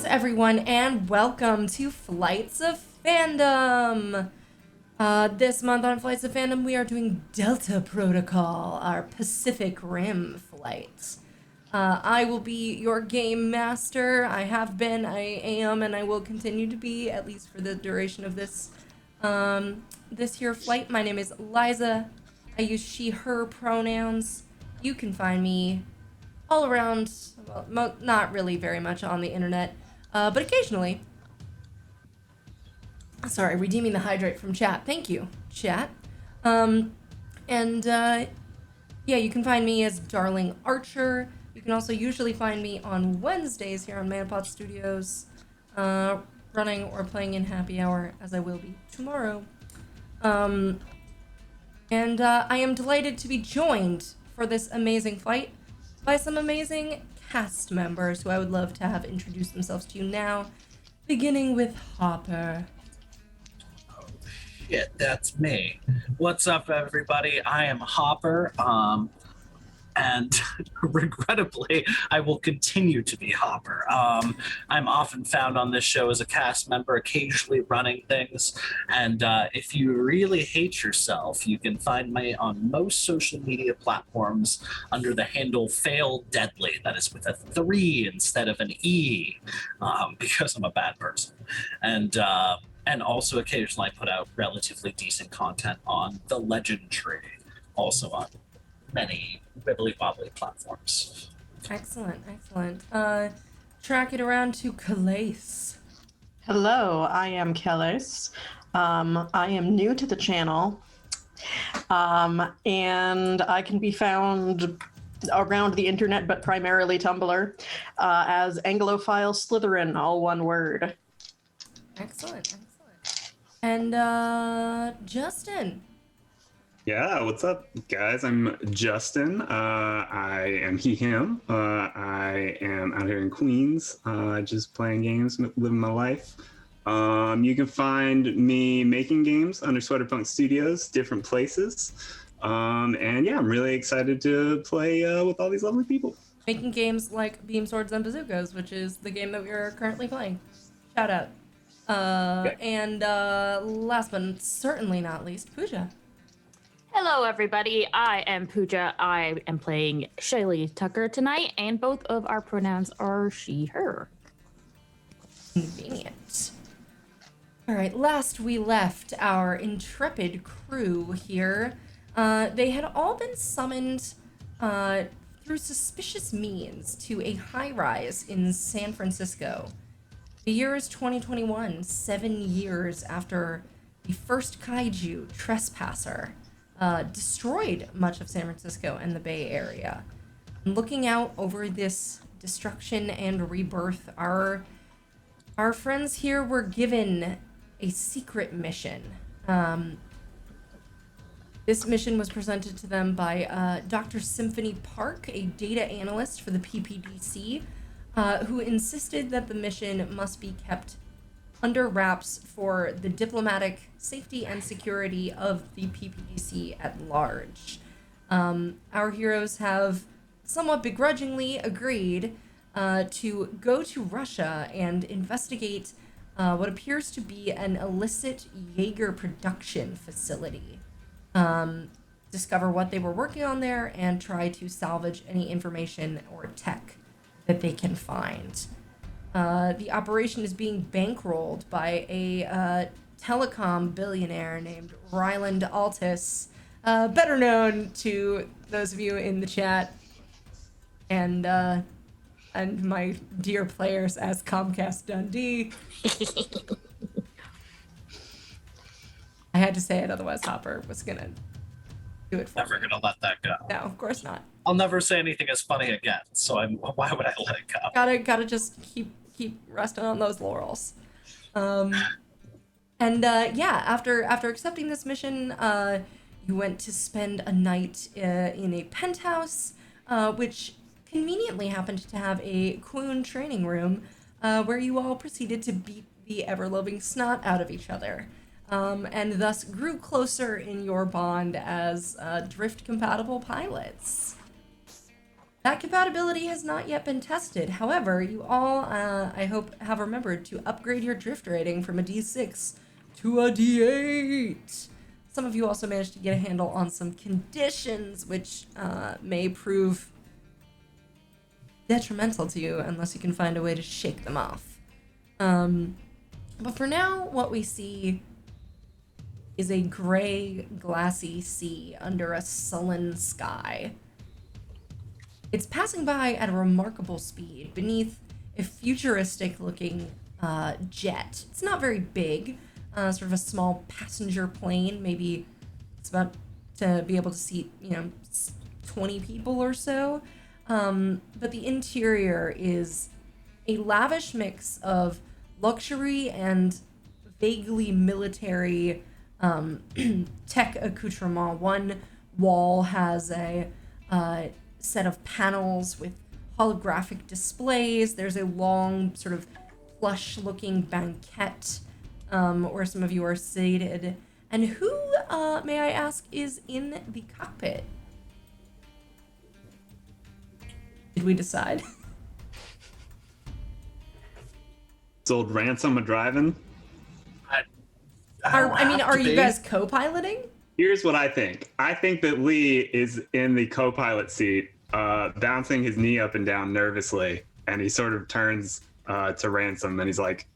everyone, and welcome to Flights of Fandom. This month on Flights of Fandom, we are doing Delta Protocol, our Pacific Rim flight. I will be your game master. I have been, I am, and I will continue to be, at least for the duration of this here flight. My name is Liza. I use she, her pronouns. You can find me all around, well, not really very much on the internet, but occasionally. Sorry, redeeming the hydrate from chat. Thank you, chat. Yeah, you can find me as Darling Archer. You can also usually find me on Wednesdays here on Manapod Studios, running or playing in Happy Hour, as I will be tomorrow. I am delighted to be joined for this amazing flight by some amazing cast members who I would love to have introduce themselves to you now, beginning with Hopper. Oh shit, that's me. What's up, everybody? I am Hopper, and regrettably, I will continue to be Hopper. I'm often found on this show as a cast member, occasionally running things, and if you really hate yourself, you can find me on most social media platforms under the handle Fail Deadly. That is with a 3 instead of an E, because I'm a bad person. And also occasionally I put out relatively decent content on The Legend Tree, also on many wibbly-wobbly platforms. Excellent. Track it around to Calais. Hello, I am Calais. I am new to the channel, and I can be found around the internet, but primarily Tumblr, as Anglophile Slytherin, all one word. Excellent. And Justin. Yeah, what's up, guys? I'm Justin. I am he, him. I am out here in Queens, just playing games, living my life. You can find me making games under Sweaterpunk Studios, different places. And yeah, I'm really excited to play with all these lovely people. Making games like Beamswords and Bazookas, which is the game that we are currently playing. Shout out. And last but certainly not least, Puja. Hello, everybody. I am Puja. I am playing Shailee Thakkar tonight, and both of our pronouns are she, her. Convenient. All right, last we left our intrepid crew here. They had all been summoned through suspicious means to a high-rise in San Francisco. The year is 2021, 7 years after the first kaiju, Trespasser, destroyed much of San Francisco and the Bay Area. And looking out over this destruction and rebirth, our friends here were given a secret mission. This mission was presented to them by Dr. Symphony Park, a data analyst for the PPDC, who insisted that the mission must be kept under wraps for the diplomatic safety and security of the PPDC at large. Our heroes have somewhat begrudgingly agreed to go to Russia and investigate what appears to be an illicit Jaeger production facility. Discover what they were working on there and try to salvage any information or tech that they can find. The operation is being bankrolled by a telecom billionaire named Ryland Altus, better known to those of you in the chat and my dear players as Comcast Dundee. I had to say it, otherwise Hopper was gonna do it for Never me. gonna let that go. No, of course not. I'll never say anything as funny again, so why would I let it go? Gotta just keep resting on those laurels. After accepting this mission, you went to spend a night in a penthouse, which conveniently happened to have a Quoon training room, where you all proceeded to beat the ever-loving snot out of each other, and thus grew closer in your bond as drift-compatible pilots. That compatibility has not yet been tested. However, you all, I hope, have remembered to upgrade your drift rating from a D6 to a D8. Some of you also managed to get a handle on some conditions, which may prove detrimental to you unless you can find a way to shake them off. But for now, what we see is a gray, glassy sea under a sullen sky. It's passing by at a remarkable speed beneath a futuristic-looking jet. It's not very big, sort of a small passenger plane. Maybe it's about to be able to seat, 20 people or so. But the interior is a lavish mix of luxury and vaguely military tech accoutrement. One wall has a set of panels with holographic displays. There's a long, sort of plush-looking banquette where some of you are seated. And who, may I ask, is in the cockpit? Did we decide? It's old Ransom a driving. Are you guys co-piloting? Here's what I think. I think that Lee is in the co-pilot seat, bouncing his knee up and down nervously, and he sort of turns to Ransom and he's like,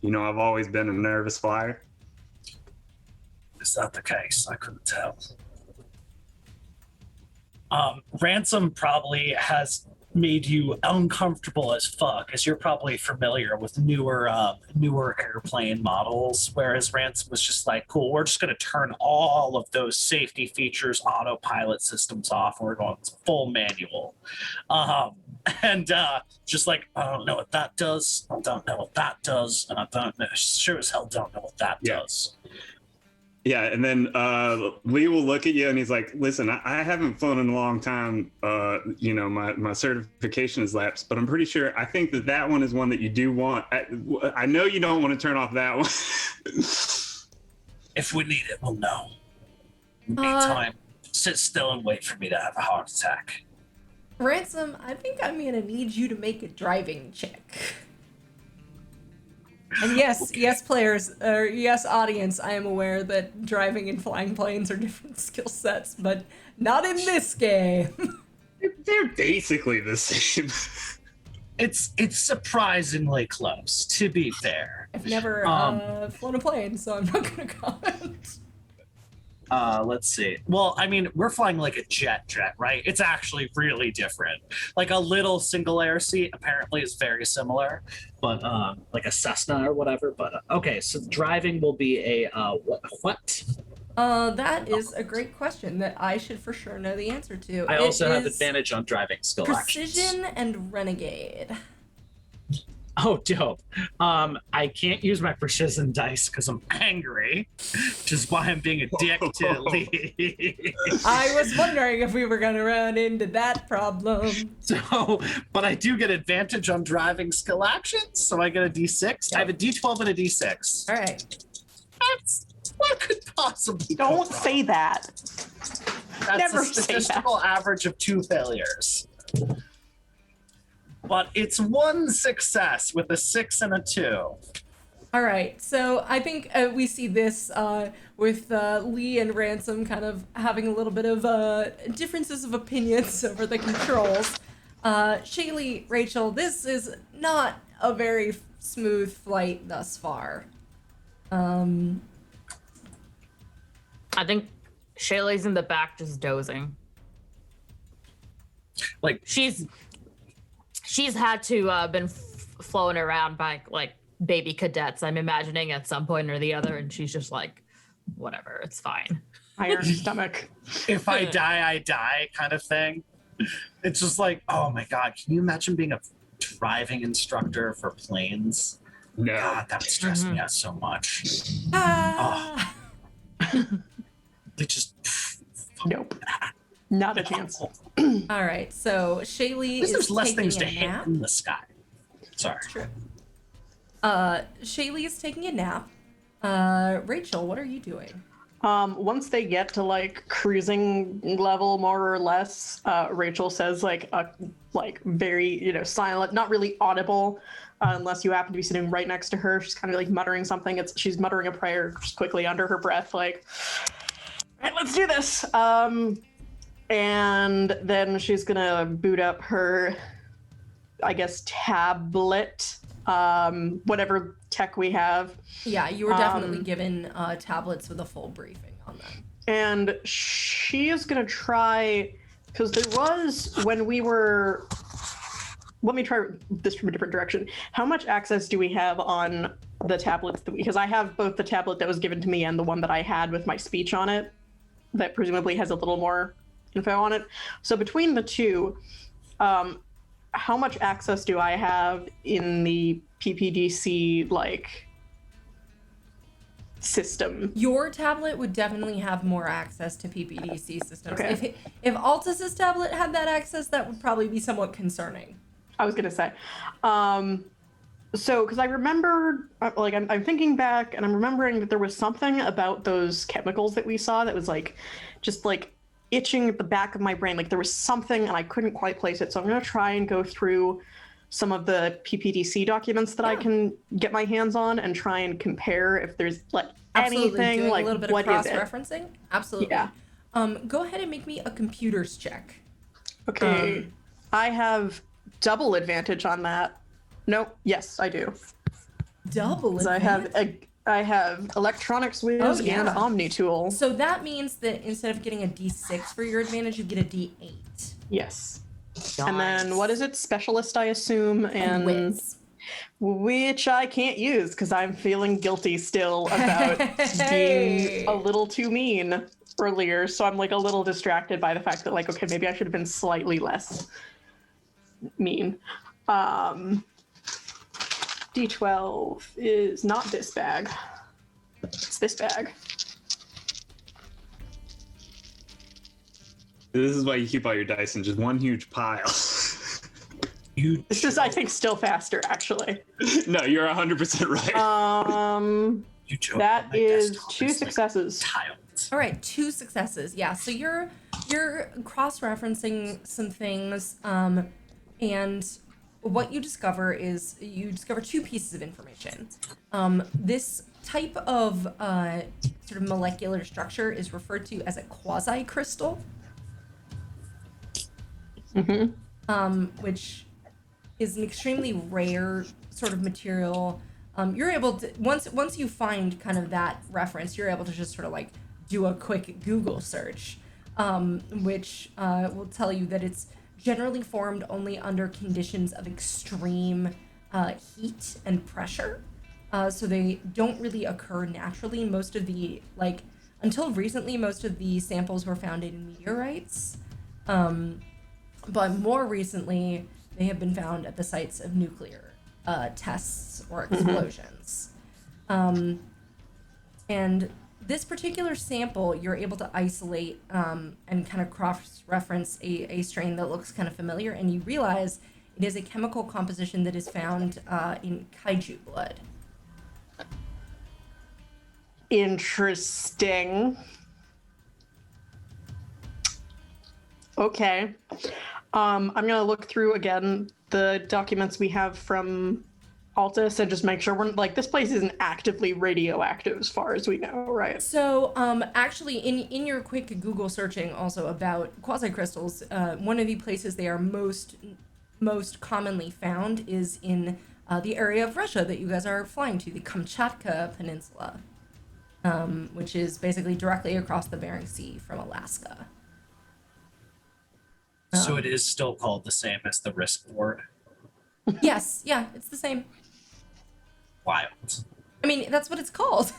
I've always been a nervous flyer. Is that the case? I couldn't tell. Ransom probably has made you uncomfortable as fuck, as you're probably familiar with newer airplane models, whereas Ransom was just like, cool, we're just going to turn all of those safety features, autopilot systems off, and we're going full manual. Just like, I don't know what that does, I don't know what that does, and I don't know, sure as hell don't know what that does. Yeah, and then Lee will look at you and he's like, listen, I haven't flown in a long time. My certification has lapsed, but I'm pretty sure, I think that one is one that you do want. I know you don't want to turn off that one. If we need it, we'll know. In the meantime, sit still and wait for me to have a heart attack. Ransom, I think I'm going to need you to make a driving check. And yes, Okay. yes, players, or yes, audience, I am aware that driving and flying planes are different skill sets, but not in this game. They're basically the same. It's surprisingly close, to be fair. I've never flown a plane, so I'm not going to comment. Let's see. Well, I mean, we're flying like a jet, right? It's actually really different. Like a little single air seat apparently is very similar, but like a Cessna or whatever. But okay, so driving will be a what? That is a great question that I should for sure know the answer to. I also have is advantage on driving skill Precision actions. and Renegade. Oh, dope. I can't use my precision dice because I'm angry, which is why I'm being a dick to Lee. I was wondering if we were going to run into that problem. So, but I do get advantage on driving skill actions, so I get a D6. I have a D12 and a D6. All right. That's what could possibly go Don't wrong? say that. That's never a say that. statistical average of 2 failures. But it's 1 success with a 6 and a 2. All right, so I think we see this with Lee and Ransom kind of having a little bit of differences of opinions over the controls. Shailee, Rachel, this is not a very smooth flight thus far. I think Shaylee's in the back just dozing. Like, She's had to been flown around by like baby cadets, I'm imagining, at some point or the other, and she's just like, whatever, it's fine. Iron stomach. if I die kind of thing. It's just like, oh my God, can you imagine being a driving instructor for planes? No. God, that would stress me out so much. Ah. They just. Nope. Not a chance. All right, so Shailee is There's less taking things a to hit nap. in the sky. Sorry. True. Shailee is taking a nap. Rachel, what are you doing? Once they get to like cruising level, more or less, Rachel says like very, silent, not really audible, unless you happen to be sitting right next to her. She's kind of like muttering something. She's muttering a prayer just quickly under her breath, like, all right, let's do this. And then she's gonna boot up her, I guess, tablet, whatever tech we have. Yeah, you were definitely given tablets with a full briefing on that. And she is going to try, because there was, when we were, let me try this from a different direction. How much access do we have on the tablets? Because I have both the tablet that was given to me and the one that I had with my speech on it, that presumably has a little more info on it. So between the two, how much access do I have in the PPDC, system? Your tablet would definitely have more access to PPDC systems. Okay. If Altus's tablet had that access, that would probably be somewhat concerning. I was gonna say, so because I remember, I'm thinking back and I'm remembering that there was something about those chemicals that we saw that was just itching at the back of my brain. Like there was something and I couldn't quite place it. So I'm gonna try and go through some of the PPDC documents that I can get my hands on and try and compare if there's Absolutely. anything Doing like a little bit what of is it? cross-referencing. Absolutely. Yeah. Go ahead and make me a computers check. Okay. I have double advantage on that. Nope. Yes, I do. Double 'Cause advantage? I have electronics whiz and Omni tool. So that means that instead of getting a D6 for your advantage, you get a D8. Yes. And then what is it? Specialist, I assume, and Whiz. which I can't use because I'm feeling guilty still about being a little too mean earlier. So I'm a little distracted by the fact that okay, maybe I should have been slightly less mean. D12 is not this bag. It's this bag. This is why you keep all your dice in just one huge pile. This is, I think, still faster, actually. No, you're 100% right. You joke, That my is desktop 2 is successes. tiled. All right, 2 successes. Yeah, so you're cross-referencing some things, and what you discover is 2 pieces of information. This type of sort of molecular structure is referred to as a quasi-crystal, which is an extremely rare sort of material. You're able to, once you find kind of that reference, you're able to just sort of do a quick Google search, which will tell you that it's generally formed only under conditions of extreme heat and pressure. So they don't really occur naturally. Most of the, until recently, most of the samples were found in meteorites. But more recently, they have been found at the sites of nuclear tests or explosions. And this particular sample, you're able to isolate and kind of cross-reference a strain that looks kind of familiar, and you realize it is a chemical composition that is found in kaiju blood. Interesting. Okay. I'm gonna look through again the documents we have from Altus and just make sure we're this place isn't actively radioactive as far as we know, right? So, actually, in your quick Google searching also about quasi-crystals, one of the places they are most commonly found is in the area of Russia that you guys are flying to, the Kamchatka Peninsula, which is basically directly across the Bering Sea from Alaska. So it is still called the same as the Risk board. Yes, yeah, it's the same. Wild. I mean, that's what it's called.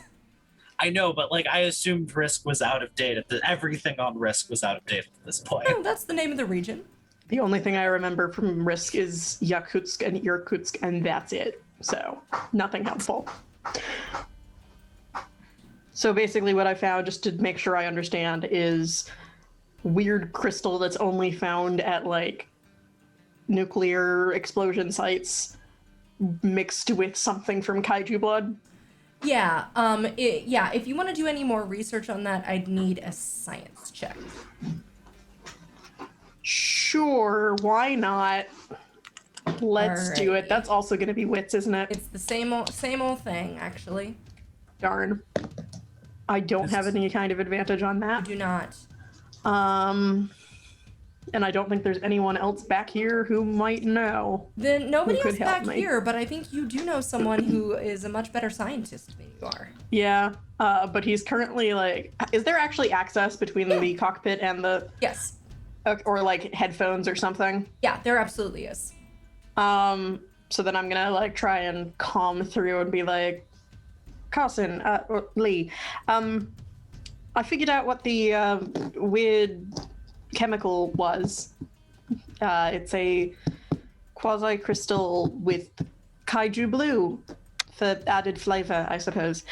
I know, but I assumed Risk was out of date. Everything on Risk was out of date at this point. No, that's the name of the region. The only thing I remember from Risk is Yakutsk and Irkutsk, and that's it. So, nothing helpful. So basically what I found, just to make sure I understand, is weird crystal that's only found at nuclear explosion sites mixed with something from kaiju blood. Yeah. If you want to do any more research on that, I'd need a science check. Sure, why not? Let's do it. Alrighty. That's also going to be wits, isn't it? It's the same old thing, actually. Darn. I don't have any kind of advantage on You that. do not. And I don't think there's anyone else back here who might know. Then nobody Who else could help back me? here, but I think you do know someone who is a much better scientist than you are. Yeah, but he's currently like, is there actually access between the cockpit and the, Yes. or like headphones or something? Yeah, there absolutely is. So then I'm gonna like try and calm through and be like, Cason, or Lee, I figured out what the weird chemical was. It's a quasi-crystal with kaiju blue for added flavor, I suppose.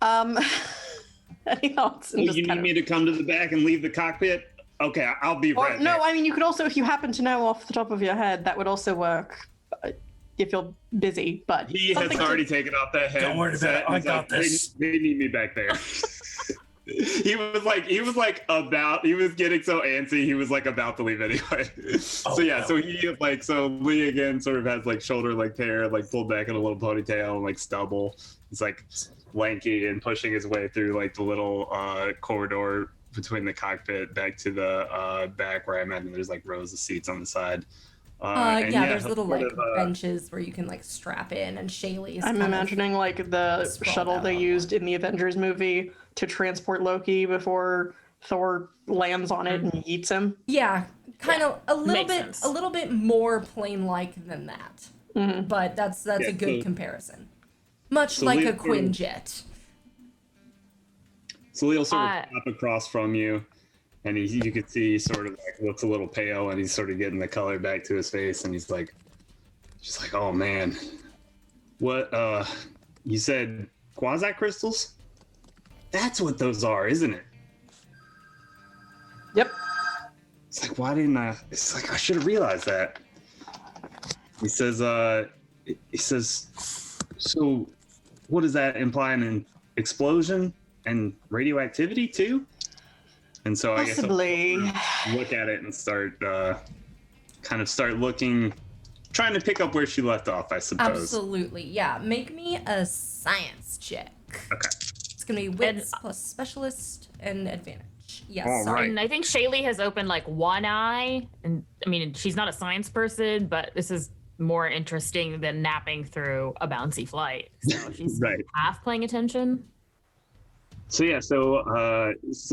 Any thoughts? And You just need kind of- me to come to the back and leave the cockpit? Okay, I'll be Or, right no, there. I mean, you could also, if you happen to know off the top of your head, that would also work if you're busy, but He has something to- already taken off that head. Don't worry about it, I He's got this. They need me back there. he was getting so antsy. He was like about to leave anyway. Oh, no. So Lee again sort of has like shoulder length hair, like pulled back in a little ponytail and like stubble. He's like lanky and pushing his way through like the little corridor between the cockpit back to the back where I imagine there's like rows of seats on the side. And There's little sort like of, benches where you can like strap in, and Shailee is I'm kind of- imagining like the sprawled shuttle out they on used in the Avengers movie to transport Loki before Thor lands on it and yeets him. Yeah, kind of a little makes bit sense. a little bit more plain-like than that. But that's Yeah, a good so- comparison. Much so like Lee a sort of- Quinjet. So Lee'll sort Uh, of pop across from you, and you could see he sort of like looks a little pale, and he's sort of getting the color back to his face, and he's like, just like, oh man, what? You said quasi crystals? That's what those are, isn't it? Yep. It's like, why didn't I? It's like I should have realized that. He says, so what does that imply? An explosion and radioactivity too? And so I guess I'll Possibly. look at it and start looking, trying to pick up where she left off, I suppose. Absolutely, yeah. Make me a science check. Okay. It's gonna be wits plus specialist and advantage. Yes. All sorry. right. And I think Shailee has opened like one eye, and I mean she's not a science person, but this is more interesting than napping through a bouncy flight. So she's Right. half paying attention. So yeah, so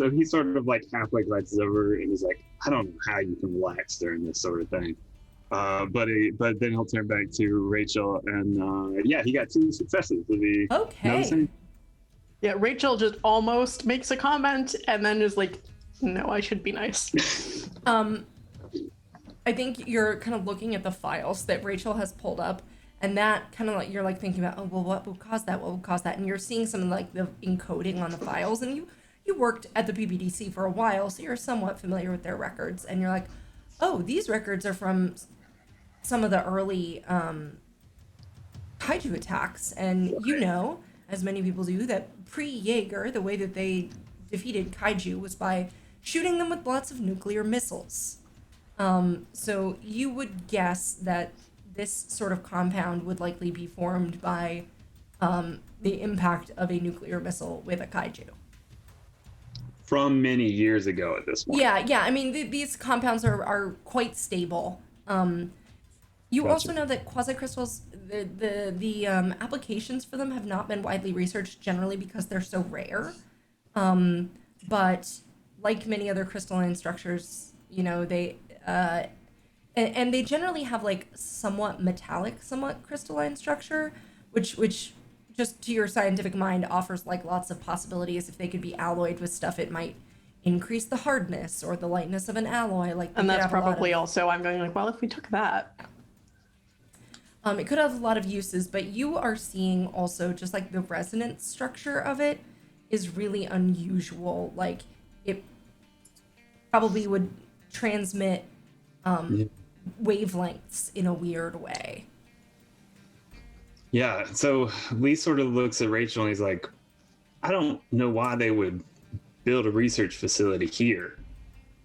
he sort of like halfway glances over and he's like, I don't know how you can relax during this sort of thing. But then he'll turn back to Rachel and he got 2 successes. Did he Okay. notice any? Yeah, Rachel just almost makes a comment and then is like, no, I should be nice. I think you're kind of looking at the files that Rachel has pulled up, and that kind of like you're like thinking about, oh well, what would cause that? What would cause that? And you're seeing some of like the encoding on the files, and you worked at the PPDC for a while, so you're somewhat familiar with their records, and you're like, oh, these records are from some of the early kaiju attacks, and you know, as many people do, that pre-Jaeger, the way that they defeated kaiju was by shooting them with lots of nuclear missiles. So you would guess that this sort of compound would likely be formed by the impact of a nuclear missile with a kaiju. From many years ago at this point. Yeah. I mean, these compounds are quite stable. You Gotcha. also know that quasi-crystals, the applications for them have not been widely researched generally because they're so rare. But like many other crystalline structures, you know, they and they generally have like somewhat metallic, somewhat crystalline structure, which just to your scientific mind offers like lots of possibilities. If they could be alloyed with stuff, it might increase the hardness or the lightness of an alloy. Like they And could that's have a lot probably of- also, I'm going like, well, if we took that. It could have a lot of uses, but you are seeing also just like the resonance structure of it is really unusual. Like it probably would transmit wavelengths in a weird way. Yeah, so Lee sort of looks at Rachel and he's like, I don't know why they would build a research facility here.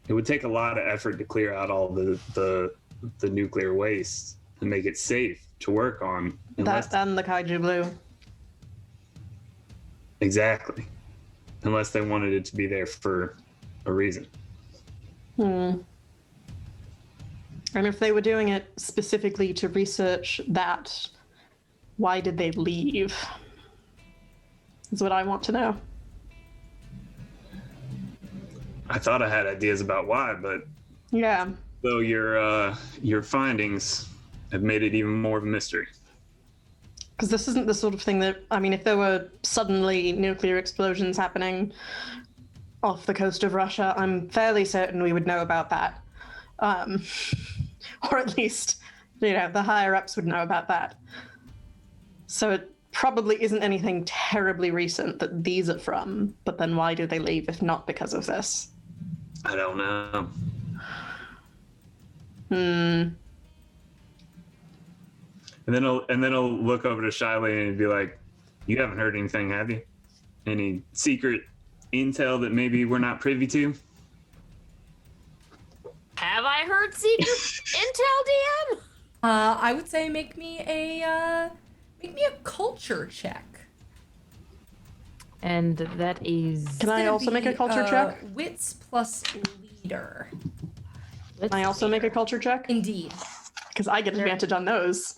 It would take a lot of effort to clear out all the nuclear waste and make it safe to work on. That and the kaiju blue. Exactly. Unless they wanted it to be there for a reason. And if they were doing it specifically to research that, why did they leave? Is what I want to know. I thought I had ideas about why, but Yeah. though your findings have made it even more of a mystery. Because this isn't the sort of thing that, I mean, if there were suddenly nuclear explosions happening off the coast of Russia, I'm fairly certain we would know about that. Or at least, the higher ups would know about that. So it probably isn't anything terribly recent that these are from, but then why do they leave if not because of this? I don't know. And then he'll look over to Shailee and be like, "You haven't heard anything, have you? Any secret intel that maybe we're not privy to?" Have I heard secret intel, DM? I would say make me a culture check. And that is. Can I Gonna also make a be, culture check? Wits plus leader. Can I also make a culture check? Indeed. Because I get advantage on those.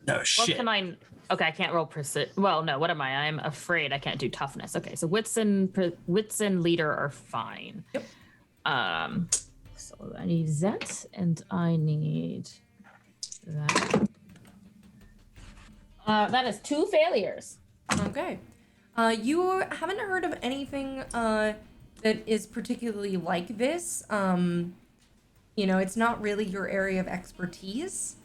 No What shit. can I? Okay, I can't roll precision. Well, no. What am I? I'm afraid I can't do toughness. Okay, so wits and leader are fine. Yep. So I need that, and I need that. That is 2 failures. Okay. You haven't heard of anything that is particularly like this. It's not really your area of expertise.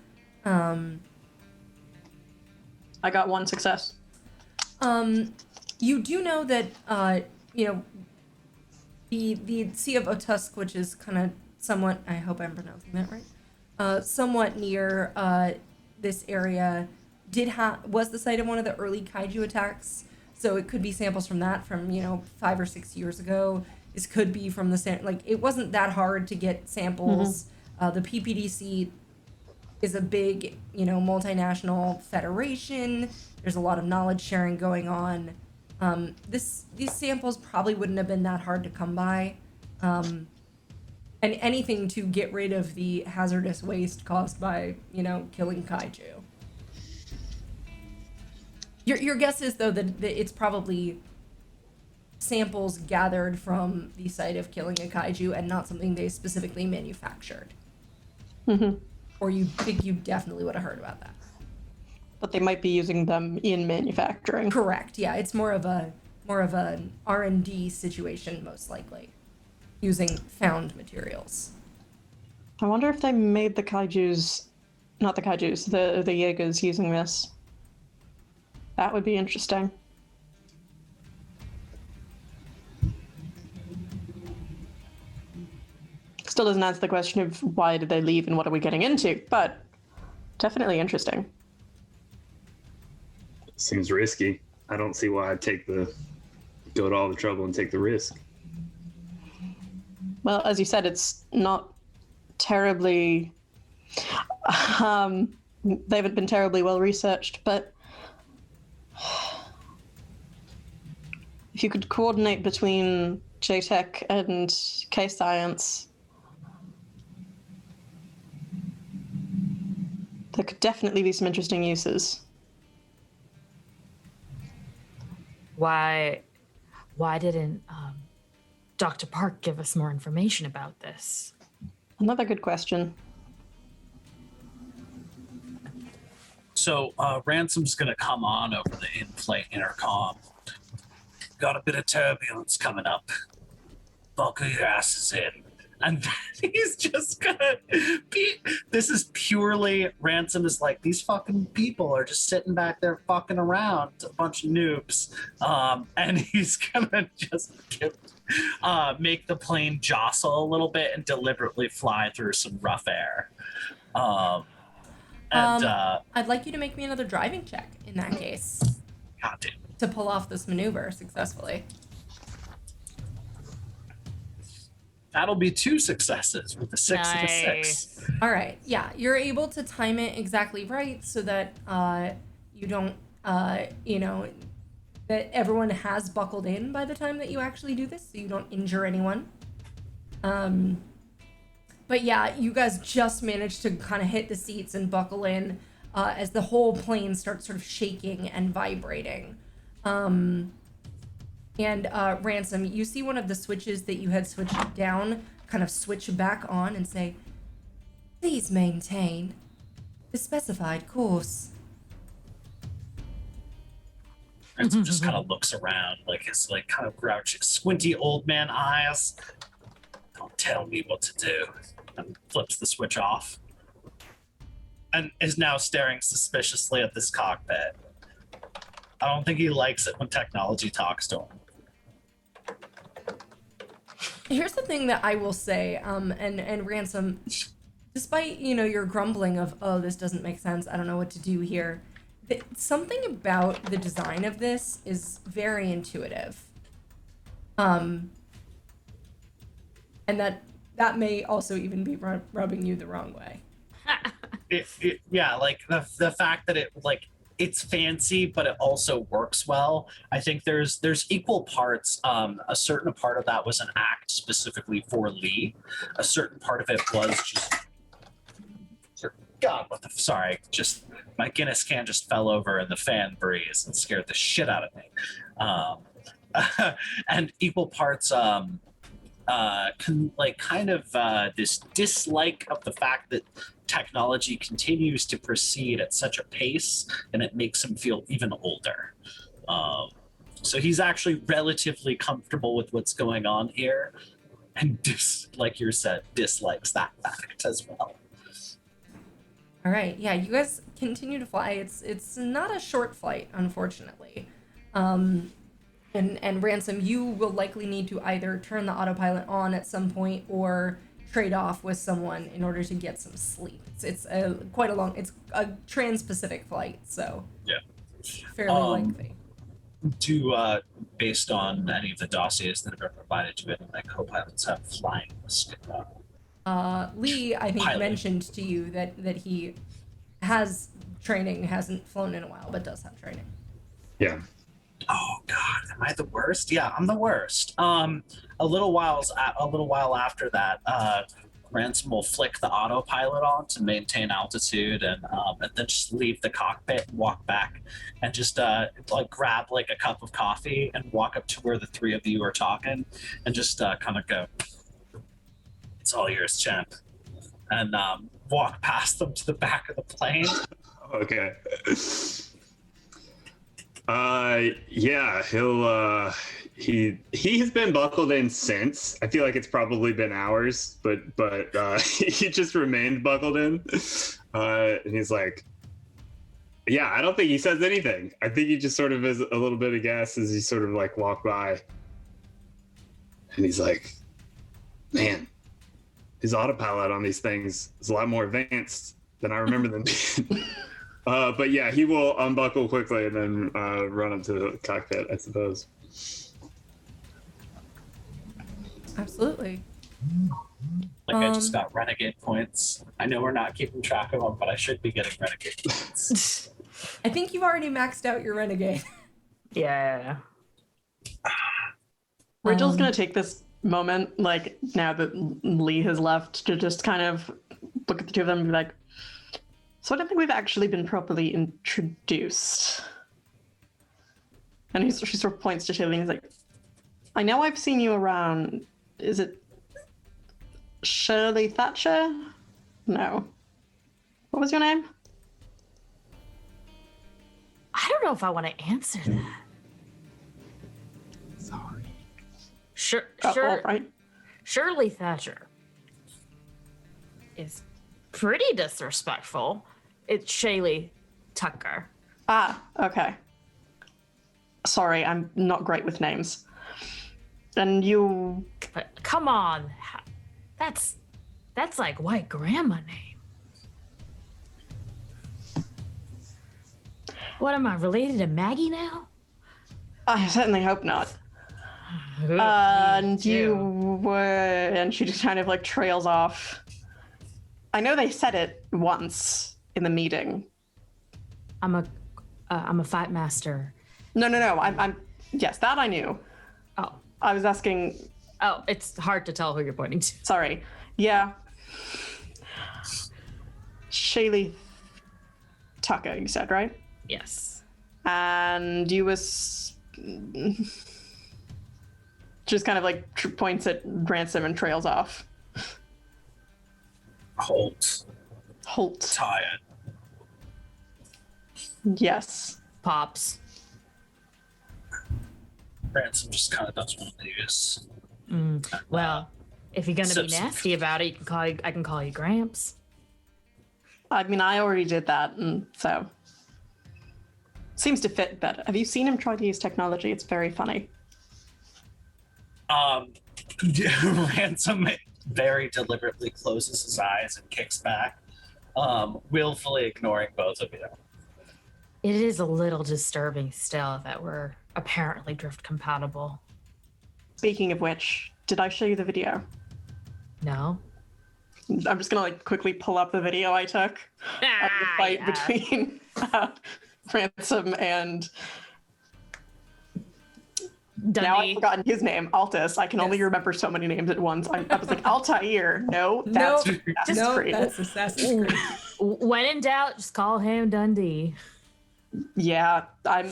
I got 1 success. You do know that the Sea of Otusk, which is kind of somewhat, I hope I'm pronouncing that right, somewhat near this area, was the site of one of the early kaiju attacks. So it could be samples from that from 5 or 6 years ago. This could be from it wasn't that hard to get samples. The PPDC is a big multinational federation. There's a lot of knowledge sharing going on. These samples probably wouldn't have been that hard to come by. And anything to get rid of the hazardous waste caused by, killing kaiju. Your guess is, though, that it's probably samples gathered from the site of killing a kaiju and not something they specifically manufactured. Or you think you definitely would have heard about that. But they might be using them in manufacturing. Correct. Yeah, it's more of an R&D situation, most likely, using found materials. I wonder if they made the kaijus, not the kaijus, the Jaegers using this. That would be interesting. Still doesn't answer the question of why did they leave and what are we getting into, but definitely interesting. Seems risky. I don't see why I'd go to all the trouble and take the risk. Well, as you said, it's not terribly... they haven't been terribly well researched, but if you could coordinate between JTech and K-Science, there could definitely be some interesting uses. Why didn't Dr. Park give us more information about this? Another good question. So Ransom's gonna come on over the in-flight intercom. Got a bit of turbulence coming up. Buckle your asses in. And then he's just gonna be. This is purely Ransom is like, these fucking people are just sitting back there fucking around, a bunch of noobs. And he's gonna just make the plane jostle a little bit and deliberately fly through some rough air. And I'd like you to make me another driving check in that case God damn. to pull off this maneuver successfully. That'll be 2 successes with a 6 and a 6. Nice. All right. Yeah, you're able to time it exactly right so that you don't, that everyone has buckled in by the time that you actually do this, so you don't injure anyone. But yeah, you guys just managed to kind of hit the seats and buckle in as the whole plane starts sort of shaking and vibrating. And Ransom, you see one of the switches that you had switched down kind of switch back on and say, "Please maintain the specified course." Ransom just kind of looks around, like his like kind of grouchy, squinty old man eyes. Don't tell me what to do. And flips the switch off. And is now staring suspiciously at this cockpit. I don't think he likes it when technology talks to him. Here's the thing that I will say, and Ransom, despite, your grumbling of, oh, this doesn't make sense, I don't know what to do here, something about the design of this is very intuitive. And that may also even be rubbing you the wrong way. Yeah, like the fact that it's fancy, but it also works well. I think there's equal parts. A certain part of that was an act specifically for Lee. A certain part of it was just. God, sorry, just my Guinness can just fell over in the fan breeze and scared the shit out of me. And equal parts, this dislike of the fact that technology continues to proceed at such a pace, and it makes him feel even older. So he's actually relatively comfortable with what's going on here, and like you said, dislikes that fact as well. All right, yeah, you guys continue to fly. It's not a short flight, unfortunately. And Ransom, you will likely need to either turn the autopilot on at some point or trade off with someone in order to get some sleep. It's quite a long. It's a trans-Pacific flight, so Yeah, fairly lengthy. Based on any of the dossiers that have been provided to it, my co-pilots have flying. Lee, I think, Pilot. mentioned to you that he has training, hasn't flown in a while, but does have training. Yeah. Oh God, am I the worst? Yeah, I'm the worst. A little while after that, Ransom will flick the autopilot on to maintain altitude, and then just leave the cockpit and walk back, and just grab a cup of coffee and walk up to where the 3 of you are talking, and just kind of go, "It's all yours, champ," and walk past them to the back of the plane. Okay. Yeah, he's been buckled in since. I feel like it's probably been hours, but he just remained buckled in. And he's like, yeah, I don't think he says anything. I think he just sort of is a little bit of gas as he sort of walk by. And he's like, man, his autopilot on these things is a lot more advanced than I remember them being. But yeah, he will unbuckle quickly and then run up to the cockpit, I suppose. Absolutely. I just got renegade points. I know we're not keeping track of them, but I should be getting renegade points. I think you've already maxed out your renegade. Yeah. Rachel's gonna take this moment, now that Lee has left, to just kind of look at the two of them and be like, so I don't think we've actually been properly introduced. And she sort of points to Shailee and he's like, I know I've seen you around. Is it Shirley Thatcher? No. What was your name? I don't know if I want to answer that. Sorry. Sure. All right. Shirley Thatcher is pretty disrespectful. It's Shailee Thakkar. Ah, okay. Sorry, I'm not great with names. And you... But come on, that's like white grandma name. What am I, related to Maggie now? I certainly hope not. And and she just kind of like trails off. I know they said it once in the meeting. I'm a fight master. No. I'm yes, that I knew. Oh. I was asking. Oh, it's hard to tell who you're pointing to. Sorry. Yeah. Shailee Thakkar, you said, right? Yes. And you was just kind of like points at Ransom and trails off. Holt. Tired. Yes. Pops. Ransom just kind of does one of these. Well, if you're gonna be Sips. nasty about it, I can call you Gramps. I mean, I already did that, and so seems to fit better. Have you seen him try to use technology? It's very funny. Ransom very deliberately closes his eyes and kicks back, willfully ignoring both of you. It is a little disturbing still that we're apparently drift compatible. Speaking of which, did I show you the video? No? I'm just gonna like quickly pull up the video I took of the fight between Ransom and Dundee. now I've forgotten his name, Altus. I can only remember so many names at once. I was like, Altair. No, that's Assassin's Creed. That's Assassin's Creed. When in doubt, just call him Dundee. Yeah, I'm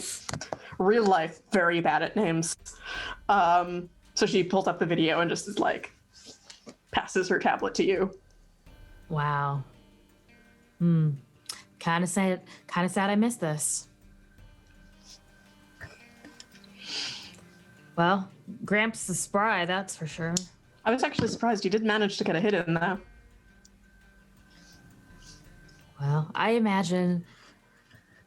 real life very bad at names. So she pulls up the video and just is like, passes her tablet to you. Wow. Kind of sad I missed this. Well, Gramps is spry, that's for sure. I was actually surprised you did manage to get a hit in though. Well, I imagine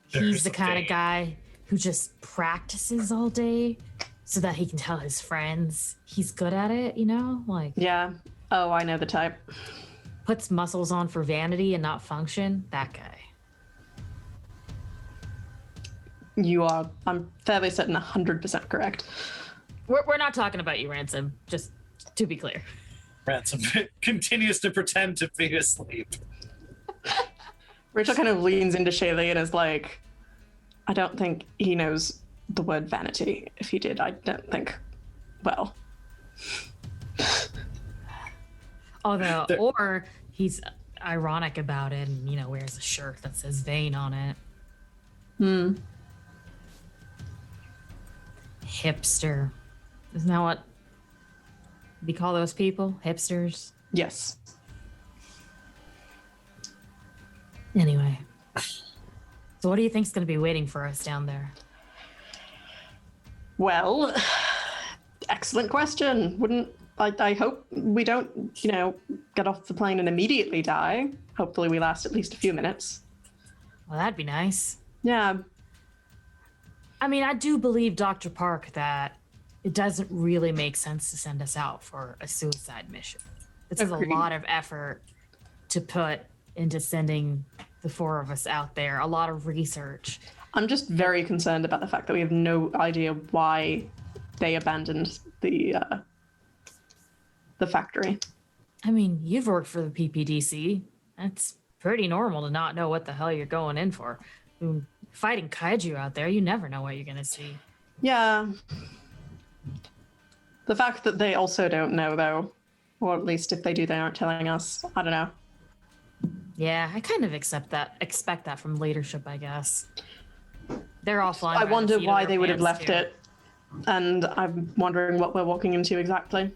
he's There's the a kind of vein. guy who just practices all day so that he can tell his friends he's good at it, you know? Like, Yeah. Oh, I know the type. puts muscles on for vanity and not function. That guy. You are, I'm fairly certain, 100% correct. We're not talking about you, Ransom, just to be clear. Ransom continues to pretend to be asleep. Rachel kind of leans into Shailee and is like, I don't think he knows the word vanity. If he did, I don't think, well. Although, or he's ironic about it and, you know, wears a shirt that says vain on it. Hipster. Isn't that what we call those people? Hipsters? Yes. Anyway. So what do you think's going to be waiting for us down there? Well, excellent question. I hope we don't, get off the plane and immediately die. Hopefully we last at least a few minutes. Well, that'd be nice. Yeah. I mean, I do believe Dr. Park that it doesn't really make sense to send us out for a suicide mission. This is a Agreed. lot of effort to put into sending the four of us out there, a lot of research. I'm just very concerned about the fact that we have no idea why they abandoned the factory. I mean, you've worked for the PPDC. That's pretty normal to not know what the hell you're going in for. Fighting kaiju out there, you never know what you're gonna see. Yeah. The fact that they also don't know, though, or at least if they do, they aren't telling us. I don't know. Yeah, I kind of expect that from leadership, I guess. They're all flying. I by the wonder seat of why their they would have pants, left too. it, and I'm wondering what we're walking into exactly.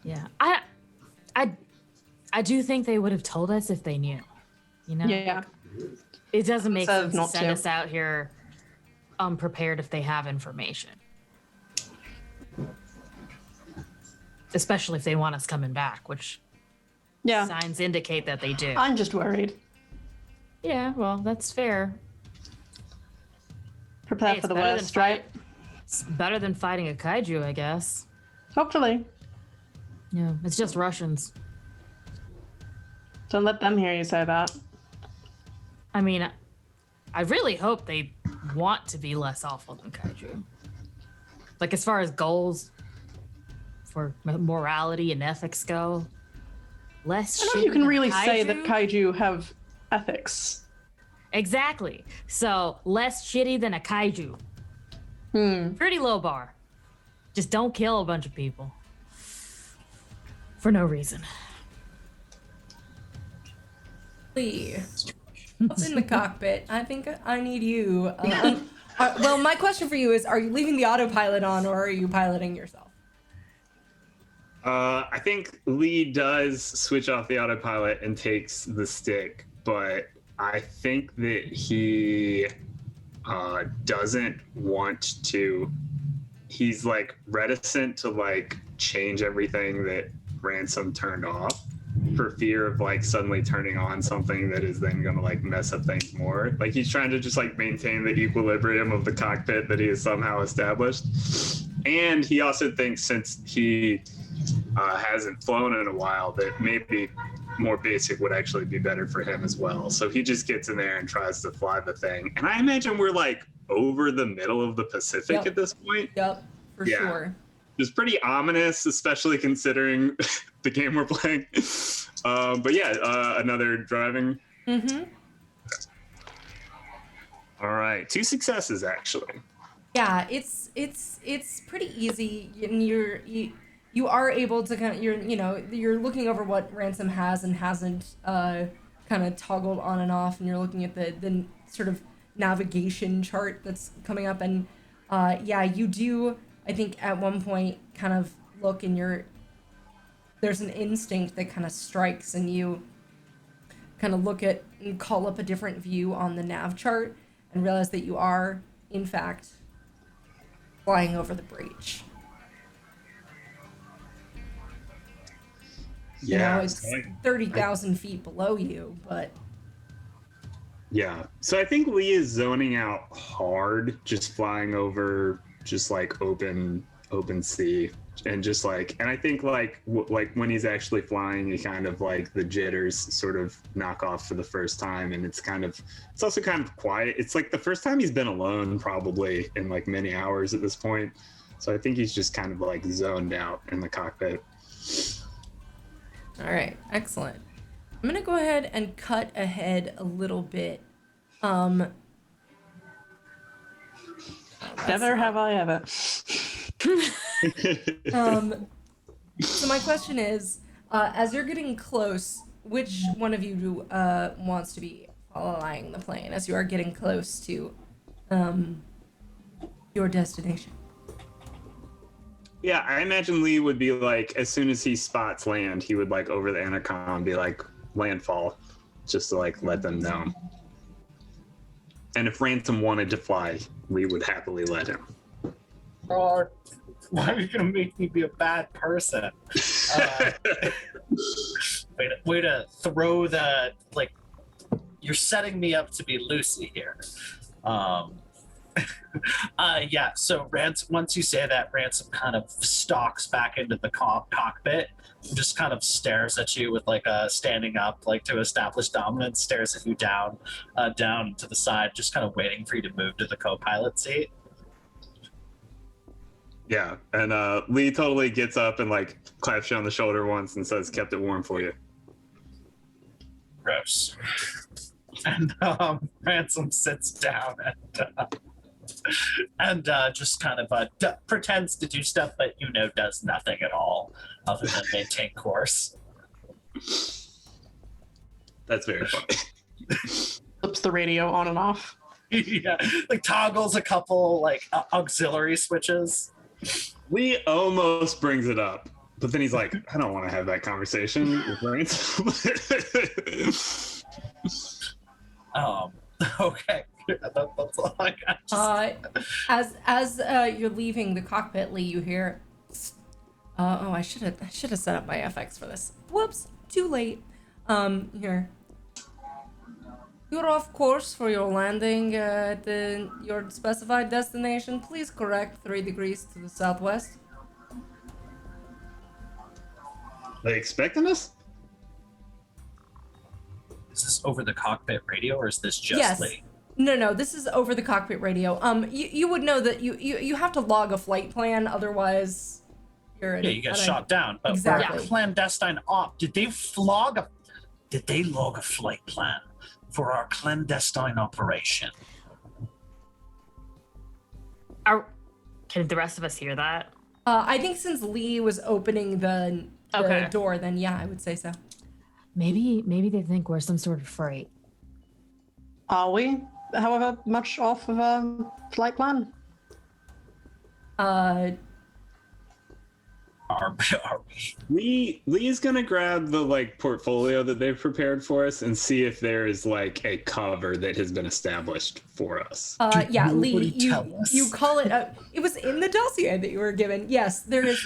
Yeah, I do think they would have told us if they knew. You know. Yeah. It doesn't make Instead of sense to not send to. us out here unprepared if they have information. Especially if they want us coming back, which Yeah. signs indicate that they do. I'm just worried. Yeah, well, that's fair. Prepare Hey, for it's the better worst, than right? It's better than fighting a kaiju, I guess. Hopefully. Yeah, it's just Russians. Don't let them hear you say that. I mean, I really hope they want to be less awful than kaiju. Like, as far as goals for morality and ethics go, less I don't know shitty if you can than really say that kaiju. kaiju have ethics. Exactly. So, less shitty than a kaiju. Pretty low bar. Just don't kill a bunch of people. For no reason. Lee, up in the cockpit, I think I need you. Well, my question for you is, are you leaving the autopilot on or are you piloting yourself? I think Lee does switch off the autopilot and takes the stick, but I think that he doesn't want to. He's like reticent to like change everything that Ransom turned off for fear of like suddenly turning on something that is then going to like mess up things more. Like he's trying to just like maintain the equilibrium of the cockpit that he has somehow established. And he also thinks since he hasn't flown in a while that maybe more basic would actually be better for him as well. So he just gets in there and tries to fly the thing. And I imagine we're like over the middle of the Pacific at this point. Yep, for sure. It's pretty ominous, especially considering the game we're playing. But yeah, another driving. Mm-hmm. All right, 2 successes actually. Yeah, it's pretty easy, and you are able to kind of you're looking over what Ransom has and hasn't kind of toggled on and off, and you're looking at the sort of navigation chart that's coming up, and you do, I think, at one point kind of look and there's an instinct that kind of strikes, and you kind of look at and call up a different view on the nav chart and realize that you are in fact flying over the breach. Yeah, it's 30,000 feet below you, but yeah. So I think Lee is zoning out hard, just flying over just like open sea, and just like, and I think like when he's actually flying, he kind of like the jitters sort of knock off for the first time, and it's also kind of quiet. It's like the first time he's been alone probably in like many hours at this point. So I think he's just kind of like zoned out in the cockpit. all right, excellent. I'm gonna go ahead and cut ahead a little bit. Never have I ever. So my question is, as you're getting close, which one of you wants to be flying the plane as you are getting close to your destination? Yeah, I imagine Lee would be like, as soon as he spots land, he would like over the intercom be like, landfall, just to like let them know. And if Ransom wanted to fly, Lee would happily let him. Why are you gonna make me be a bad person? Way to throw the, like, you're setting me up to be Lucy here. So Ransom, once you say that, Ransom kind of stalks back into the cockpit and just kind of stares at you with like a standing up, like to establish dominance, stares at you down to the side, just kind of waiting for you to move to the co-pilot seat. Yeah, and Lee totally gets up and like claps you on the shoulder once and says, "Kept it warm for you." Gross. And Ransom sits down and just kind of pretends to do stuff, but does nothing at all other than maintain course. That's very funny. Flips the radio on and off. Yeah, like toggles a couple like auxiliary switches. Lee almost brings it up, but then he's like, "I don't want to have that conversation with Ransom." Okay. That's all I got. As you're leaving the cockpit, Lee, you hear, I should have set up my FX for this. Whoops, too late. Here. You're off course for your landing at your specified destination. Please correct 3 degrees to the southwest. They expecting us? Is this over the cockpit radio, or is this just Yes. Lee? No, this is over the cockpit radio. You would know that you have to log a flight plan, otherwise you're Yeah, you get shot down. But Exactly. for a clandestine op, did they log a flight plan for our clandestine operation? Can the rest of us hear that? I think since Lee was opening the Okay. door, then yeah, I would say so. Maybe they think we're some sort of freight. Are we, however, much off of a flight plan? Are we? Lee's gonna grab the like portfolio that they've prepared for us and see if there is like a cover that has been established for us. Yeah, Lee, nobody you tell us? you call it. It was in the dossier that you were given. Yes, there is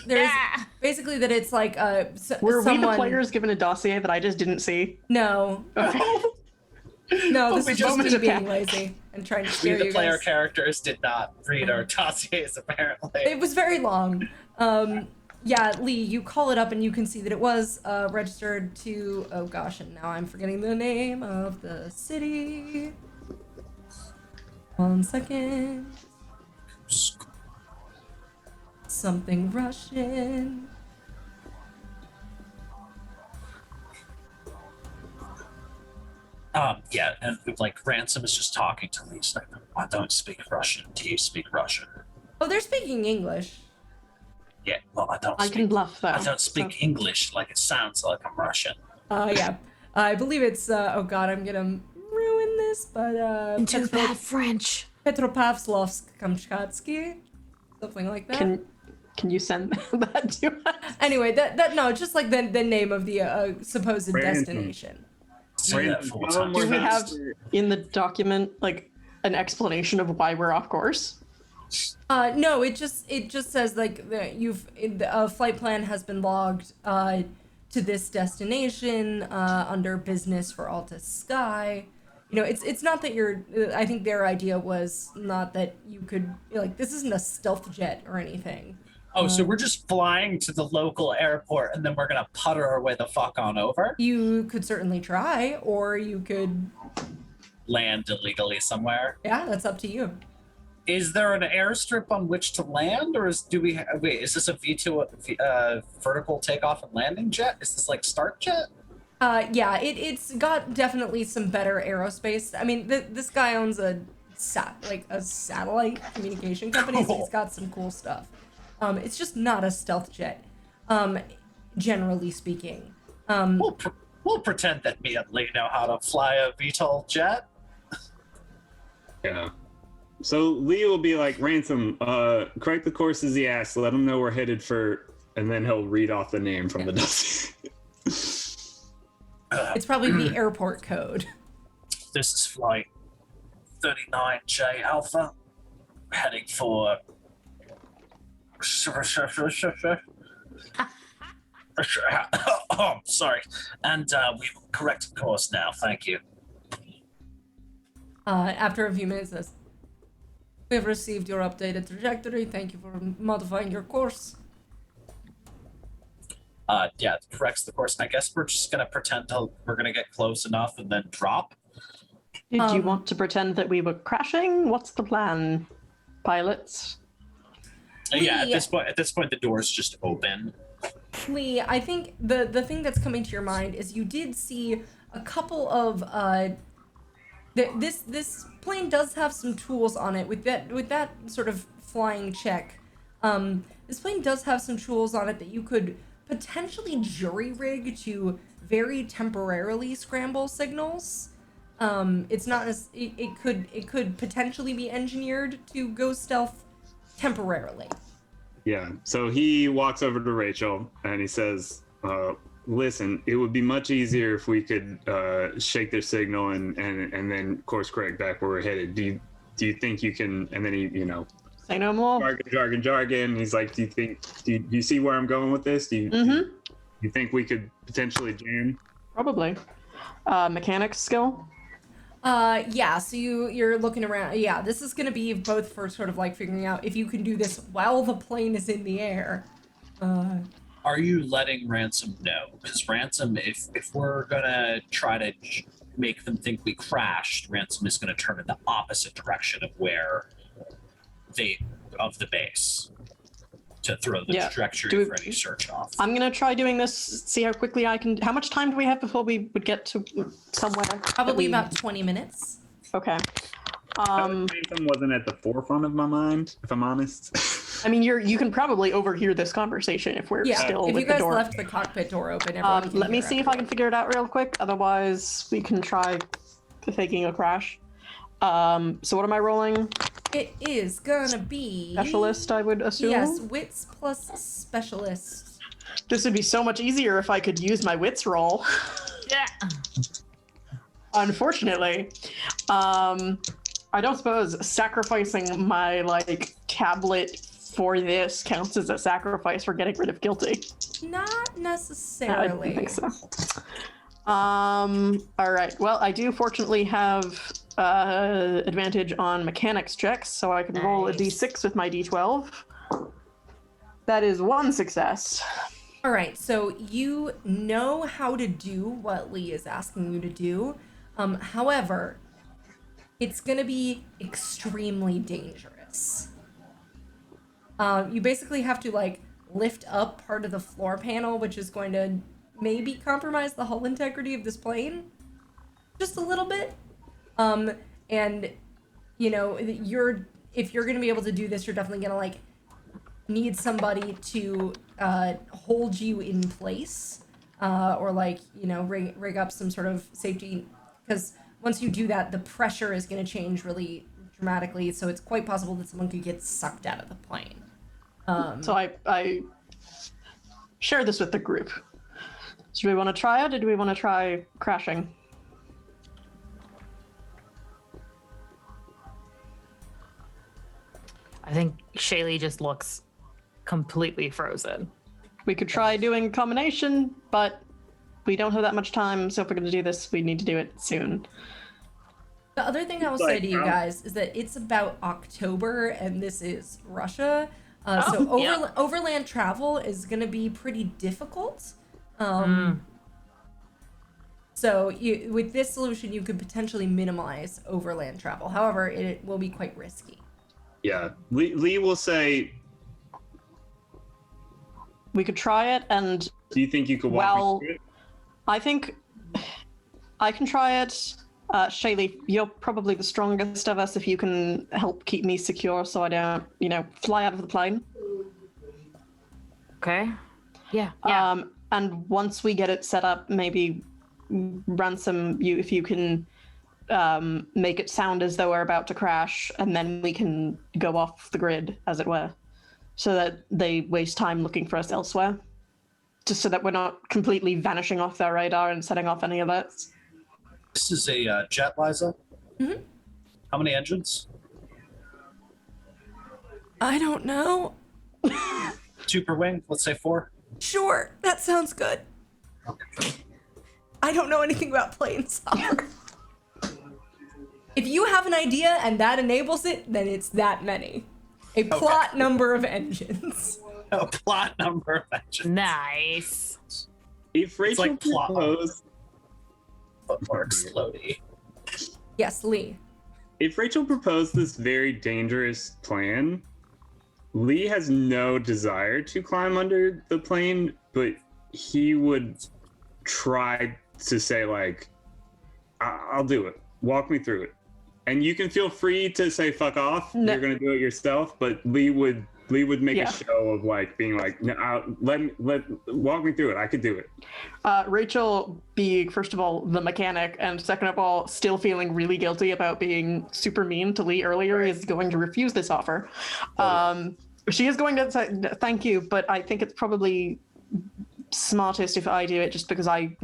basically that it's like Were we the someone. players given a dossier that I just didn't see? No, Okay. no, this we is just just me missed being that. lazy and trying to We, scare the you player guys. characters, did not read our dossiers, apparently. It was very long. Yeah, Lee, you call it up and you can see that it was registered to. Oh gosh, and now I'm forgetting the name of the city. 1 second. Something Russian. Yeah, and like Ransom is just talking to me. He's like, I don't speak Russian. Do you speak Russian? Oh, they're speaking English. Yeah, well, I don't I speak. can bluff though. I don't speak so- English like it sounds like I'm Russian. Yeah. I believe it's, oh god, I'm gonna ruin this, but, Too bad French. Petropavlovsk-Kamchatsky? Something like that. Can you send that to us? Anyway, that no, just like the name of the supposed Ransom. destination. Say that 4 Tell times. them we're Do we have faster. in the document like an explanation of why we're off course? No, it just says like a flight plan has been logged to this destination under business for Alta Sky. You know, it's not that you're. I think their idea was not that you could like this isn't a stealth jet or anything. Oh, so we're just flying to the local airport and then we're gonna putter our way the fuck on over? You could certainly try, or you could. Land illegally somewhere? Yeah, that's up to you. Is there an airstrip on which to land, or is this a V2 vertical takeoff and landing jet? Is this like Start Jet? Yeah, it's got definitely some better aerospace. I mean, this guy owns a satellite communication company, so he's got some cool stuff. It's just not a stealth jet, generally speaking. We'll pretend that me and Lee know how to fly a VTOL jet. Yeah. So Lee will be like, Ransom, correct the course as he asked. Let him know we're headed for, and then he'll read off the name from the dossier. It's probably the airport code. This is flight 39J Alpha, heading for. Oh, sorry. And we will correct the course now. Thank you. After a few minutes, says, "We have received your updated trajectory. Thank you for modifying your course." Yeah, it corrects the course. I guess we're just gonna pretend we're gonna get close enough and then drop. Did you want to pretend that we were crashing? What's the plan, pilots? Yeah, Lee- at this point, the door's just open. Lee, I think the thing that's coming to your mind is you did see a couple of this plane does have some tools on it with that sort of flying check. This plane does have some tools on it that you could potentially jury rig to very temporarily scramble signals. It's not as it could potentially be engineered to go stealth temporarily. Yeah. So he walks over to Rachel and he says, listen, it would be much easier if we could shake their signal and then course correct back where we're headed. Do you think you can? And then he, Say no more. jargon. He's like, do you see where I'm going with this? Do you think we could potentially jam? Probably. Mechanics skill. Yeah, so you're looking around. Yeah, this is gonna be both for sort of like figuring out if you can do this while the plane is in the air. Are you letting Ransom know? Because Ransom, if we're gonna try to make them think we crashed, Ransom is going to turn in the opposite direction of the base to throw the trajectory for any search off. I'm gonna try doing this, see how quickly I can. How much time do we have before we would get to somewhere? Probably about 20 minutes. Okay. Ransom wasn't at the forefront of my mind, if I'm honest. I mean, you can probably overhear this conversation if we're still if with you guys the door. left the cockpit door open, everyone can Let me hear see if I can figure it out real quick. Otherwise, we can try faking a crash. So what am I rolling? It is gonna be Specialist, I would assume. Yes, wits plus specialist. This would be so much easier if I could use my wits roll. Yeah. Unfortunately, I don't suppose sacrificing my tablet for this counts as a sacrifice for getting rid of guilty. Not I necessarily. don't think so. All right. Well, I do fortunately have advantage on mechanics checks, so I can roll a d6 with my d12. That is 1 success. All right, so you know how to do what Lee is asking you to do. However, it's going to be extremely dangerous. You basically have to lift up part of the floor panel, which is going to maybe compromise the hull integrity of this plane just a little bit. And you know, if you're going to be able to do this, you're definitely going to need somebody to hold you in place, or rig up some sort of safety, because once you do that, the pressure is going to change really dramatically, so it's quite possible that someone could get sucked out of the plane. So I share this with the group. So do we want to try it, or do we want to try crashing? I think Shailee just looks completely frozen. We could try doing a combination, but we don't have that much time, so if we're going to do this, we need to do it soon. The other thing I will say to you guys is that it's about October, and this is Russia. Overland travel is going to be pretty difficult. So with this solution, you could potentially minimize overland travel. However, it will be quite risky. Yeah, Lee will say, we could try it, and do you think you could walk me through it? I think I can try it. Shailee, you're probably the strongest of us if you can help keep me secure so I don't, fly out of the plane. Okay. Yeah. And once we get it set up, maybe Ransom, if you can make it sound as though we're about to crash, and then we can go off the grid, as it were, so that they waste time looking for us elsewhere, just so that we're not completely vanishing off their radar and setting off any alerts. This is a jet, Liza? Mm-hmm. How many engines? I don't know. 2 per wing, let's say 4. Sure, that sounds good. Okay. I don't know anything about planes. If you have an idea and that enables it, then it's that many. A plot number of engines. A plot number of engines. Nice. If Rachel like plot. proposed, More explodey. Yes, Lee. if Rachel proposed this very dangerous plan, Lee has no desire to climb under the plane, but he would try to say I'll do it. Walk me through it. And you can feel free to say fuck off. No. You're gonna do it yourself, but Lee would make a show of being no, walk me through it. I could do it. Rachel being, first of all, the mechanic, and second of all, still feeling really guilty about being super mean to Lee earlier, is going to refuse this offer. She is going to say thank you, but I think it's probably smartest if I do it, just because I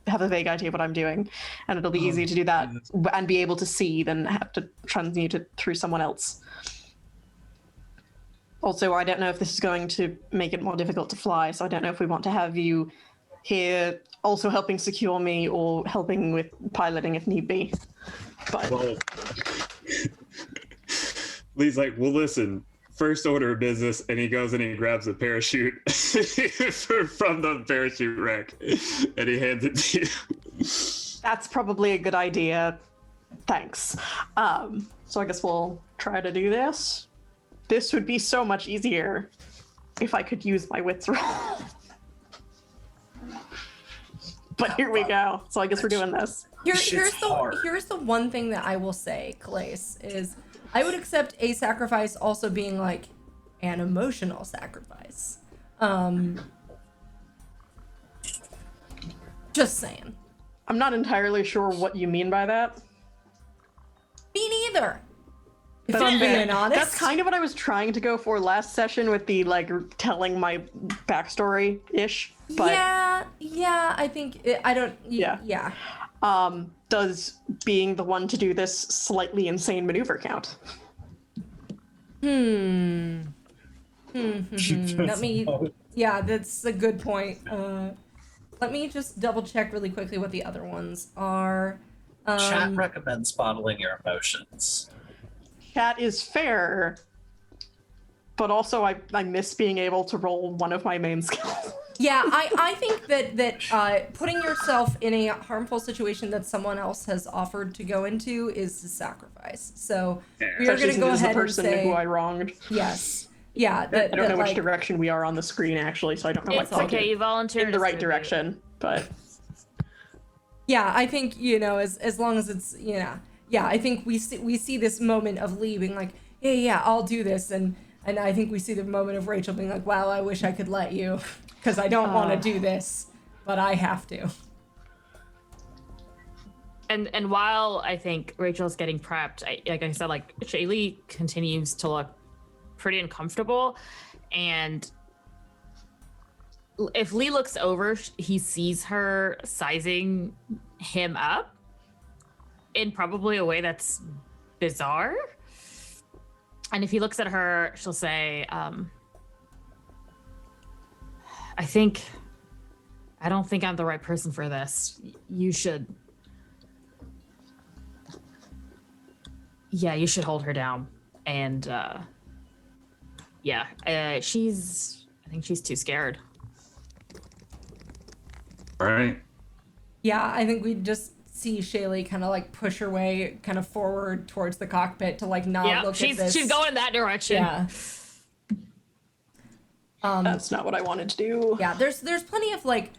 have a vague idea of what I'm doing, and it'll be easier to do that and be able to see than have to transmute it through someone else. Also, I don't know if this is going to make it more difficult to fly, so I don't know if we want to have you here also helping secure me or helping with piloting if need be. But Well, Lee's like, well, listen, first order of business, and he goes and he grabs a parachute from the parachute rack, and he hands it to you. That's probably a good idea. Thanks. So I guess we'll try to do this. This would be so much easier if I could use my wits roll. But here we go. So I guess we're doing this. Here's Shit's hard. the one thing that I will say, Calais, is I would accept a sacrifice also being like an emotional sacrifice. Just saying. I'm not entirely sure what you mean by that. Me neither. If That's I'm fair. being honest. That's kind of what I was trying to go for last session with the like telling my backstory ish. But yeah. I think I don't. Yeah. does being the one to do this slightly insane maneuver count? Let me. Yeah, that's a good point. Let me just double check really quickly what the other ones are. Chat recommends bottling your emotions. That is fair, but also I miss being able to roll one of my main skills. Yeah, I think that putting yourself in a harmful situation that someone else has offered to go into is a sacrifice. So we are going to go Especially since it is ahead the and person say who I wronged. yes. Yeah, I that, don't know which like, direction we are on the screen actually, so I don't know It's what okay. You volunteered in the to right serve you. direction, but yeah, I think as long as it's yeah, I think we see this moment of Lee being like, yeah, I'll do this, and I think we see the moment of Rachel being like, wow, I wish I could let you, because I don't want to do this, but I have to. And while I think Rachel's getting prepped, like I said, like Shailee continues to look pretty uncomfortable, and if Lee looks over, he sees her sizing him up in probably a way that's bizarre. And if he looks at her, she'll say, I don't think I'm the right person for this. You should hold her down. And I think she's too scared. All right. Yeah, I think we just see Shailee kind of like push her way kind of forward towards the cockpit to like not look at this. She's going in that direction. Yeah. that's not what I wanted to do. Yeah, there's plenty of like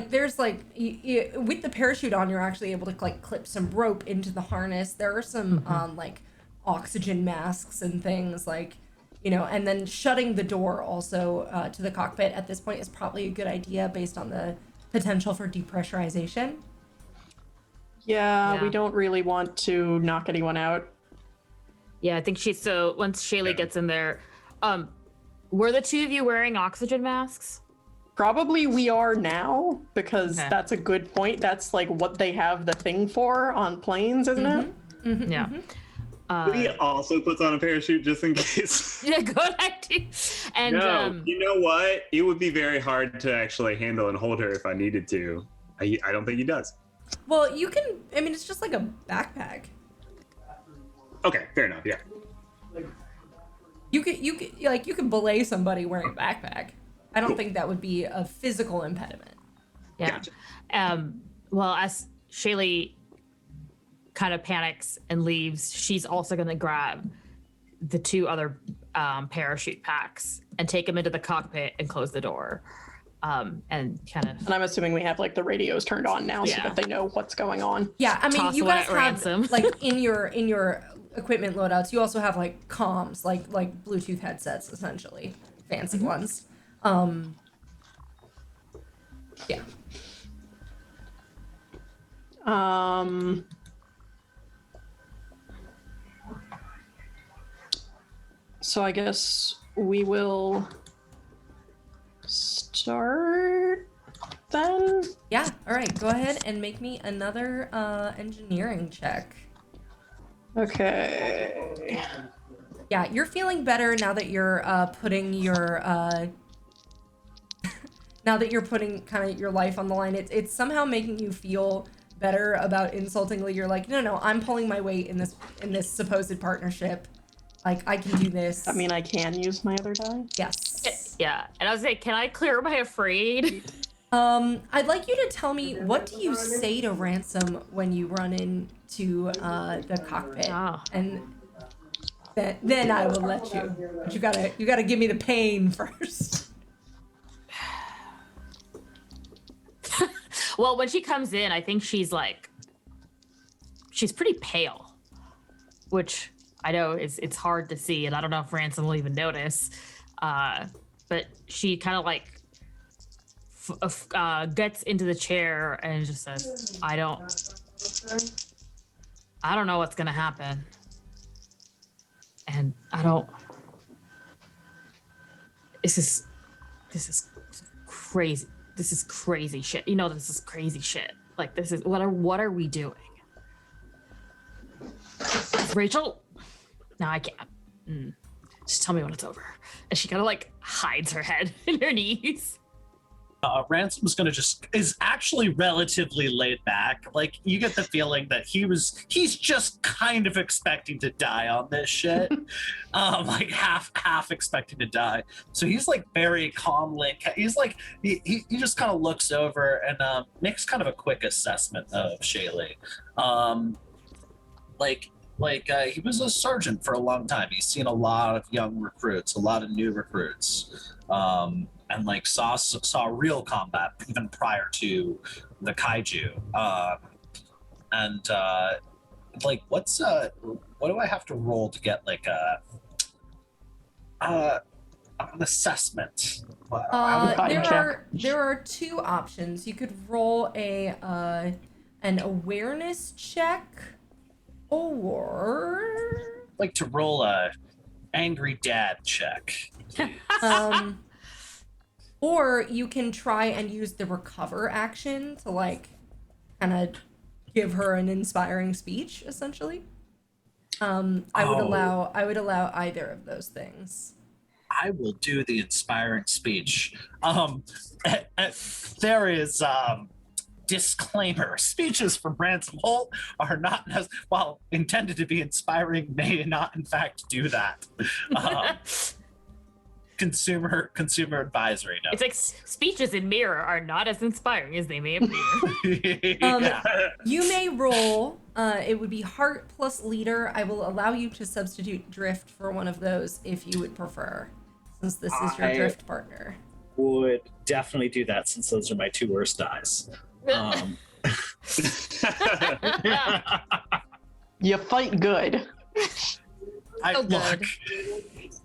there's like with the parachute on, you're actually able to like clip some rope into the harness. There are some like oxygen masks and things like, and then shutting the door also to the cockpit at this point is probably a good idea based on the potential for depressurization. Yeah, we don't really want to knock anyone out. Yeah, I think once Shailee gets in there, were the two of you wearing oxygen masks? Probably we are now, because that's a good point. That's like what they have the thing for on planes, isn't it? Mm-hmm, Yeah. He also puts on a parachute just in case. Yeah, good idea. And No, you know what? It would be very hard to actually handle and hold her if I needed to. I don't think he does. Well, you can. I mean, it's just like a backpack. Okay, fair enough. Yeah. You could belay somebody wearing a backpack. I don't think that would be a physical impediment. yeah. Gotcha. Well, as Shailee kind of panics and leaves, she's also going to grab the two other parachute packs and take them into the cockpit and close the door. And kind of. And I'm assuming we have like the radios turned on now so that they know what's going on. Yeah, I mean, Toss you one guys at have Ransom. like in your equipment loadouts, you also have like comms, like Bluetooth headsets, essentially, fancy ones. Yeah. So I guess we will start then. Yeah. All right. Go ahead and make me another engineering check. Okay. Yeah, you're feeling better now that you're putting your now that you're putting kind of your life on the line. It's somehow making you feel better about insultingly. You're like, no, I'm pulling my weight in this supposed partnership. Like, I can do this. I mean, I can use my other die. Yes. Yeah. And I was like, can I clear my afraid? I'd like you to tell me, what do you say to Ransom when you run into the cockpit? Oh. And then I will let you. But you gotta give me the pain first. Well, when she comes in, I think she's pretty pale, which I know it's hard to see, and I don't know if Ransom will even notice. But she kind of gets into the chair and just says, I don't know what's gonna happen. And this is crazy. This is crazy shit. You know, this is crazy shit. Like, this is, what are we doing? Rachel? No, I can't. Just tell me when it's over. And she kind of hides her head in her knees. Ransom's is actually relatively laid back. You get the feeling that he's just kind of expecting to die on this shit. Half expecting to die. So he's very calmly, he just kind of looks over and makes kind of a quick assessment of Shailee. He was a sergeant for a long time. He's seen a lot of young recruits, a lot of new recruits. And saw real combat even prior to the kaiju. What do I have to roll to get an assessment? There are two options. You could roll an awareness check, or to roll a angry dad check. Or you can try and use the recover action to kind of give her an inspiring speech, essentially. I would allow either of those things. I will do the inspiring speech. There is disclaimer: speeches from Ransom Holt are not, while intended to be inspiring, may not in fact do that. Consumer advisory note. It's speeches in Mirror are not as inspiring as they may appear. You may roll. It would be Heart plus Leader. I will allow you to substitute Drift for one of those if you would prefer, since this is your Drift partner. Would definitely do that, since those are my two worst dice. You fight good. Look.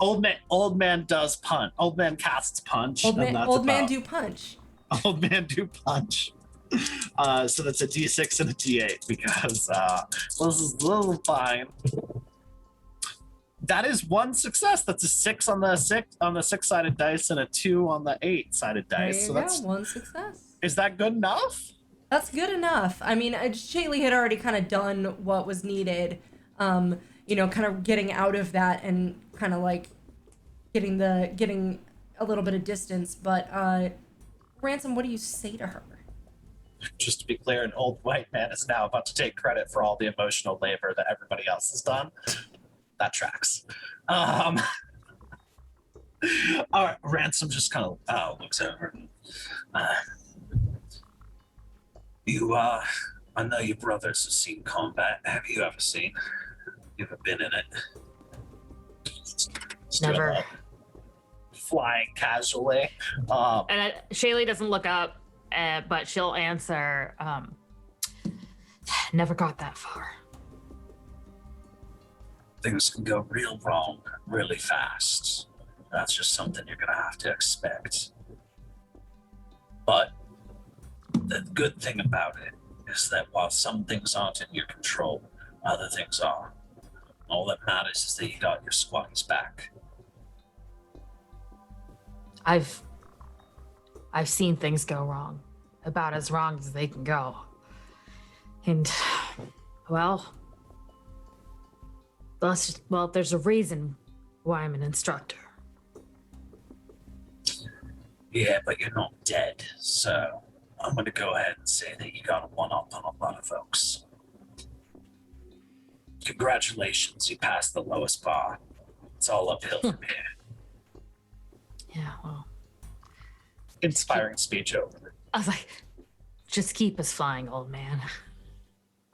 Old man does punch. Old man casts punch. Old man do punch. Old man do punch. So that's a D6 and a D8 because this is a little fine. That is one success. That's a 6 on the 6-sided dice and a 2 on the 8-sided dice. There you go. One success. Is that good enough? That's good enough. I mean, Shailee had already kind of done what was needed. Kind of getting out of that and kind of getting a little bit of distance. But Ransom, what do you say to her? Just to be clear, an old white man is now about to take credit for all the emotional labor that everybody else has done. That tracks. All right, Ransom just kind of looks over. I know your brothers have seen combat. Have you ever seen? You ever been in it? Never. Flying casually. And Shailee doesn't look up, but she'll answer, never got that far. Things can go real wrong really fast. That's just something you're gonna have to expect. But the good thing about it is that while some things aren't in your control, other things are. All that matters is that you got your squad's back. I've seen things go wrong, about as wrong as they can go. And, well, there's a reason why I'm an instructor. Yeah, but you're not dead, so I'm going to go ahead and say that you got a one-up on a lot of folks. Congratulations, you passed the lowest bar. It's all uphill from here. Yeah, well. Inspiring speech over. I was like, just keep us flying, old man.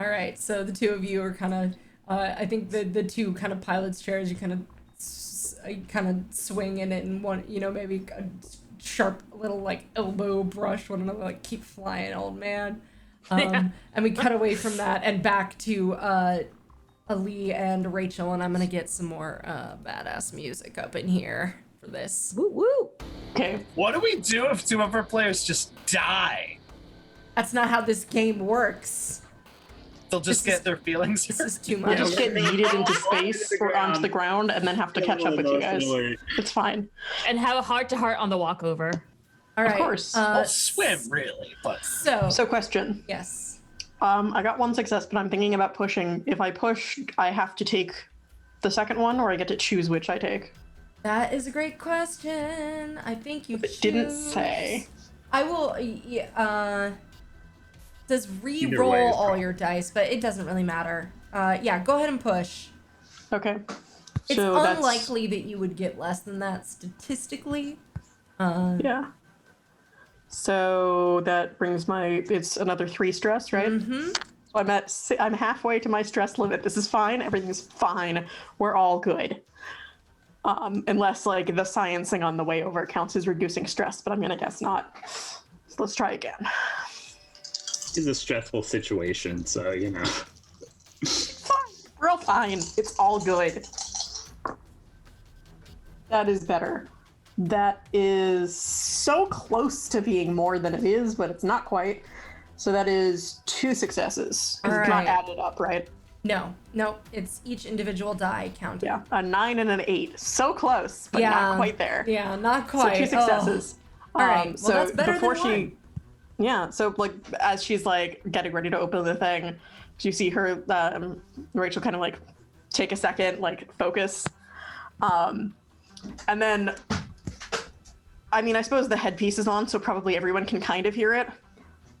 All right, so the two of you are kind of, I think the two kind of pilot's chairs, you kind of swing in it and one, maybe a sharp little like elbow brush one another, like keep flying, old man. And we cut away from that and back to Ali and Rachel, and I'm gonna get some more badass music up in here for this. Woo woo. Okay. What do we do if two of our players just die? That's not how this game works. They'll just This get their feelings This hurt. is too We'll much. just get yeeted into space or onto the ground and then have to catch up with you guys. It's fine. And have a heart-to-heart on the walk over. All right. Of course. I'll swim, really, but So question. yes. I got one success, but I'm thinking about pushing. If I push, I have to take the second one, or I get to choose which I take. That is a great question. I think you It didn't choose- say. I will. Does Either re-roll way is all fine. your dice, but it doesn't really matter. Yeah, go ahead and push. Okay. It's So unlikely that you would get less than that statistically. Yeah. So that brings it's another 3 stress, right? Mm-hmm. So I'm halfway to my stress limit. This is fine. Everything's fine. We're all good. Unless like the sciencing on the way over counts as reducing stress, but I'm gonna guess not. So let's try again. It's a stressful situation, so Fine. We're all fine. It's all good. That is better. That is so close to being more than it is, but it's not quite. So that is 2 successes. 'Cause it's not Alright. added up, right? No, it's each individual die counted. Yeah. A 9 and an 8. So close, but not quite there. Yeah, not So quite. 2 successes. All right. Well, so that's better before than she, one. yeah. So like as she's like getting ready to open the thing, you see her, Rachel, kind of like take a second, like focus, and then, I mean, I suppose the headpiece is on, so probably everyone can kind of hear it,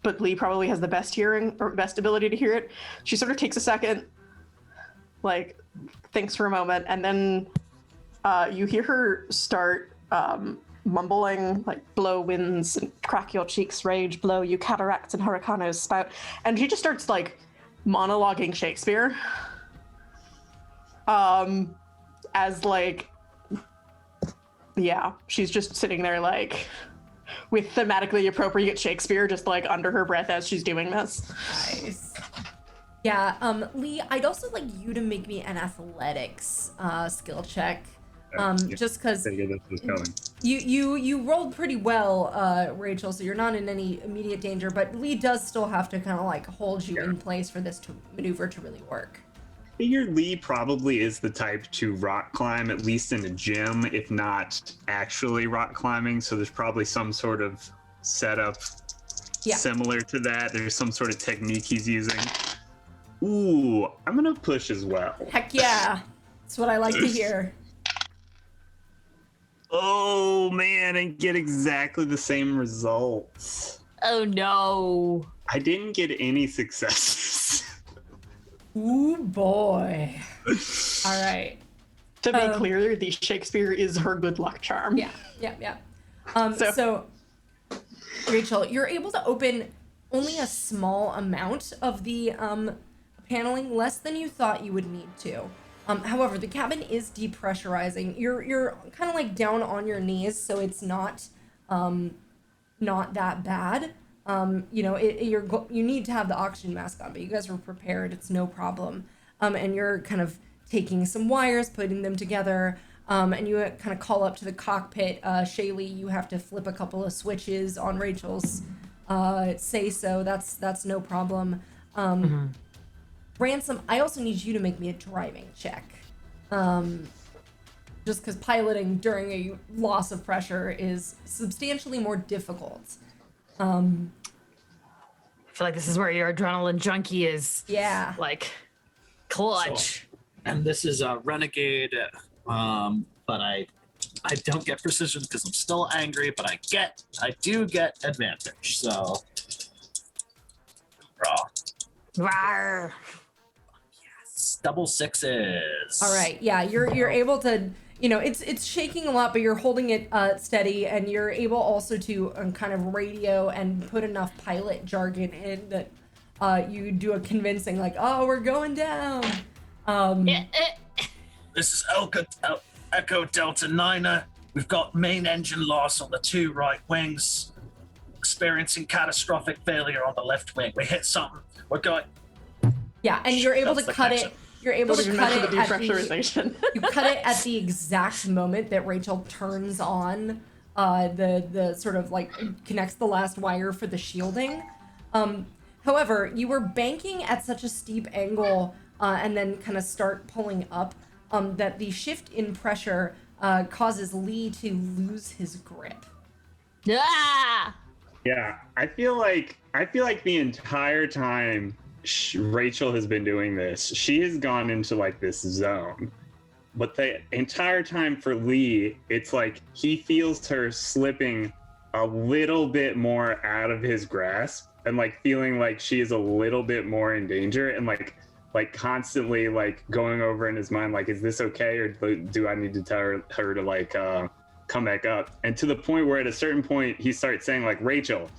but Lee probably has the best hearing or best ability to hear it. She sort of takes a second, like thinks for a moment, and then you hear her start mumbling, like, blow winds and crack your cheeks, rage, blow you cataracts and hurricanes spout. And she just starts, like, monologuing Shakespeare. As, like, yeah, she's just sitting there, like, with thematically appropriate Shakespeare just, like, under her breath as she's doing this. Nice. Yeah, Lee, I'd also like you to make me an athletics skill check. Just because figured this was coming. you rolled pretty well, Rachel, so you're not in any immediate danger, but Lee does still have to kind of like hold you in place for this maneuver to really work. Figure Lee probably is the type to rock climb, at least in a gym, if not actually rock climbing. So there's probably some sort of setup similar to that. There's some sort of technique he's using. Ooh, I'm gonna push as well. Heck yeah, that's what I like to hear. Oh man, and get exactly the same results. Oh no. I didn't get any successes. Ooh boy. All right. To be clear, the Shakespeare is her good luck charm. Yeah. So, Rachel, you're able to open only a small amount of the paneling, less than you thought you would need to. However, the cabin is depressurizing. You're kind of like down on your knees, so it's not that bad. You need to have the oxygen mask on, but you guys were prepared. It's no problem. And you're kind of taking some wires, putting them together, and you kind of call up to the cockpit. Shailee, you have to flip a couple of switches on Rachel's say-so. That's no problem. Ransom, I also need you to make me a driving check. Just because piloting during a loss of pressure is substantially more difficult. I feel like this is where your adrenaline junkie is. Yeah. Like, clutch. And this is a renegade, but I don't get precision because I'm still angry, but I do get advantage. So, raw. Rawr. Double 6s. All right. Yeah, you're able to it's shaking a lot, but you're holding it steady, and you're able also to kind of radio and put enough pilot jargon in that you do a convincing, like, oh, we're going down. This is Echo Delta Niner. We've got main engine loss on the 2 right wings, experiencing catastrophic failure on the left wing. We hit something. We're going. Yeah, and you're able That's to the cut connection. it. You're able to cut it the at depressurization. you cut it at the exact moment that Rachel turns on the sort of like connects the last wire for the shielding. However, you were banking at such a steep angle and then kind of start pulling up that the shift in pressure causes Lee to lose his grip. Ah! Yeah, I feel like the entire time Rachel has been doing this, she has gone into like this zone. But the entire time for Lee, it's like he feels her slipping a little bit more out of his grasp and like feeling like she is a little bit more in danger and like constantly like going over in his mind, like, is this okay, or do I need to tell her to like come back up? And to the point where at a certain point he starts saying like, Rachel,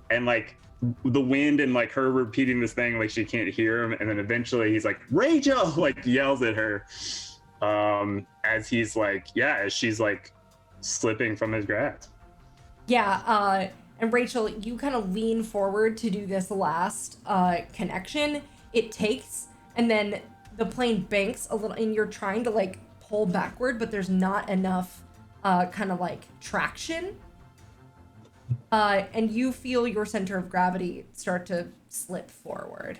and like the wind and like her repeating this thing like she can't hear him, and then eventually he's like, Rachel, like yells at her as he's like, as she's like slipping from his grasp. And Rachel, you kind of lean forward to do this last connection. It takes, and then the plane banks a little, and you're trying to like pull backward, but there's not enough kind of like traction. And you feel your center of gravity start to slip forward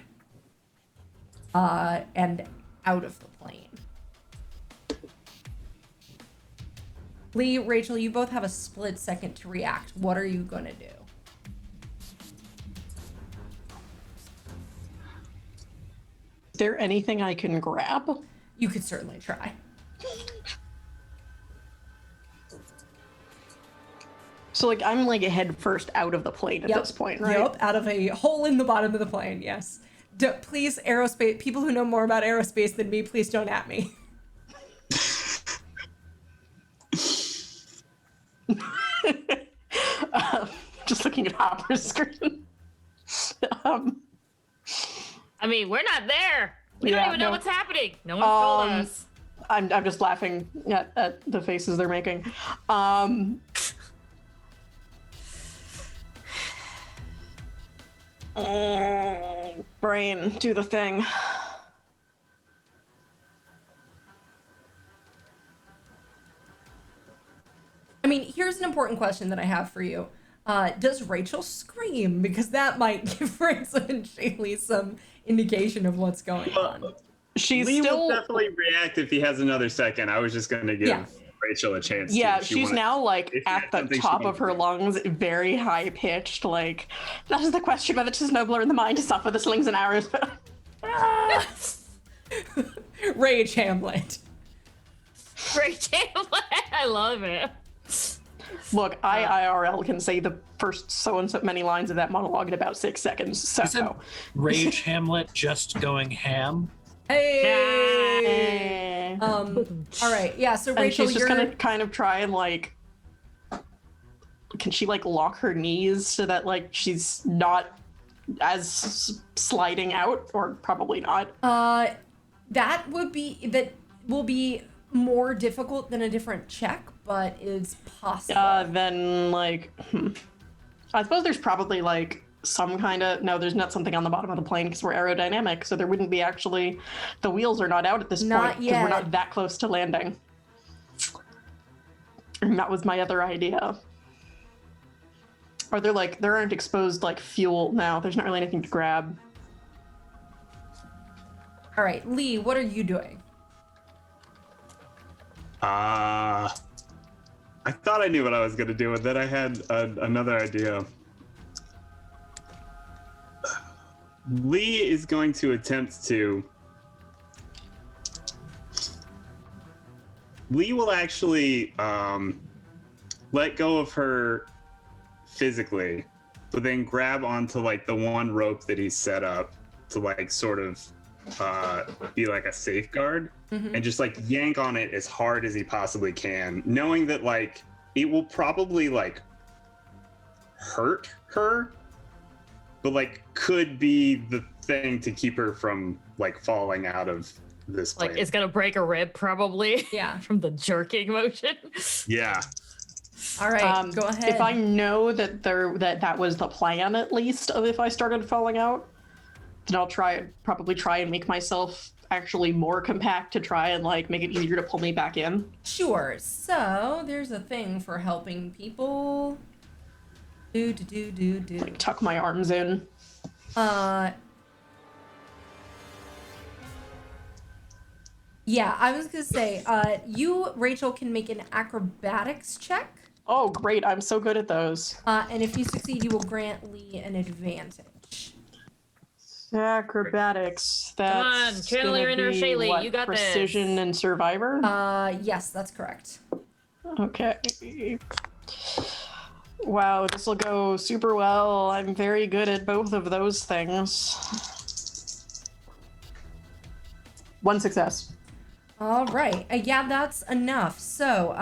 and out of the plane. Lee, Rachel, you both have a split second to react. What are you going to do? Is there anything I can grab? You could certainly try. So like I'm like head first out of the plane at this point, right? Yep, out of a hole in the bottom of the plane, yes. Please, aerospace, people who know more about aerospace than me, please don't at me. Just looking at Hopper's screen. I mean, we're not there. We don't even know what's happening. No one told us. I'm just laughing at the faces they're making. Brain, do the thing. I mean, here's an important question that I have for you. Does Rachel scream? Because that might give Ransom and Shailee some indication of what's going on. She's Lee still will definitely react if he has another second. I was just going to give Rachel a chance. Yeah, to, she's now like at the top of her lungs, very high pitched. Like, that is the question whether 'tis nobler in the mind to suffer the slings and arrows. Rage Hamlet. Rage Hamlet. I love it. Look, I IRL can say the first so and so many lines of that monologue in about 6 seconds. So Isn't Rage Hamlet just going ham? Hey. All right. Yeah. So and Rachel, she's just gonna kind of try and like, can she like lock her knees so that like she's not as sliding out, or probably not? that will be more difficult than a different check, but it's possible. Then like, I suppose there's probably like some kind of, no, there's not something on the bottom of the plane because we're aerodynamic, so there wouldn't be actually, the wheels are not out at this Not point because we're yet. not that close to landing. And that was my other idea. Are there like, there aren't exposed like fuel now, there's not really anything to grab. All right, Lee, what are you doing? I thought I knew what I was going to do, and then I had another idea. Lee is going to attempt to... Lee will actually let go of her physically, but then grab onto like the one rope that he's set up to like sort of be like a safeguard Mhm. and just like yank on it as hard as he possibly can, knowing that like it will probably like hurt her, but like could be the thing to keep her from like falling out of this Like place. it's gonna break a rib probably. Yeah. From the jerking motion. Yeah. All right, go ahead. If I know that that was the plan, at least, of if I started falling out, then I'll probably try and make myself actually more compact to try and like make it easier to pull me back in. Sure. So there's a thing for helping people. Do. Like tuck my arms in. Yeah, I was gonna say, you, Rachel, can make an acrobatics check. Oh, great! I'm so good at those. And if you succeed, you will grant Lee an advantage. Acrobatics. on, That's channel gonna your inner be, Shailee, what, you got this. precision and survivor. Yes, that's correct. Okay. Wow, this will go super well. I'm very good at both of those things. 1 success. All right. Yeah, that's enough. So,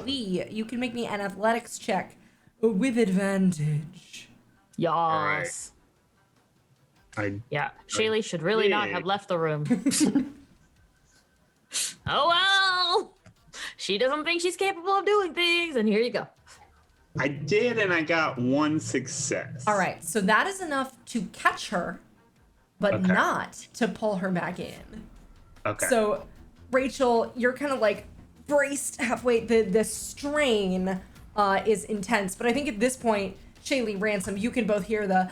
Lee, you can make me an athletics check with advantage. Yas. Yeah, Shailee should really not have left the room. Oh well! She doesn't think she's capable of doing things, and here you go. I did, and I got 1 success. All right. So that is enough to catch her, but Okay. not to pull her back in. Okay. So, Rachel, you're kind of like braced halfway. The strain is intense, but I think at this point, Shailee, Ransom, you can both hear the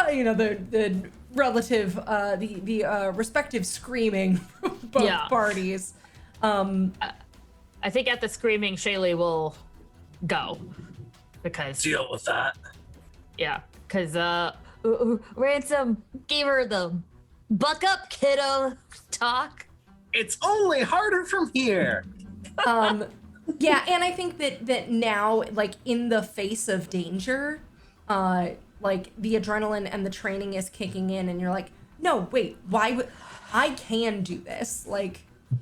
the relative the respective screaming from both Yeah. parties. I think at the screaming, Shailee will go because Deal with that. Ransom gave her the buck up, kiddo talk. It's only harder from here. Yeah, and I think that now, like, in the face of danger, like, the adrenaline and the training is kicking in, and you're like, no, wait, why would I can do this? Like,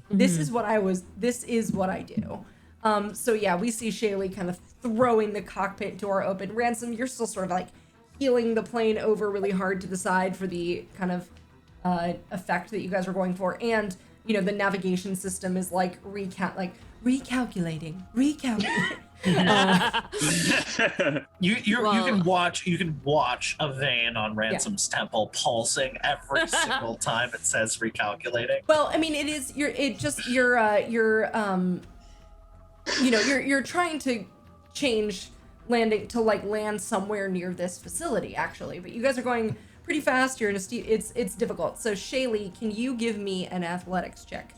this is what I do. So yeah, we see Shailee kind of throwing the cockpit door open. Ransom, you're still sort of like heeling the plane over really hard to the side for the kind of effect that you guys were going for, and the navigation system is like recalculating. You can watch a vein on Ransom's temple pulsing every single time it says recalculating. Well, I mean, you're trying to change landing to like land somewhere near this facility actually, but you guys are going pretty fast. You're in a steep. It's difficult. So Shailee, can you give me an athletics check?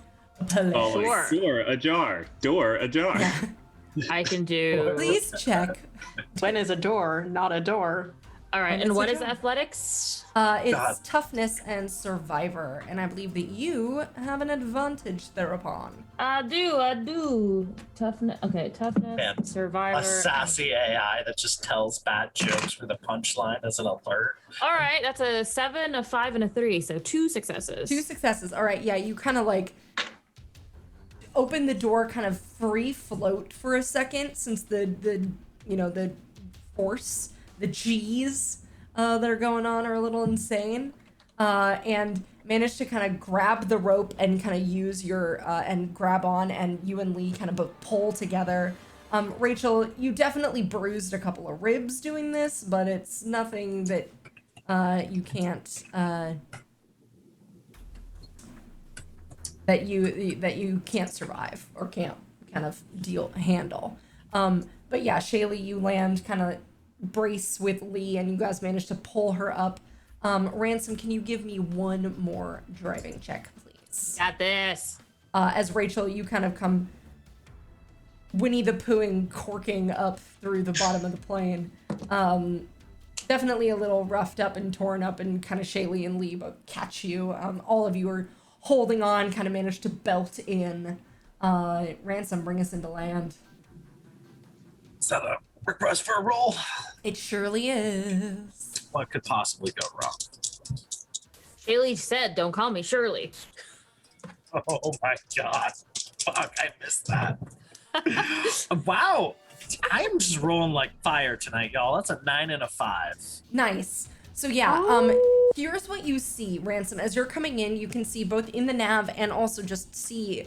Oh, Sure. Door ajar. I can do. Please check. When is a door not a door? All right, And and it's what a is job. athletics? It's God. toughness and survivor, and I believe that you have an advantage thereupon. I do. Toughness. Okay, toughness. Man, Survivor. A sassy AI that just tells bad jokes with a punchline as an alert. All right, that's a 7, a 5, and a 3, so 2 successes. 2 successes. All right, yeah, you kind of like open the door, kind of free float for a second, since the force, the G's that are going on are a little insane, and manage to kind of grab the rope and kind of use your and grab on, and you and Lee kind of both pull together. Rachel, you definitely bruised a couple of ribs doing this, but it's nothing that you can't that you can't survive or can't kind of handle. But yeah, Shailee, you land kind of brace with Lee, and you guys manage to pull her up. Ransom, can you give me one more driving check, please? Got this. As Rachel, you kind of come Winnie the Poohing, corking up through the bottom of the plane. Definitely a little roughed up and torn up, and kind of Shailee and Lee both catch you. All of you are holding on, kind of managed to belt in. Ransom, bring us into land. Is that a request for a roll? It surely is. What could possibly go wrong? Shailee said, "Don't call me Shirley." Oh my god. Fuck, I missed that. Wow. I'm just rolling like fire tonight, y'all. That's a 9 and a 5. Nice. So yeah, here's what you see, Ransom. As you're coming in, you can see both in the nav and also just see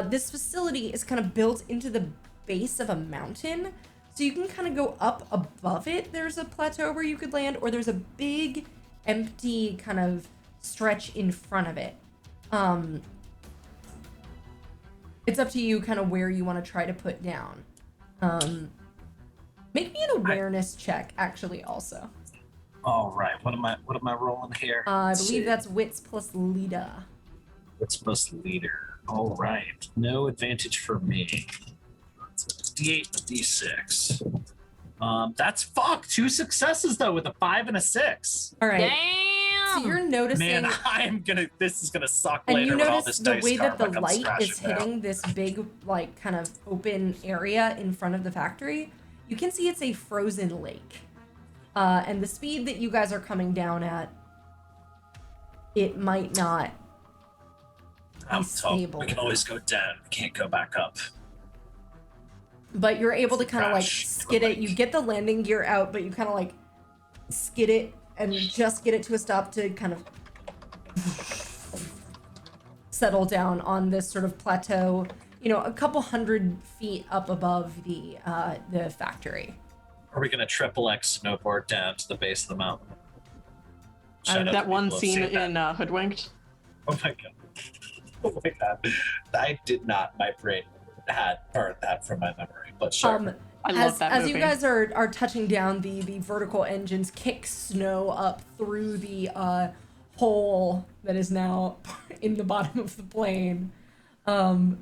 this facility is kind of built into the base of a mountain. So you can kind of go up above it. There's a plateau where you could land, or there's a big empty kind of stretch in front of it. It's up to you kind of where you want to try to put down. Make me an awareness check, actually, also. All right. What am I rolling here? I believe that's wits plus leader. Wits plus leader. All right. No advantage for me. That's a D8 and a D6. That's 2 successes though, with a 5 and a 6. All right. Damn. So you're noticing, Man, this is gonna suck and later you when all this notice the dice way that the karma comes light is crashing down. hitting this big, like, kind of open area in front of the factory. You can see it's a frozen lake. And the speed that you guys are coming down at, it might not be stable. We can always go down. We can't go back up. But you're able to kind of like Crash skid the it. You get the landing gear out, but you kind of like skid it and just get it to a stop to kind of settle down on this sort of plateau, you know, a couple 100 feet up above the factory. Are we gonna triple X snowboard down to the base of the mountain? Shout out That to one people who've scene seen that. in Hoodwinked. Oh my god. Oh my god. I did not. My brain had burned that from my memory. But sure. I love that As movie. you guys are touching down, the vertical engines kick snow up through the hole that is now in the bottom of the plane. And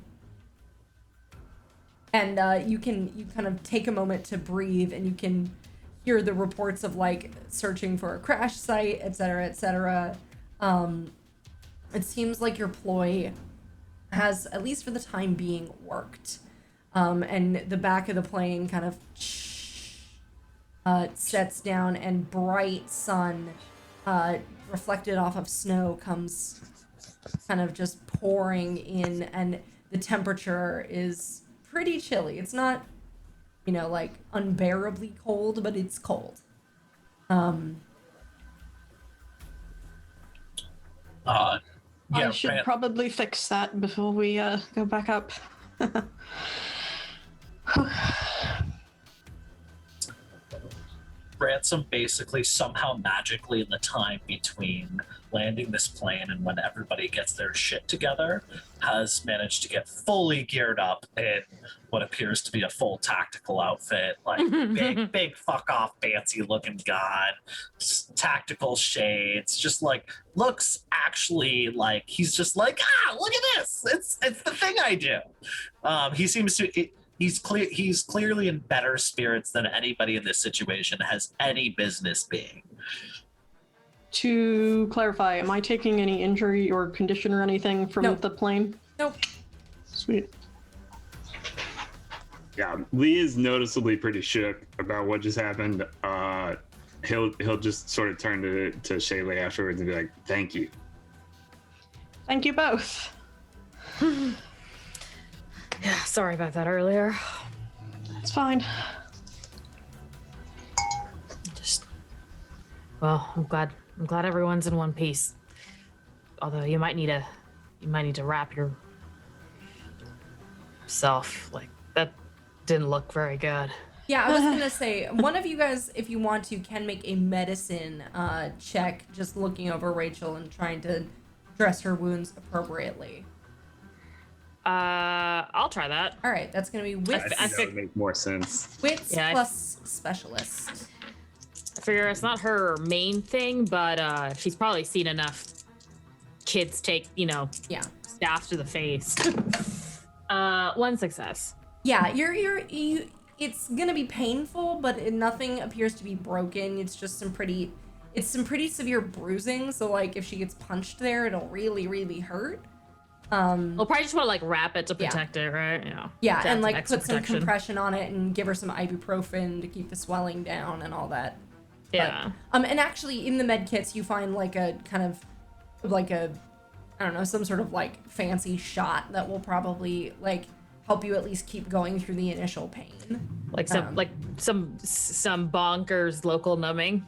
you kind of take a moment to breathe, and you can hear the reports of like searching for a crash site, etc., etc. It seems like your ploy has, at least for the time being, worked. And the back of the plane kind of sets down, and bright sun reflected off of snow comes kind of just pouring in, and the temperature is pretty chilly. It's not, you know, like unbearably cold, but it's cold. I Yeah, should probably fix that before we go back up. Ransom basically somehow magically in the time between landing this plane and when everybody gets their shit together has managed to get fully geared up in what appears to be a full tactical outfit, like big fuck off fancy looking gun, tactical shades, just like looks actually like he's just like, look at this, it's the thing I do. He seems to he's clearly in better spirits than anybody in this situation has any business being. To clarify, am I taking any injury or condition or anything from Nope. the plane? Nope. Sweet. Yeah, Lee is noticeably pretty shook about what just happened. He'll just sort of turn to Shailee afterwards and be like, "Thank you." Thank you both. Yeah, sorry about that earlier. It's fine. Well, I'm glad everyone's in one piece. Although you might need to wrap yourself. Like, that didn't look very good. Yeah, I was gonna say, one of you guys, if you want to, can make a medicine check, just looking over Rachel and trying to dress her wounds appropriately. I'll try that. All right, that's gonna be I wits, think that would make more sense. Yeah, plus specialist. I figure it's not her main thing, but she's probably seen enough kids take, Yeah. staff to the face. One success. Yeah, you. It's gonna be painful, but nothing appears to be broken. It's just some pretty severe bruising. So like, if she gets punched there, it'll really, really hurt. We'll probably just want to like wrap it to Yeah. protect it, right? Yeah, To add and some like extra put some protection. compression on it and give her some ibuprofen to keep the swelling down and all that. Yeah. And actually in the med kits you find like a kind of like a, I don't know, some sort of like fancy shot that will probably like help you at least keep going through the initial pain. Like some bonkers local numbing.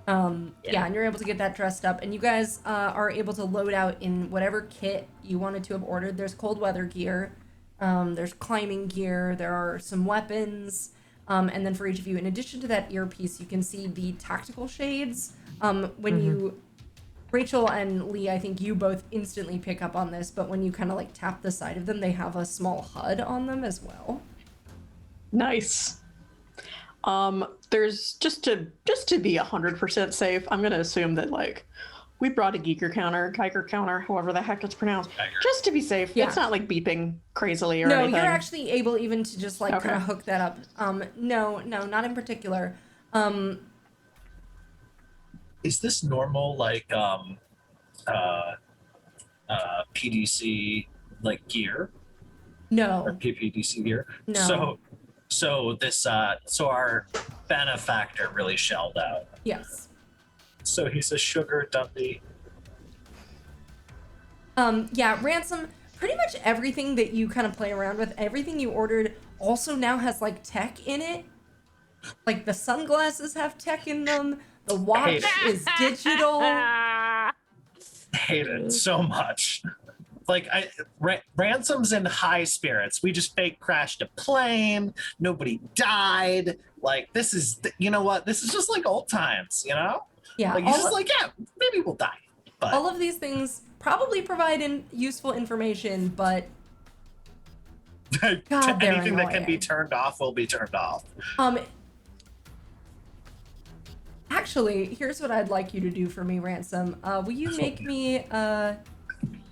Yeah, and you're able to get that dressed up, and you guys are able to load out in whatever kit you wanted to have ordered. There's cold weather gear, there's climbing gear, there are some weapons, and then for each of you, in addition to that earpiece, you can see the tactical shades. When you, Rachel and Lee, I think you both instantly pick up on this, but when you kind of like tap the side of them, they have a small HUD on them as well. Nice. There's just to be 100% safe, I'm gonna assume that like we brought a Geiger counter, however the heck it's pronounced, just to be safe. Yeah. It's not like beeping crazily or No, anything. you're actually able even to just like Okay. kind of hook that up. No, not in particular. Is this normal, like, PDC, like, gear? Or No, PPDC gear? No. So this, so our benefactor really shelled out. yes. So he's a sugar Dundee. Yeah, Ransom, pretty much everything that you kind of play around with, everything you ordered also now has like tech in it. Like the sunglasses have tech in them, the watch is digital. Hate it so much. Like, Ransom's in high spirits. We just fake crashed a plane. Nobody died. Like, this is, you know what? This is just like old times, you know? Yeah, Like, you're just like, yeah, maybe we'll die. But all of these things probably provide useful information, but God, they're anything that can be annoying. turned off will be turned off. Actually, here's what I'd like you to do for me, Ransom. Will you make me an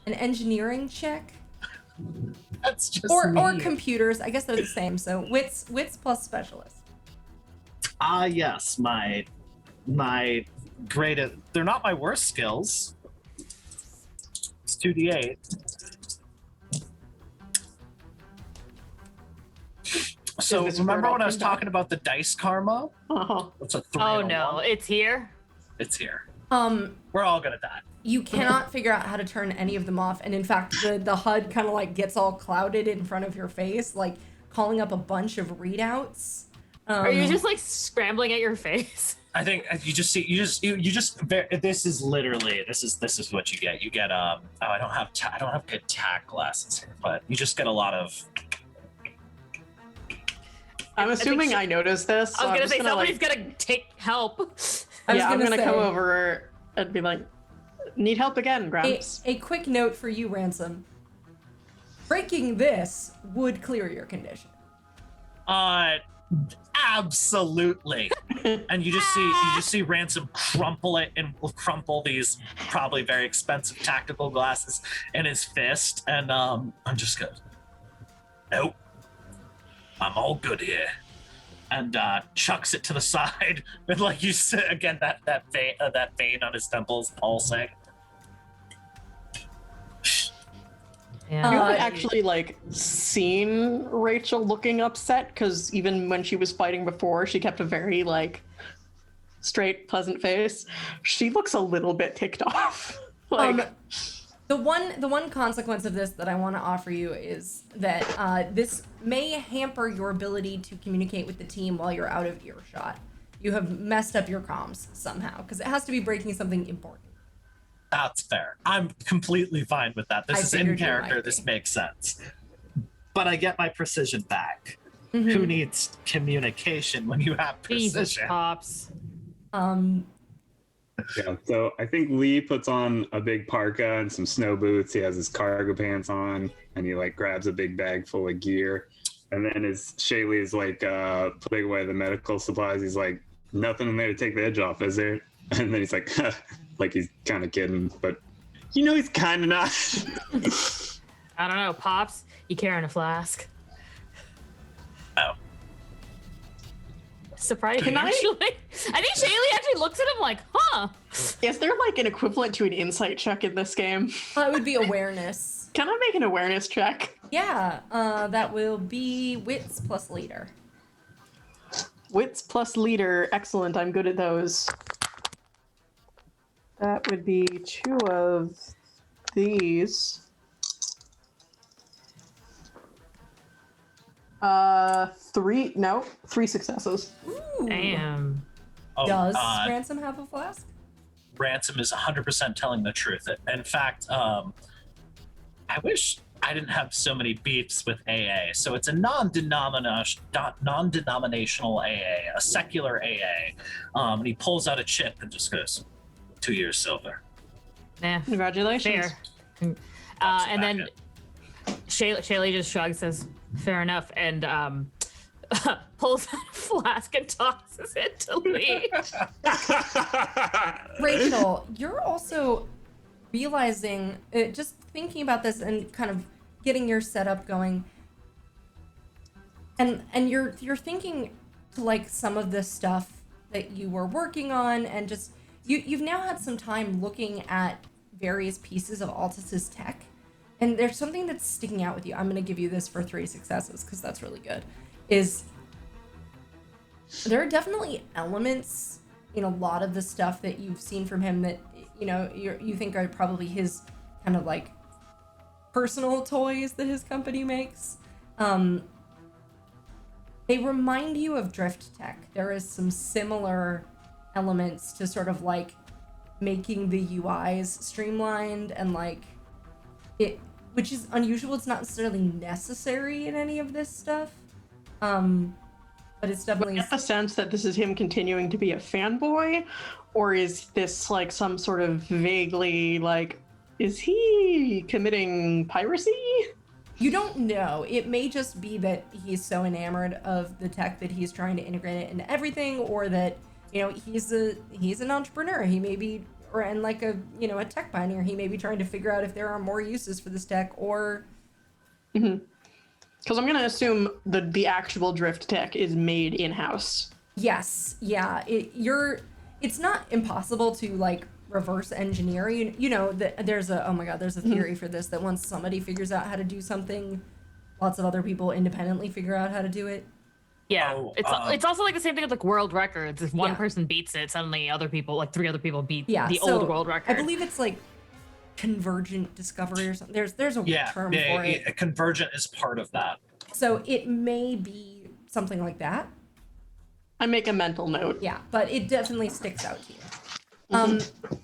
engineering check? That's just Or me. computers. I guess they're the same. So wits plus specialist. Yes, my greatest. They're not my worst skills. It's 2d8. So this remember word when I was opened up? talking about the dice karma? Uh-huh. It's a 3 Oh and a no, 1. it's here. It's here. Um, We're all gonna die. you cannot figure out how to turn any of them off, and in fact, the HUD kind of like gets all clouded in front of your face, like calling up a bunch of readouts. Are you just like scrambling at your face? I think you just see this is literally this is what you get. You get I don't have good tack glasses here, but you just get a lot of. I'm assuming I noticed this. So I was I'm gonna just say somebody's like, gonna take help. I'm gonna say, come over and be like, need help again, Gramps. A quick note for you, Ransom. Breaking this would clear your condition. Absolutely. And you just see Ransom crumple it and crumple these probably very expensive tactical glasses in his fist, and I'm just going, nope, I'm all good here, and chucks it to the side, and like you said again, that vein on his temple is pulsing. Yeah. You haven't actually like seen Rachel looking upset, because even when she was fighting before, she kept a very like straight, pleasant face. She looks a little bit ticked off. Like, The one consequence of this that I want to offer you is that this may hamper your ability to communicate with the team while you're out of earshot. You have messed up your comms somehow, because it has to be breaking something important. That's fair. I'm completely fine with that. This I is in figured you character. might This be. makes sense. But I get my precision back. Mm-hmm. Who needs communication when you have Jesus precision? pops. Yeah, so I think Lee puts on a big parka and some snow boots. He has his cargo pants on, and he like grabs a big bag full of gear. And then as Shailee's like putting away the medical supplies, he's like, "Nothing in there to take the edge off, is there?" And then he's like, like he's kind of kidding, but he's kind of not. I don't know, pops. You carrying a flask? Oh. Surprising, Can I- actually. I think Shailee actually looks at him like, huh? is there like an equivalent to an insight check in this game? It would be awareness. Can I make an awareness check? Yeah, that will be wits plus leader. Wits plus leader. Excellent. I'm good at those. That would be 2 of these. 3 successes. Ooh. Damn. Oh, Does Ransom have a flask? Ransom is 100% telling the truth. In fact, I wish I didn't have so many beefs with AA. So it's a non-denominational AA, a secular AA. And he pulls out a chip and just goes, 2 years silver. Yeah. Congratulations. Fair. And then Shailee just shrugs, says, "Fair enough," and pulls out a flask and tosses it to Lee. Rachel, you're also realizing, just thinking about this and kind of getting your setup going, and you're thinking to like some of this stuff that you were working on, and just you've now had some time looking at various pieces of Altus's tech, and there's something that's sticking out with you. I'm going to give you this for 3 successes because that's really good. Is there are definitely elements in a lot of the stuff that you've seen from him that you think are probably his kind of like personal toys that his company makes. They remind you of drift tech. There is some similar elements to sort of like making the UIs streamlined and like it, which is unusual. It's not necessarily necessary in any of this stuff. But it's definitely... Do you get the sense that this is him continuing to be a fanboy? Or is this like some sort of vaguely like, is he committing piracy? You don't know. It may just be that he's so enamored of the tech that he's trying to integrate it into everything, or that, he's an entrepreneur. He may be, and like a tech pioneer, he may be trying to figure out if there are more uses for this tech, or... Mm-hmm. Because I'm going to assume the actual drift tech is made in-house. Yes, yeah. It's not impossible to like reverse engineer. There's a theory for this, that once somebody figures out how to do something, lots of other people independently figure out how to do it. Yeah, it's also like the same thing with like world records. If one person beats it, suddenly other people, like 3 other people, beat the old world record. I believe it's like convergent discovery or something. There's a term for it. Convergent is part of that. So it may be something like that. I make a mental note. Yeah, but it definitely sticks out to you.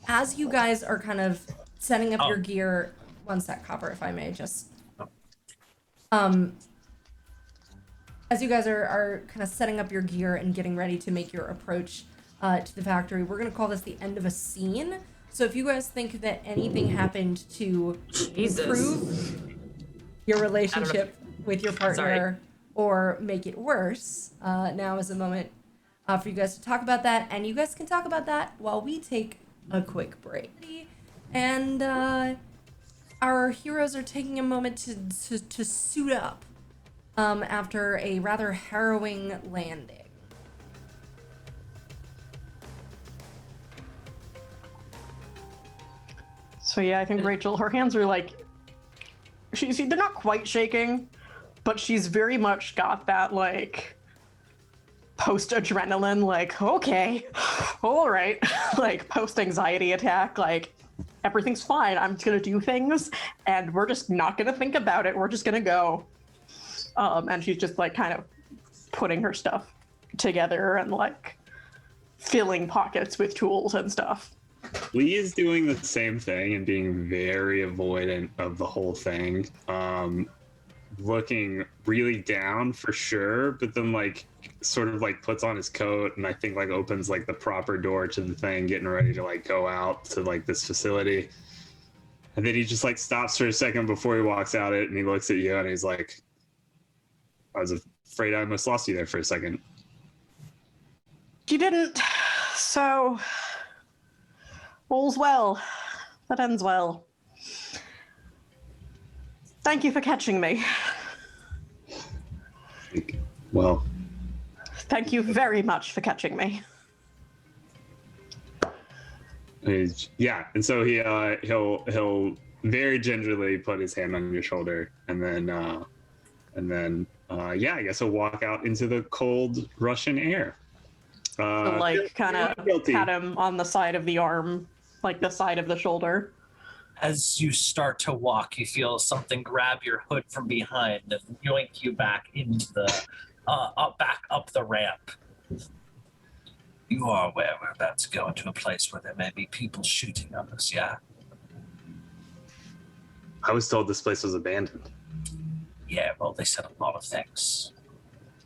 As you guys are kind of setting up your gear, one sec, Copper, if I may just. As you guys are kind of setting up your gear and getting ready to make your approach to the factory, we're gonna call this the end of a scene. So if you guys think that anything happened to improve your relationship with your partner or make it worse, now is the moment for you guys to talk about that. And you guys can talk about that while we take a quick break. And our heroes are taking a moment to suit up after a rather harrowing landing. So yeah, I think Rachel, her hands are like, they're not quite shaking, but she's very much got that like post-adrenaline, like, okay, all right, like post-anxiety attack, like everything's fine, I'm just gonna do things and we're just not gonna think about it, we're just gonna go. And she's just like kind of putting her stuff together and like filling pockets with tools and stuff. Lee is doing the same thing and being very avoidant of the whole thing. Looking really down for sure, but then like sort of like puts on his coat and I think like opens like the proper door to the thing, getting ready to like go out to like this facility. And then he just like stops for a second before he walks out it and he looks at you and he's like, I was afraid I almost lost you there for a second. You didn't, so all's well. That ends well. Thank you for catching me. Well, thank you very much for catching me. Yeah, and so he'll very gingerly put his hand on your shoulder, and then I guess he'll walk out into the cold Russian air. So like kind of pat him on the side of the arm like the side of the shoulder. As you start to walk, you feel something grab your hood from behind and yoink you back into the back up the ramp. You are aware we're about to go into a place where there may be people shooting at us, yeah? I was told this place was abandoned. Yeah, well, they said a lot of things.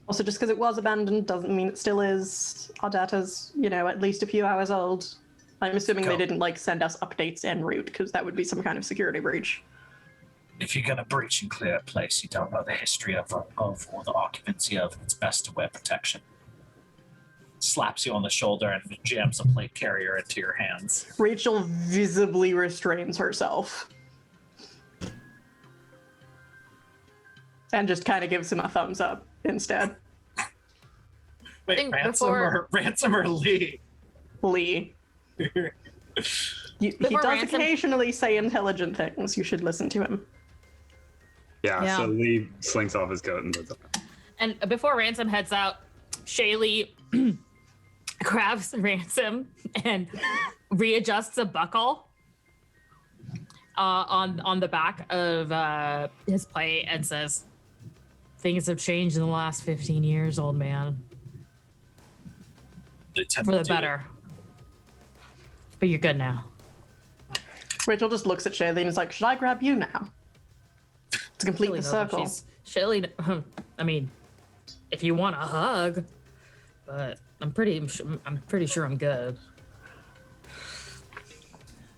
Also, just because it was abandoned doesn't mean it still is. Our data's, at least a few hours old. I'm assuming they didn't send us updates en route, because that would be some kind of security breach. If you're going to breach and clear a place you don't know the history of or the occupancy of, it's best to wear protection. Slaps you on the shoulder and jams a plate carrier into your hands. Rachel visibly restrains herself. And just kind of gives him a thumbs up instead. Wait, Ransom or Lee? Lee. He does occasionally say intelligent things. You should listen to him. Yeah. So Lee slinks off his coat and does it. And before Ransom heads out, Shailee grabs Ransom and readjusts a buckle on the back of his plate and says, "Things have changed in the last 15 years, old man. For the better. But you're good now." Rachel just looks at Shailee and is like, "Should I grab you now?" To complete the circle. Shailee, I mean, if you want a hug, but I'm pretty sure I'm good.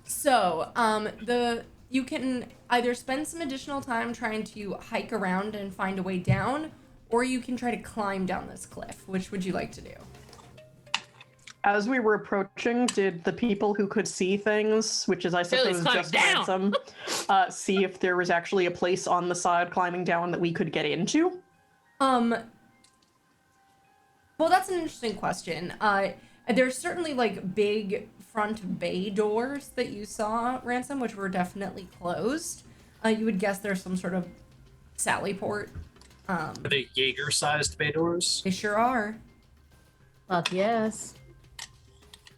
So, you can either spend some additional time trying to hike around and find a way down, or you can try to climb down this cliff. Which would you like to do? As we were approaching, did the people who could see things, which is I suppose just Ransom, see if there was actually a place on the side climbing down that we could get into? Well, that's an interesting question. There's certainly big front bay doors that you saw, Ransom, which were definitely closed. You would guess there's some sort of sally port. Are they Jaeger-sized bay doors? They sure are. Fuck yes.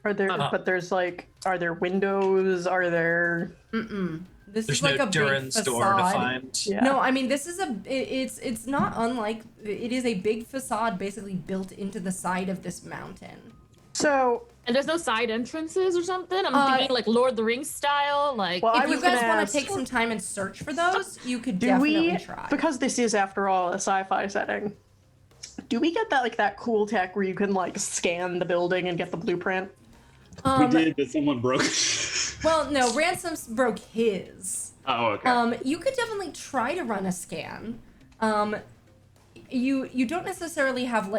Are there? But there's are there windows? Are there? This There's is like no a big Duran's facade. door to find. Yeah. No, I mean this is it's not unlike it is a big facade basically built into the side of this mountain. So. And there's no side entrances or something? I'm thinking Lord of the Rings style. Well, if you guys want to take some time and search for those, you could definitely try. Because this is, after all, a sci-fi setting, do we get that cool tech where you can scan the building and get the blueprint? We did, but someone broke. Well, no, Ransom's broke his. Oh, okay. You could definitely try to run a scan. You don't necessarily have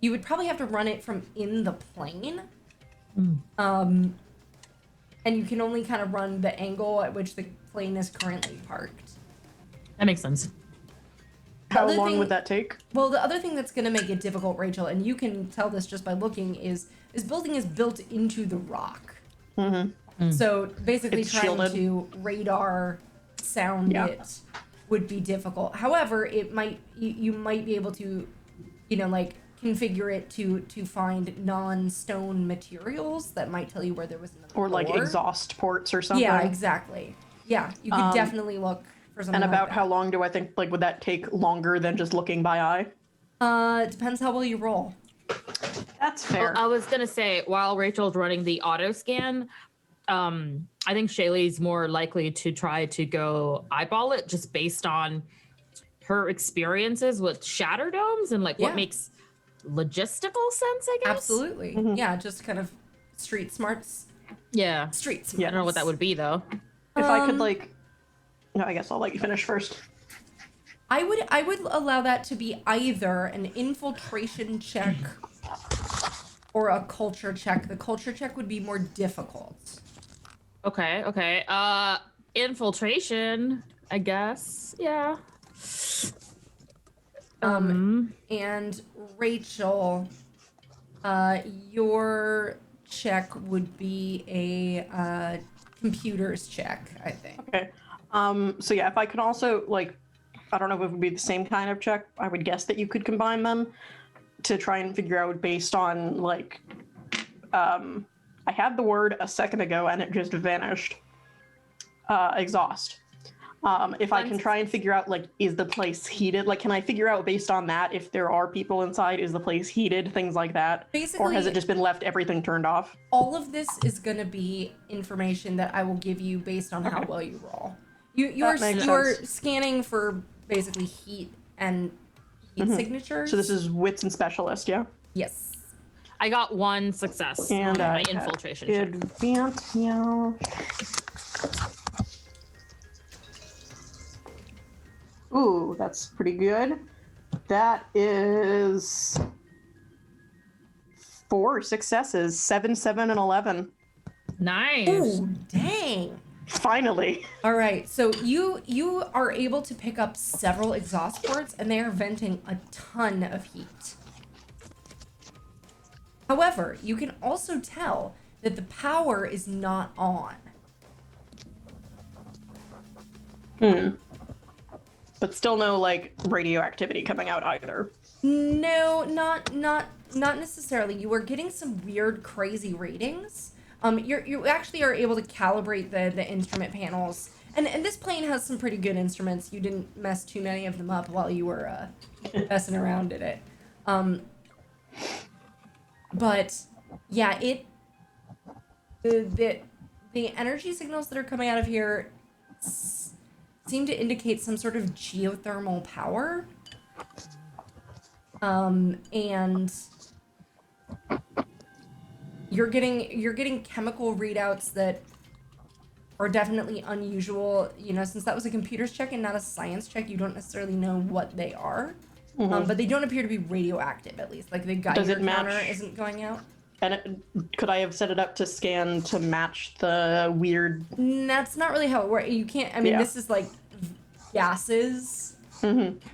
you would probably have to run it from in the plane. And you can only kind of run the angle at which the plane is currently parked. That makes sense. How long would that take? Well, the other thing that's going to make it difficult, Rachel, and you can tell this just by looking, is this building is built into the rock. So basically It's trying shielded. to radar sound it would be difficult. However, you might be able to, configure it to find non-stone materials that might tell you where there was another Or door. exhaust ports or something? Yeah, exactly. Yeah, you could definitely look for something. And about like how long do I think, would that take longer than just looking by eye? it depends how well you roll. That's fair. Well, I was gonna say, while Rachel's running the auto scan, I think Shaylee's more likely to try to go eyeball it just based on her experiences with shatter domes and what makes logistical sense, I guess. Absolutely. Yeah, just kind of street smarts. Yeah. Street smarts. I don't know what that would be though. If I could no, I guess I'll let you finish first. I would allow that to be either an infiltration check or a culture check. The culture check would be more difficult. Okay. Infiltration, I guess. Yeah. And Rachel, your check would be a computers check, I think. Okay. So yeah, if I could also I don't know if it would be the same kind of check. I would guess that you could combine them to try and figure out based on I I had the word a second ago and it just vanished. Exhaust. If I can try and figure out, like, is the place heated? Like, can I figure out based on that if there are people inside? Is the place heated? Things like that. Basically, or has it just been left everything turned off? All of this is going to be information that I will give you based on how well you roll. You're scanning for basically heat and heat signatures. So this is wits and specialist, yeah? Yes. I got 1 success And on my infiltration check. advance, yeah. Ooh, that's pretty good. That is 4 successes, 7, 7, and 11. Nice. Ooh, dang. Finally. All right, so you are able to pick up several exhaust ports, and they are venting a ton of heat. However, you can also tell that the power is not on. But still no, like, radioactivity coming out either. No, not necessarily. You are getting some weird, crazy ratings. You actually are able to calibrate the instrument panels, and this plane has some pretty good instruments. You didn't mess too many of them up while you were messing around in it. But yeah, the energy signals that are coming out of here seem to indicate some sort of geothermal power. And you're getting chemical readouts that are definitely unusual. You know, since that was a computer's check and not a science check, you don't necessarily know what they are. But they don't appear to be radioactive, at least. Like the Geiger counter isn't going out. And could I have set it up to scan to match the weird... That's not really how it works. You can't... I mean, this is like gases. But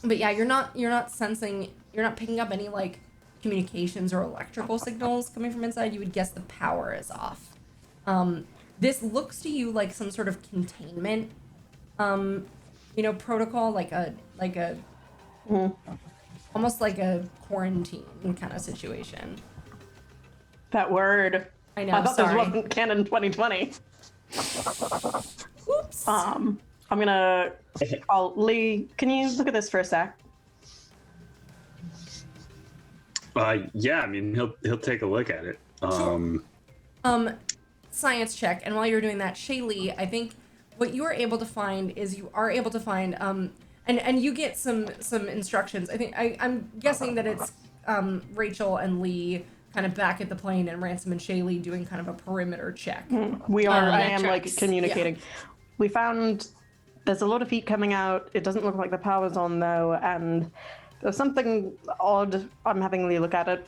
yeah, you're not sensing... You're not picking up any, like, communications or electrical signals coming from inside. You would guess the power is off. This looks to you like some sort of containment, protocol, like a almost like a quarantine kind of situation. That word. I know. I thought sorry. this wasn't canon 2020. Oops. I'm gonna call Lee. Can you look at this for a sec? Yeah, I mean he'll take a look at it. Science check, and while you're doing that, Shailee, I think what you are able to find is and you get some instructions. I think I'm guessing that it's Rachel and Lee kind of back at the plane, and Ransom and Shailee doing kind of a perimeter check. We are. I am tracks. like communicating. Yeah. We found there's a lot of heat coming out. It doesn't look like the power's on though, and there's something odd. I'm having Lee look at it.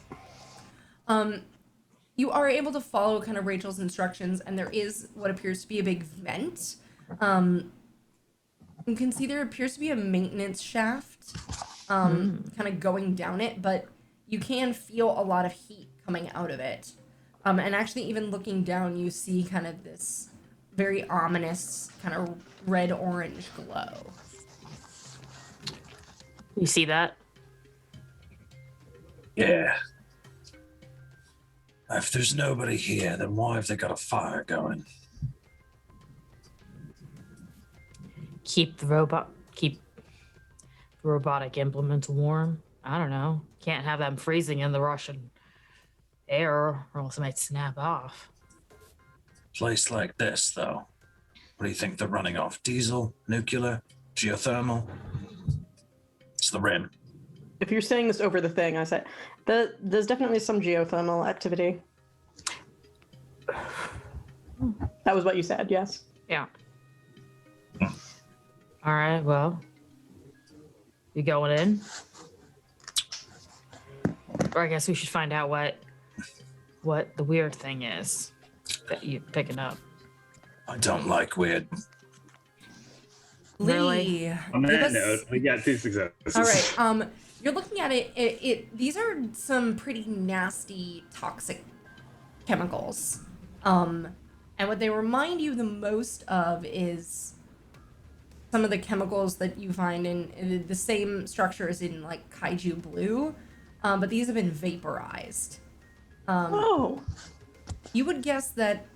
You are able to follow kind of Rachel's instructions, and there is what appears to be a big vent. You can see there appears to be a maintenance shaft kind of going down it, but you can feel a lot of heat coming out of it. And actually, even looking down, you see kind of this very ominous kind of red-orange glow. You see that? Yeah. If there's nobody here, then why have they got a fire going? Keep the robotic implements warm. I don't know. Can't have them freezing in the Russian air, or else it might snap off. Place like this, though. What do you think they're running off? Diesel, nuclear, geothermal? It's the rim. If you're saying this over the thing, I said there's definitely some geothermal activity. That was what you said, yes? Yeah. All right, well, you going in? Or I guess we should find out what the weird thing is that you're picking up. I don't like weird. Really? Lee, On give that us- note, we got 2 successes. All right. You're looking at it. These are some pretty nasty, toxic chemicals. And what they remind you the most of is some of the chemicals that you find in the same structure as in like Kaiju Blue. but these have been vaporized. Oh. You would guess that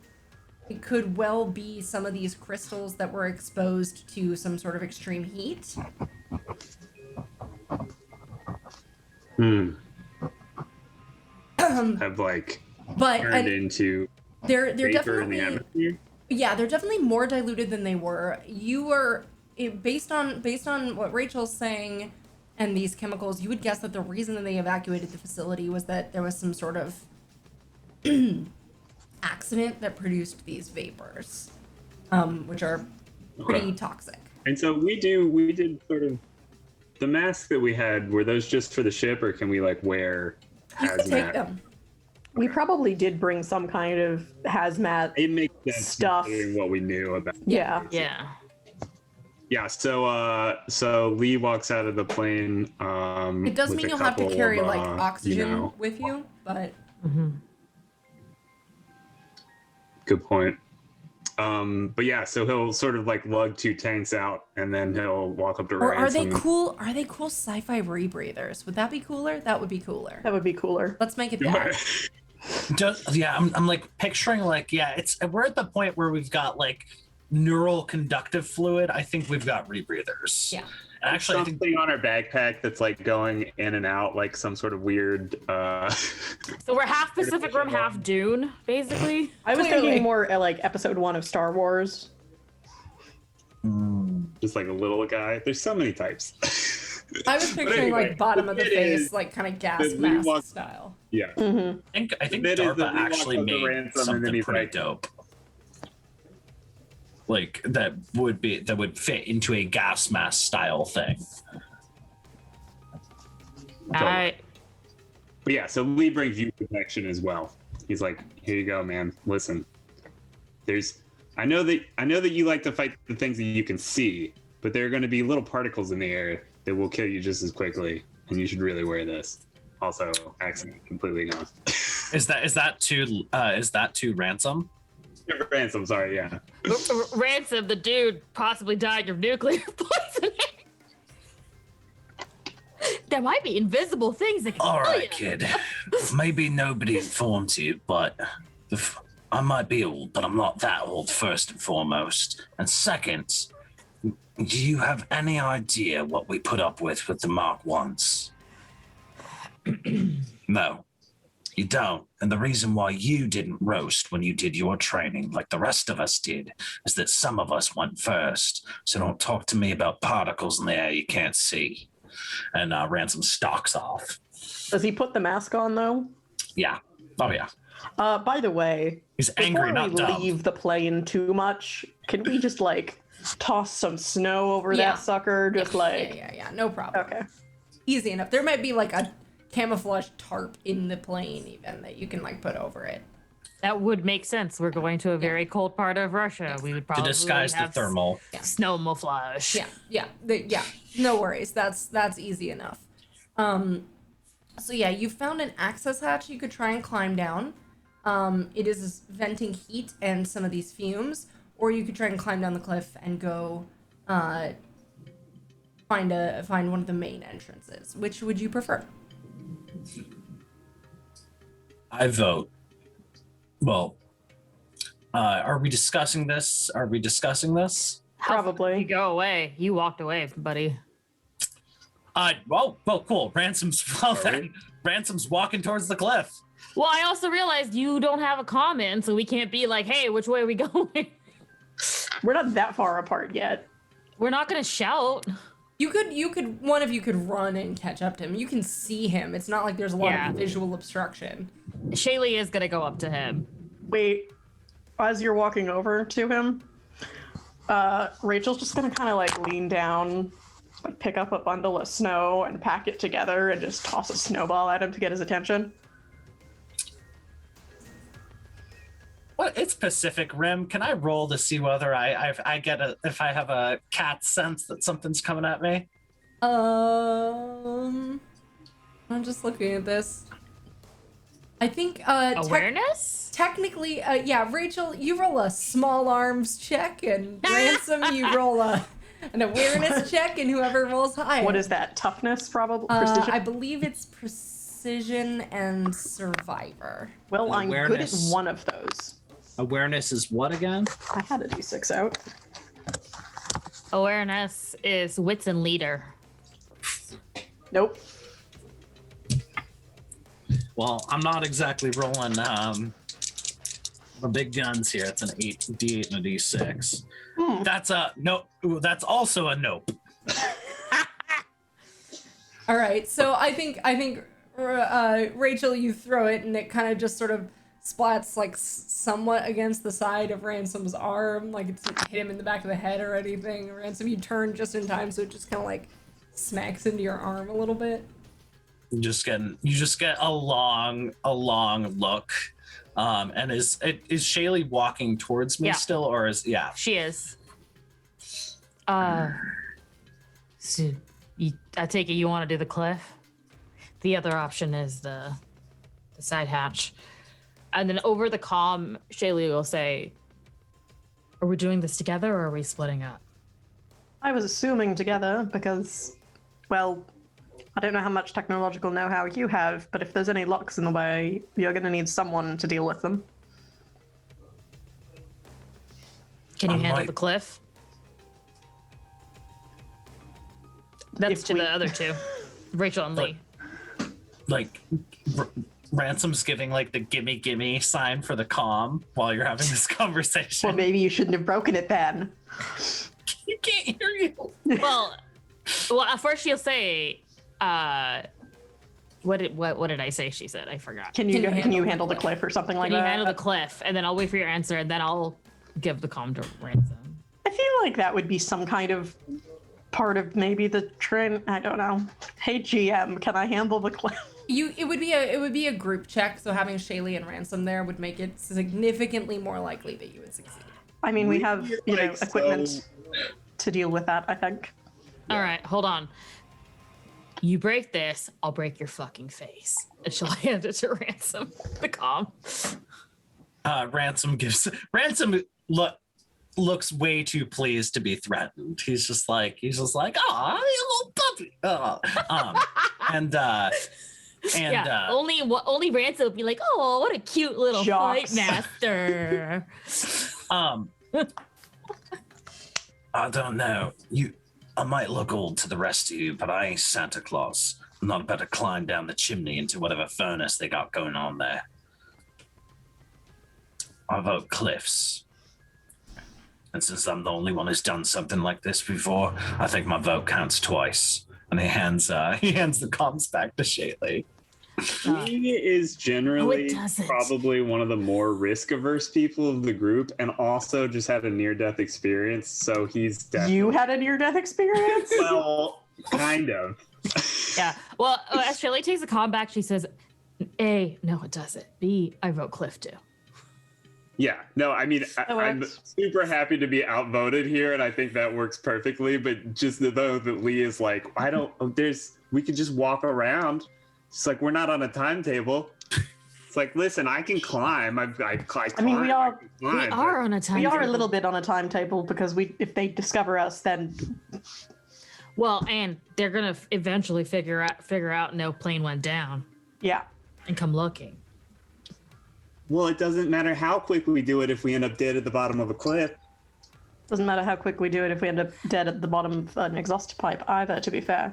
it could well be some of these crystals that were exposed to some sort of extreme heat. Have like But turned into they're vapor in the definitely atmosphere. yeah, they're definitely more diluted than they were. Based on what Rachel's saying and these chemicals, you would guess that the reason that they evacuated the facility was that there was some sort of accident that produced these vapors, which are pretty toxic. And so we did sort of the masks that we had. Were those just for the ship, or can we like wear You could take hazmat? them. We probably did bring some kind of hazmat. It makes sense Stuff. considering what we knew about. Yeah. Yeah. Yeah. So Lee walks out of the plane. It does with mean a you'll have to couple carry of, like oxygen – with you, but Good point. But yeah, so he'll sort of like lug 2 tanks out, and then he'll walk up to or are they Ransom. cool? Are they cool sci-fi rebreathers? Would that be cooler? That would be cooler. That would be cooler. Let's make it that. I'm like picturing like, we're at the point where we've got like neural conductive fluid. I think we've got rebreathers. Yeah. And actually, I think Something on our backpack that's like going in and out, like some sort of weird. So we're half Pacific Rim, half Dune, basically. I was Clearly. thinking more like episode 1 of Star Wars. just like a little guy. There's so many types. I was picturing anyway, like bottom of the it face, is- like kind of gas the mask Ewok- style. Yeah. I think That is the DARPA Ewok actually of the made Ransom, and then something he's pretty like- dope. Like that would fit into a gas mask style thing. All right. But yeah, so Lee brings view protection as well. He's like, "Here you go, man. Listen, I know that you like to fight the things that you can see, but there are going to be little particles in the air that will kill you just as quickly, and you should really wear this." Also, accent completely gone. Is that to Ransom? Ransom, sorry, yeah. Ransom, the dude, possibly died of nuclear poisoning. There might be invisible things that can All kill right, you. kid. Maybe nobody informed you, but I might be old, but I'm not that old, first and foremost. And second, do you have any idea what we put up with the Mark Ones? No, you don't. And the reason why you didn't roast when you did your training like the rest of us did is that some of us went first. So don't talk to me about particles in the air you can't see. And Ransom stalks off. Does he put the mask on though? Yeah. Oh, yeah. By the way, He's angry, before not we dumb. leave the plane too much, can we just like toss some snow over Yeah. that sucker? Just like Yeah, no problem. okay. Easy enough. There might be like a camouflage tarp in the plane even that you can like put over it. That would make sense. We're going to a very cold part of Russia. We would To probably disguise the have thermal. snowmouflage. Yeah. No worries. That's easy enough. So yeah, you found an access hatch you could try and climb down. It is venting heat and some of these fumes, or you could try and climb down the cliff and go find one of the main entrances. Which would you prefer? I vote. Well, are we discussing this? Probably. You go away. You walked away, buddy. Well, cool. Ransom's walking towards the cliff. Well, I also realized you don't have a comment, so we can't be like, hey, which way are we going? We're not that far apart yet. We're not going to shout. One of you could run and catch up to him. You can see him. It's not like there's a lot Yeah. of visual obstruction. Shailee is going to go up to him. Wait, as you're walking over to him, Rachel's just gonna kind of like lean down, like pick up a bundle of snow and pack it together and just toss a snowball at him to get his attention. Well, it's Pacific Rim. Can I roll to see whether if I have a cat sense that something's coming at me? I'm just looking at this. I think Awareness? technically, yeah, Rachel, you roll a small arms check, and Ransom, you roll an awareness check, and whoever rolls higher. What is that? Toughness, probably? Precision? I believe it's precision, and survivor. Well, I'm good at Awareness. one of those. Awareness is what again? I had a d6 out. Awareness is wits and leader. Nope. Well, I'm not exactly rolling the big guns here. It's an D8 and a D6. That's a no. Ooh, that's also a nope. All right, so I think Rachel, you throw it and it kind of just sort of splats like somewhat against the side of Ransom's arm, like it's hit him in the back of the head or anything. Ransom, you turn just in time, so it just kind of like smacks into your arm a little bit. You just get a long look. And is Shailee walking towards me Yeah. still, or is She is. So I take it you want to do the cliff? The other option is the side hatch. And then over the comm, Shailee will say, are we doing this together or are we splitting up? I was assuming together because, well, I don't know how much technological know-how you have, but if there's any locks in the way, you're going to need someone to deal with them. Can you I handle might- the cliff? That's If to we- the other two, Rachel and Lee. like Ransom's giving like the gimme sign for the comm while you're having this conversation? Well, maybe you shouldn't have broken it then. You can't hear you. Well, at first she'll say, what did I say? She said, I forgot. Can you handle the cliff or something like Can you that? handle the cliff? And then I'll wait for your answer, and then I'll give the comm to Ransom. I feel like that would be some kind of part of maybe the train. I don't know. Hey GM, can I handle the cliff? It would be a group check, so having Shailee and Ransom there would make it significantly more likely that you would succeed. I mean, we have Like, equipment so- to deal with that. I think. All right, hold on. You break this, I'll break your fucking face. And she'll hand it to Ransom, the comm. Ransom looks way too pleased to be threatened. He's just like, oh, you little puppy. Only Ransom would be like, oh, what a cute little Jocks. fight master. I don't know. I might look old to the rest of you, but I ain't Santa Claus. I'm not about to climb down the chimney into whatever furnace they got going on there. I vote Cliffs. And since I'm the only one who's done something like this before, I think my vote counts twice. And he hands the comms back to Shailee. He is generally doesn't? probably one of the more risk-averse people of the group, and also just had a near-death experience. So he's definitely You had a near-death experience? well, kind of. Yeah. Well, as Shailee takes the comm back, she says, A, no, it doesn't. B, I vote Cliff too. Yeah, no, I mean, I'm works. super happy to be outvoted here, and I think that works perfectly. But just to know that Lee is like, we could just walk around. It's like, we're not on a timetable. It's like, listen, I can climb. I mean, we are- We are on a time. We are a little bit on a timetable because if they discover us, then Well, and they're gonna eventually figure out no plane went down yeah. and come looking. Well, it doesn't matter how quick we do it if we end up dead at the bottom of a cliff. Doesn't matter how quick we do it if we end up dead at the bottom of an exhaust pipe either, to be fair.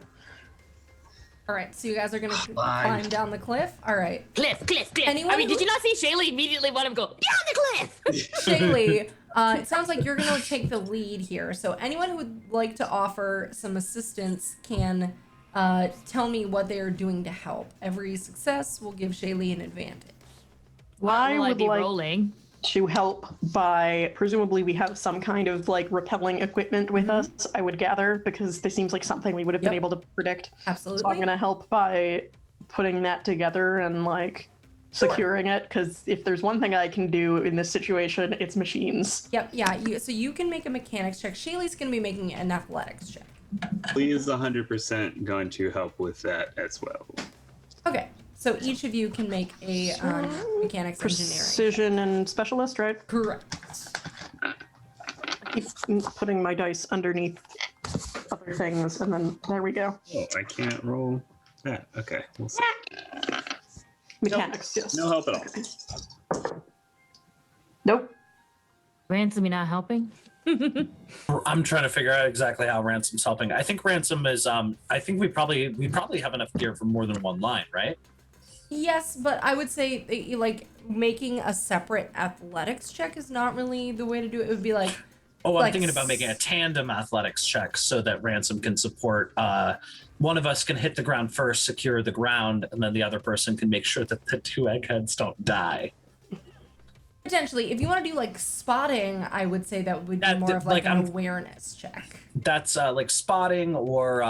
All right, so you guys are gonna climb down the cliff. All right, Cliff. Anyone I mean, who- did you not see Shailee immediately want him to go down the cliff? Shailee, it sounds like you're gonna take the lead here. So anyone who would like to offer some assistance can tell me what they are doing to help. Every success will give Shailee an advantage. Why will I would be like rolling? to help by presumably we have some kind of like repelling equipment with us, I would gather, because this seems like something we would have been Yep. able to predict. Absolutely. So I'm gonna help by putting that together and like securing it, because if there's one thing I can do in this situation, it's machines. Yep. Yeah. So you can make a mechanics check. Shaylee's gonna be making an athletics check. Lee is 100% going to help with that as well. Okay. So each of you can make a mechanics engineering. Precision and specialist, right? Correct. I keep putting my dice underneath other things, and then there we go. Oh, I can't roll that. Okay, we'll see. Mechanics, yes. No help at all. Nope. Ransom, you not helping? I'm trying to figure out exactly how Ransom's helping. I think Ransom is. I think we probably have enough gear for more than one line, right? Yes, but I would say that like making a separate athletics check is not really the way to do it. It would be like. Oh, I'm like thinking about making a tandem athletics check so that Ransom can support. One of us can hit the ground first, secure the ground, and then the other person can make sure that the two eggheads don't die. Potentially, if you want to do like spotting, I would say that would be more of like an awareness check. That's like spotting or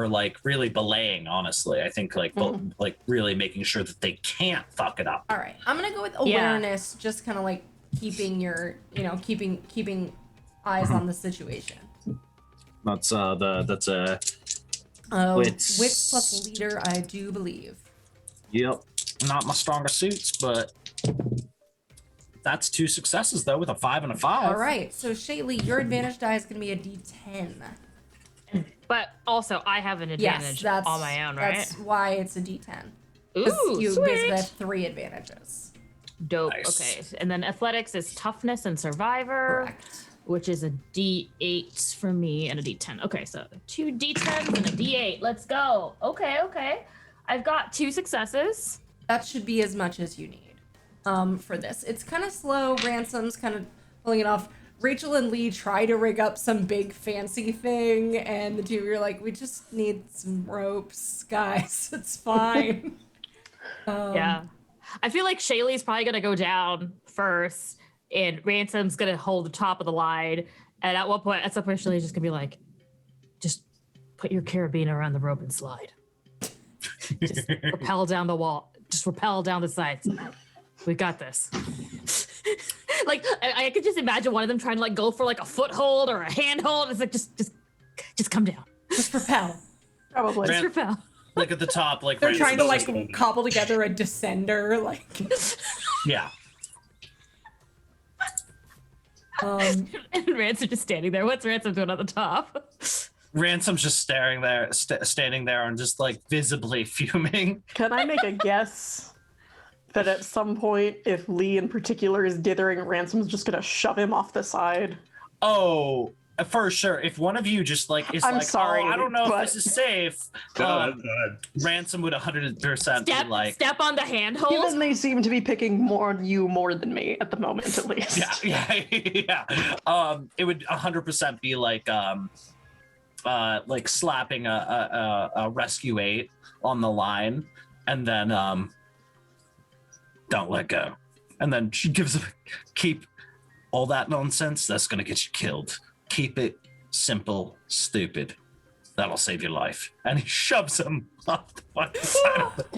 like really belaying. Honestly, I think like like really making sure that they can't fuck it up. All right, I'm gonna go with awareness, just kind of like keeping your, keeping eyes on the situation. That's a wits plus leader, I do believe. Yep, not my strongest suits, but that's 2 successes though with a 5 and a 5. All right, so Shailee, your advantage die is gonna be a D10. But also, I have an advantage on my own, right? That's why it's a D10. Ooh, You sweet. basically have 3 advantages. Dope. Nice. Okay, and then athletics is toughness and survivor, Correct. which is a D8 for me and a D10. Okay, so 2 D10s and a D8. Let's go. Okay. I've got 2 successes. That should be as much as you need for this. It's kind of slow. Ransom's kind of pulling it off. Rachel and Lee try to rig up some big fancy thing, and the two of you are like, we just need some ropes, guys. It's fine. Yeah. I feel like Shaylee's probably going to go down first, and Ransom's going to hold the top of the line. And at some point, Shaylee's just going to be like, just put your carabiner around the rope and slide. Just rappel down the wall. Just rappel down the sides. We got this. Like, I could just imagine one of them trying to like go for like a foothold or a handhold. It's like, just come down. Just propel. Probably. Just rappel. Like at the top, like They're trying to Ransom's like cobble together a descender, like. yeah. And Ransom just standing there. What's Ransom doing at the top? Ransom's just staring there, standing there, and just like visibly fuming. Can I make a guess that at some point, if Lee in particular is dithering, Ransom's just gonna shove him off the side? Oh, for sure. If one of you just like is I'm like, sorry, oh, I don't know but- if this is safe, Ransom would 100% be like, Step on the handhold. Even they seem to be picking more on you more than me at the moment, at least. yeah. It would 100% be like slapping a rescue 8 on the line, and then don't let go, and then she gives him, keep all that nonsense. That's gonna get you killed. Keep it simple, stupid. That'll save your life. And he shoves him off the fucking side of the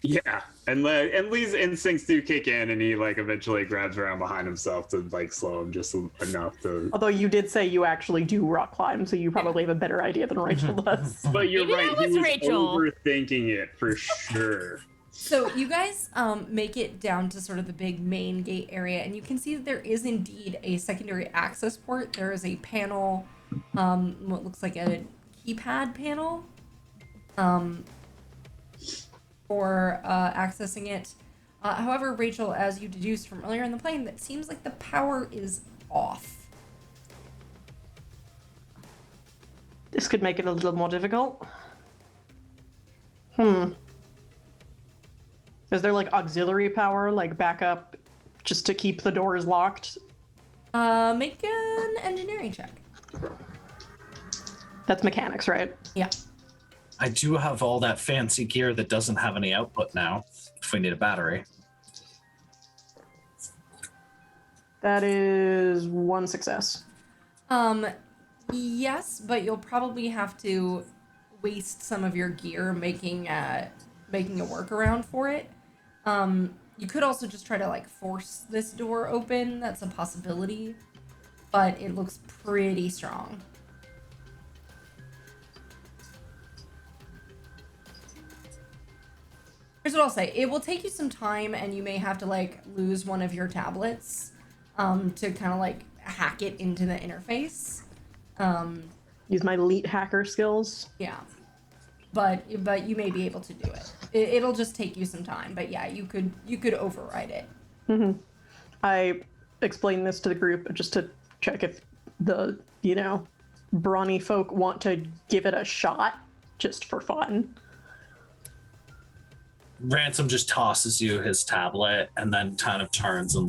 Yeah, and Lee's instincts do kick in, and he like eventually grabs around behind himself to like slow him just enough to. Although you did say you actually do rock climb, so you probably have a better idea than Rachel does. But you're Maybe right. that He was was Rachel. overthinking it for sure. So you guys make it down to sort of the big main gate area, and you can see that there is indeed a secondary access port. There is a panel, what looks like a keypad panel, for accessing it. However, Rachel, as you deduced from earlier in the plane, that seems like the power is off. This could make it a little more difficult. Is there like auxiliary power, like backup, just to keep the doors locked? Make an engineering check. That's mechanics, right? Yeah. I do have all that fancy gear that doesn't have any output now, if we need a battery. That is 1 success. Yes, but you'll probably have to waste some of your gear making a workaround for it. You could also just try to like force this door open. That's a possibility, but it looks pretty strong. Here's what I'll say. It will take you some time, and you may have to like lose one of your tablets to kind of like hack it into the interface. Use my elite hacker skills. Yeah. but you may be able to do it. It'll just take you some time, but yeah, you could override it. Mm-hmm. I explained this to the group just to check if the, brawny folk want to give it a shot just for fun. Ransom just tosses you his tablet and then kind of turns and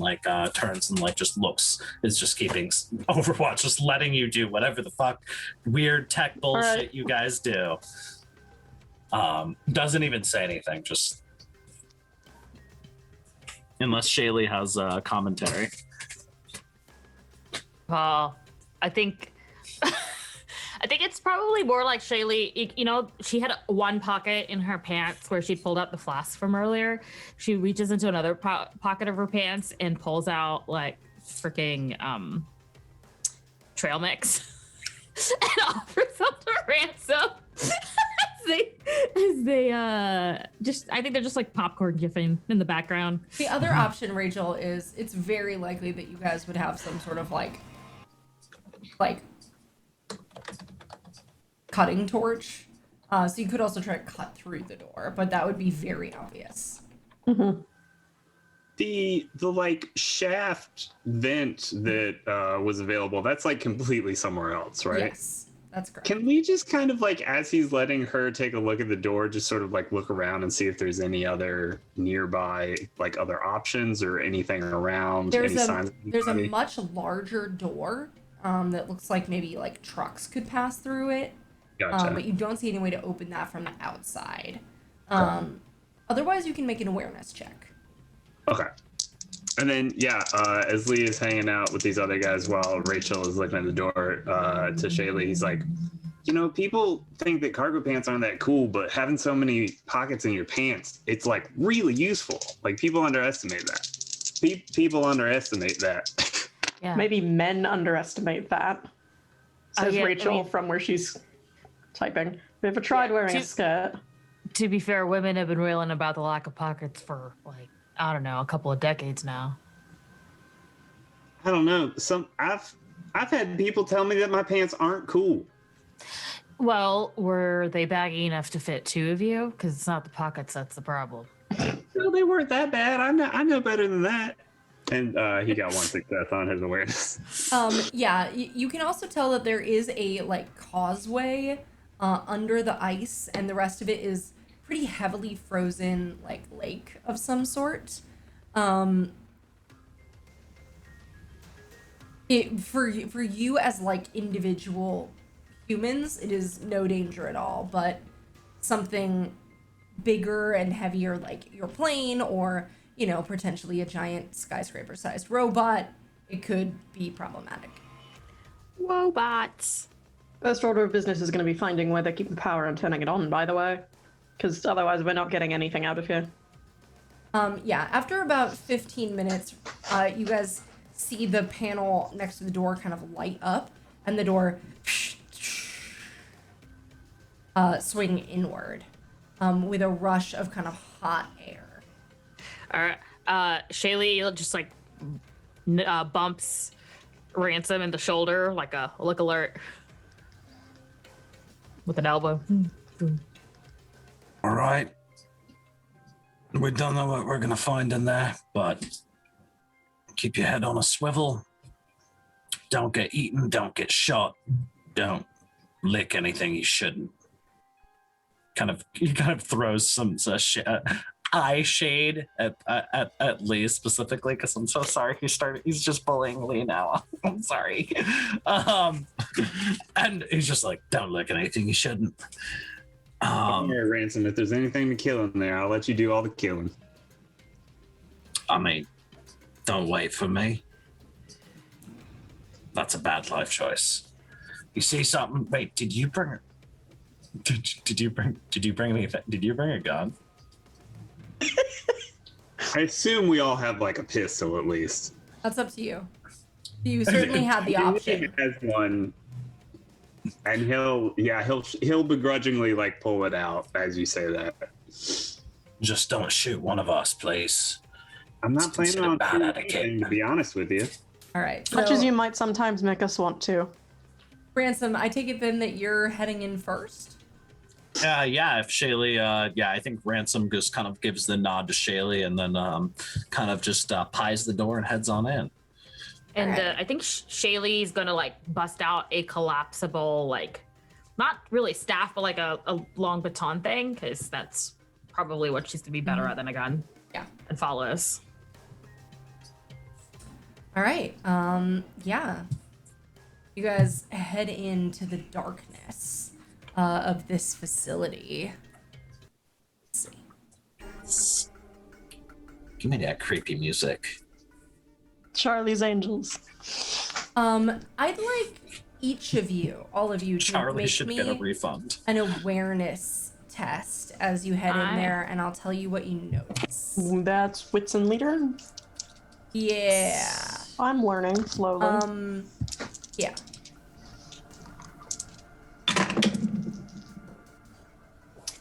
just looks. Is just keeping Overwatch, just letting you do whatever the fuck weird tech bullshit right. you guys do. Doesn't even say anything, just unless Shailee has commentary. I think it's probably more like Shailee. She had one pocket in her pants where she pulled out the flask from earlier. She reaches into another pocket of her pants and pulls out like freaking trail mix and offers them to Ransom. as they I think they're just like popcorn gifting in the background. The other option, Rachel, is it's very likely that you guys would have some sort of like cutting torch. So you could also try to cut through the door, but that would be very obvious. Mm-hmm. The like shaft vent that was available, that's like completely somewhere else, right? Yes, that's correct. Can we just kind of like, as he's letting her take a look at the door, just sort of like look around and see if there's any other nearby, like other options or anything around? There's a a much larger door that looks like maybe like trucks could pass through it. Gotcha. But you don't see any way to open that from the outside. Okay. Otherwise, you can make an awareness check. Okay. And then, as Lee is hanging out with these other guys while Rachel is looking at the door to Shailee, he's like, people think that cargo pants aren't that cool, but having so many pockets in your pants, it's like really useful. Like people underestimate that. People underestimate that. Yeah. Maybe men underestimate that. Says yeah, Rachel from where she's typing. We've tried wearing a skirt. To be fair, women have been railing about the lack of pockets for like, I don't know, a couple of decades now. I don't know. I've had people tell me that my pants aren't cool. Well, were they baggy enough to fit two of you? Because it's not the pockets that's the problem. No, they weren't that bad. I know better than that. And he got one success on his awareness. You can also tell that there is a like causeway under the ice, and the rest of it is pretty heavily frozen, like lake of some sort. For you as like individual humans, it is no danger at all, but something bigger and heavier like your plane or potentially a giant skyscraper-sized robot, it could be problematic. Robots. First order of business is going to be finding where they keep the power and turning it on, by the way. Because otherwise we're not getting anything out of here. After about 15 minutes, you guys see the panel next to the door kind of light up, and the door swing inward with a rush of kind of hot air. All right. Shailee just like bumps Ransom in the shoulder like a look alert with an elbow. All right. We don't know what we're going to find in there, but keep your head on a swivel. Don't get eaten. Don't get shot. Don't lick anything you shouldn't. He kind of throws some eye shade at Lee specifically, because I'm so sorry he's just bullying Lee now. I'm sorry. And he's just like, don't look at anything you shouldn't. Don't worry, Ransom, if there's anything to kill in there, I'll let you do all the killing. I mean, don't wait for me. That's a bad life choice. You see something? Wait, did you bring a gun? I assume we all have like a pistol at least. That's up to you. You certainly had the option. He has one, and he'll begrudgingly like pull it out as you say that. Just don't shoot one of us, please. I'm not planning on bad shooting etiquette. anything, to be honest with you. All right. Much as you might sometimes make us want to. Ransom, I take it then that you're heading in first? Yeah, if Shailee, yeah, I think Ransom just kind of gives the nod to Shailee and then kind of just pies the door and heads on in. And Alright. I think Shaylee's gonna like bust out a collapsible, like, not really staff, but like a long baton thing, because that's probably what she's gonna be better at than a gun. Yeah. And follow us. All right. Yeah. You guys head into the darkness of this facility. Let's see. Give me that creepy music. Charlie's Angels. I'd like each of you, all of you, to Charlie make should me get a refund. an awareness test as you head in there, and I'll tell you what you notice. That's wits and leader. Yeah. I'm learning slowly. Yeah.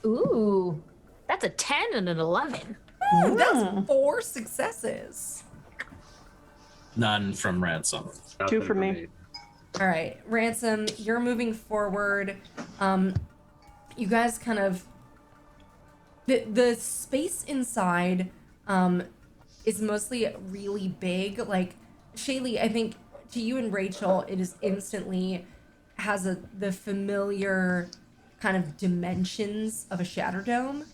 Ooh, that's a 10 and an 11. Ooh, that's 4 successes. None from Ransom. Two for me. All right, Ransom, you're moving forward. You guys kind of the space inside is mostly really big. Like Shailee, I think to you and Rachel, it is instantly has the familiar kind of dimensions of a Shatter Dome.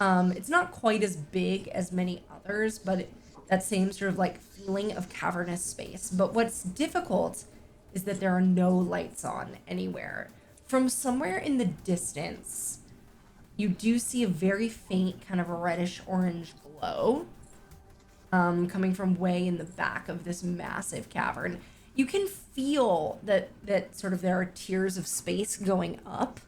It's not quite as big as many others, but that same sort of like feeling of cavernous space. But what's difficult is that there are no lights on anywhere. From somewhere in the distance, you do see a very faint kind of reddish orange glow coming from way in the back of this massive cavern. You can feel that sort of there are tiers of space going up.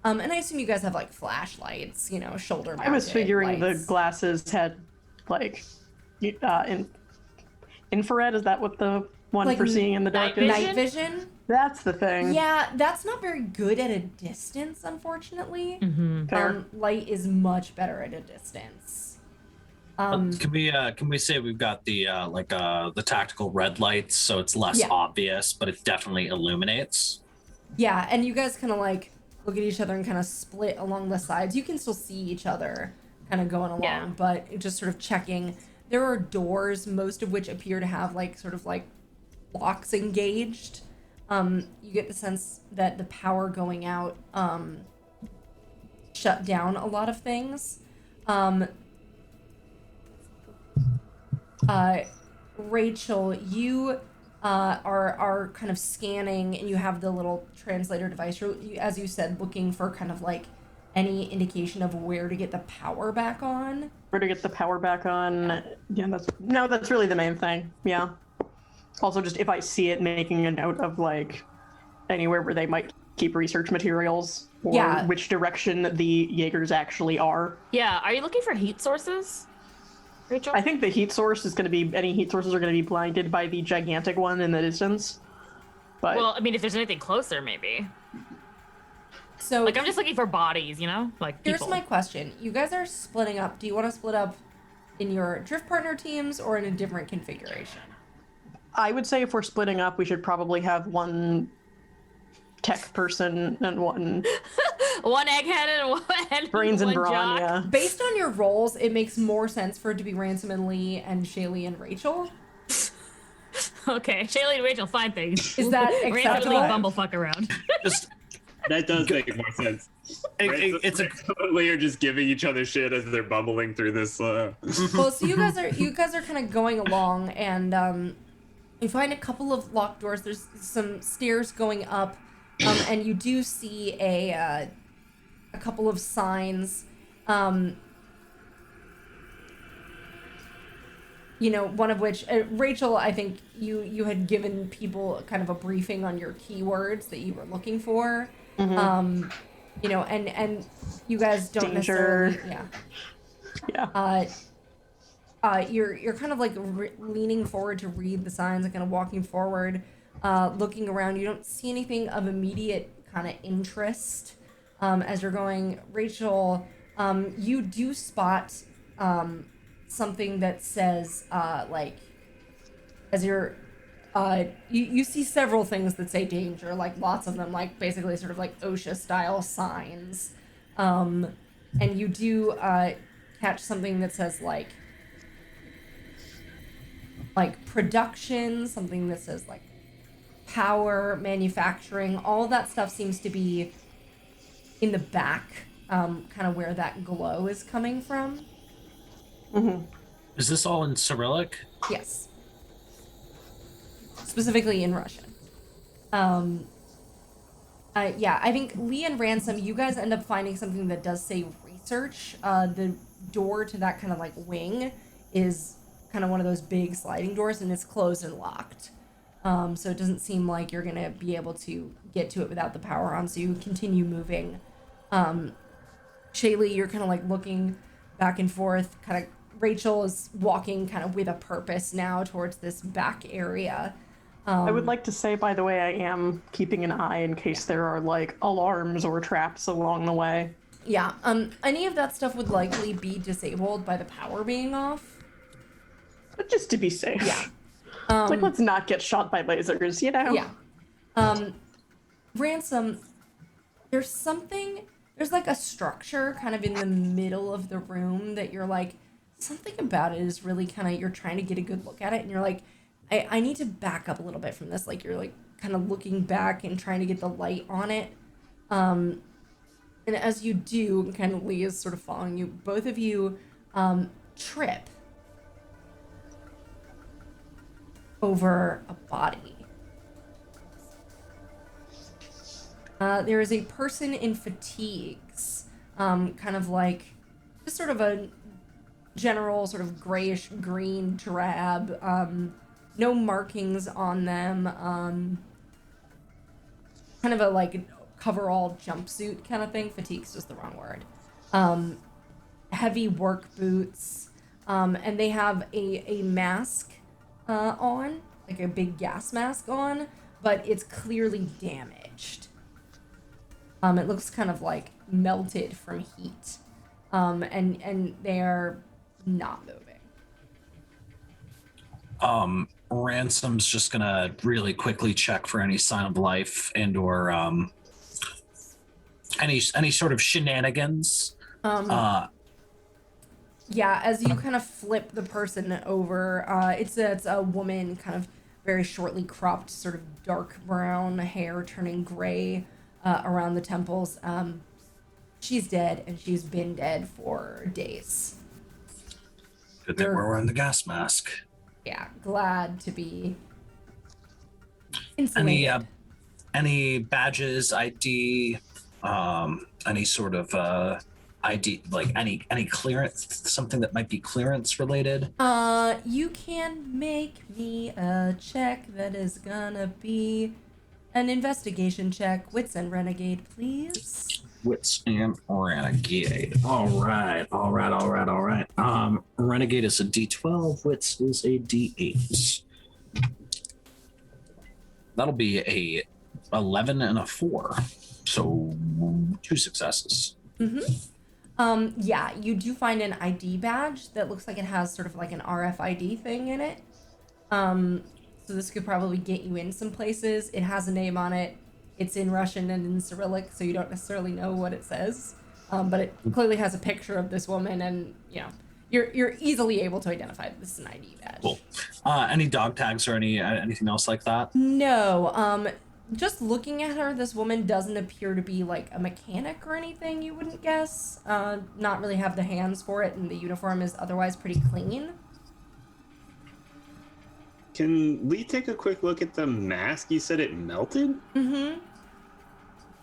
And I assume you guys have like flashlights, you know, shoulder mounted I was figuring lights. the glasses had like infrared. Is that what the one Like for seeing in the dark is? night vision. That's the thing. Yeah, that's not very good at a distance, unfortunately. Fair. Light is much better at a distance. Can we say we've got the the tactical red lights, so it's less Yeah. obvious, but it definitely illuminates. Yeah, and you guys kind of like look at each other and kind of split along the sides. You can still see each other kind of going along, Yeah. but it just sort of checking. There are doors, most of which appear to have like sort of like locks engaged. You get the sense that the power going out shut down a lot of things. Rachel, you are kind of scanning, and you have the little translator device. As you said, looking for kind of like any indication of where to get the power back on. Where to get the power back on? Yeah, that's really the main thing. Yeah. Also, just if I see it, making a note of like anywhere where they might keep research materials, or Yeah. which direction the Jaegers actually are. Yeah, are you looking for heat sources, Rachel? I think the heat source is going to be, any heat sources are going to be blinded by the gigantic one in the distance. But Well, I mean, if there's anything closer, maybe. So Like, I'm just looking for bodies, you know? Like, here's people. my question. You guys are splitting up. Do you want to split up in your drift partner teams or in a different configuration? I would say if we're splitting up, we should probably have one tech person and one One egghead and one brains and one brawn. jock. Yeah. Based on your roles, it makes more sense for it to be Ransom and Lee and Shailee and Rachel. Okay, Shailee and Rachel find things. Is that Ransom and Lee acceptable? bumblefuck around. Just That does make more sense. it's a We are just giving each other shit as they're bumbling through this. Well, so you guys are kind of going along, and you find a couple of locked doors. There's some stairs going up, and you do see a couple of signs. You know, one of which Rachel, I think you had given people kind of a briefing on your keywords that you were looking for. You know, and you guys don't Danger. necessarily, Yeah. you're kind of like leaning forward to read the signs and kind of walking forward, looking around. You don't see anything of immediate kind of interest as you're going. Rachel, you do spot something that says like as you're you see several things that say danger, like lots of them, like basically sort of like OSHA style signs. And you do catch something that says like production, something that says like power, manufacturing. All of that stuff seems to be in the back, kind of where that glow is coming from. Is this all in Cyrillic? Yes. Specifically in Russian. Yeah, I think Lee and Ransom, you guys end up finding something that does say research. The door to that kind of like wing is kind of one of those big sliding doors, and it's closed and locked. So it doesn't seem like you're gonna be able to get to it without the power on, so you continue moving. Shailee, you're kind of like looking back and forth. Kind of Rachel is walking kind of with a purpose now towards this back area. I would like to say, by the way, I am keeping an eye in case there are like alarms or traps along the way. Yeah, any of that stuff would likely be disabled by the power being off. But just to be safe. Yeah. Like, let's not get shot by lasers, you know? Yeah. Ransom, there's like a structure kind of in the middle of the room that you're like, something about it is really kind of, you're trying to get a good look at it, and you're like, I need to back up a little bit from this. Like, you're like kind of looking back and trying to get the light on it. And as you do, kind of Lee is sort of following you, both of you trip over a body. There is a person in fatigues, kind of like just sort of a general sort of grayish green drab, no markings on them, kind of a like coverall jumpsuit kind of thing. Fatigue's just the wrong word. Heavy work boots, and they have a mask on, like a big gas mask on, but it's clearly damaged. It looks kind of like melted from heat, and they're not moving. Ransom's just gonna really quickly check for any sign of life and or any sort of shenanigans. Yeah, as you kind of flip the person over, it's a woman, kind of very shortly cropped, sort of dark brown hair turning gray around the temples. She's dead, and she's been dead for days. Good that we're wearing the gas mask. Yeah, glad to be insulated. Any badges, ID, any sort of ID, like any clearance, something that might be clearance related? You can make me a check that is gonna be an investigation check. Wits and Renegade, please. Wits and Renegade. All right. Renegade is a D12. Wits is a D8. That'll be a 11 and a 4. So 2 successes. Yeah, you do find an ID badge that looks like it has sort of like an RFID thing in it. So this could probably get you in some places. It has a name on it. It's in Russian and in Cyrillic, so you don't necessarily know what it says. But it clearly has a picture of this woman, and you know, you're easily able to identify that this is an ID badge. Cool. Any dog tags or anything else like that? No. Just looking at her, this woman doesn't appear to be like a mechanic or anything, you wouldn't guess. Not really have the hands for it, and the uniform is otherwise pretty clean. Can Lee take a quick look at the mask? You said it melted? Mm-hmm.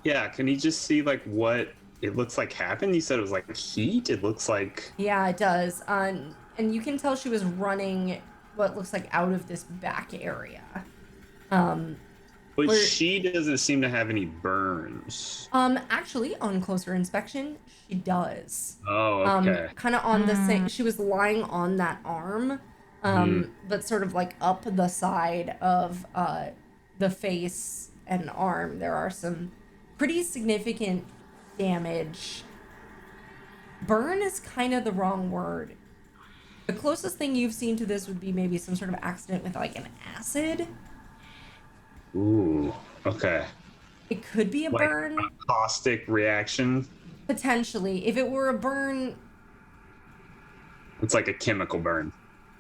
Yeah, can he just see like what it looks like happened? You said it was like heat? It looks like... Yeah, it does. And you can tell she was running what looks like out of this back area. But she doesn't seem to have any burns. Actually, on closer inspection, she does. Oh, okay. Kind of on the same. She was lying on that arm, but sort of like up the side of the face and arm. There are some pretty significant damage. Burn is kind of the wrong word. The closest thing you've seen to this would be maybe some sort of accident with like an acid. Ooh, okay. It could be a Like burn. a caustic reaction? Potentially. If it were a burn, It's like a chemical burn.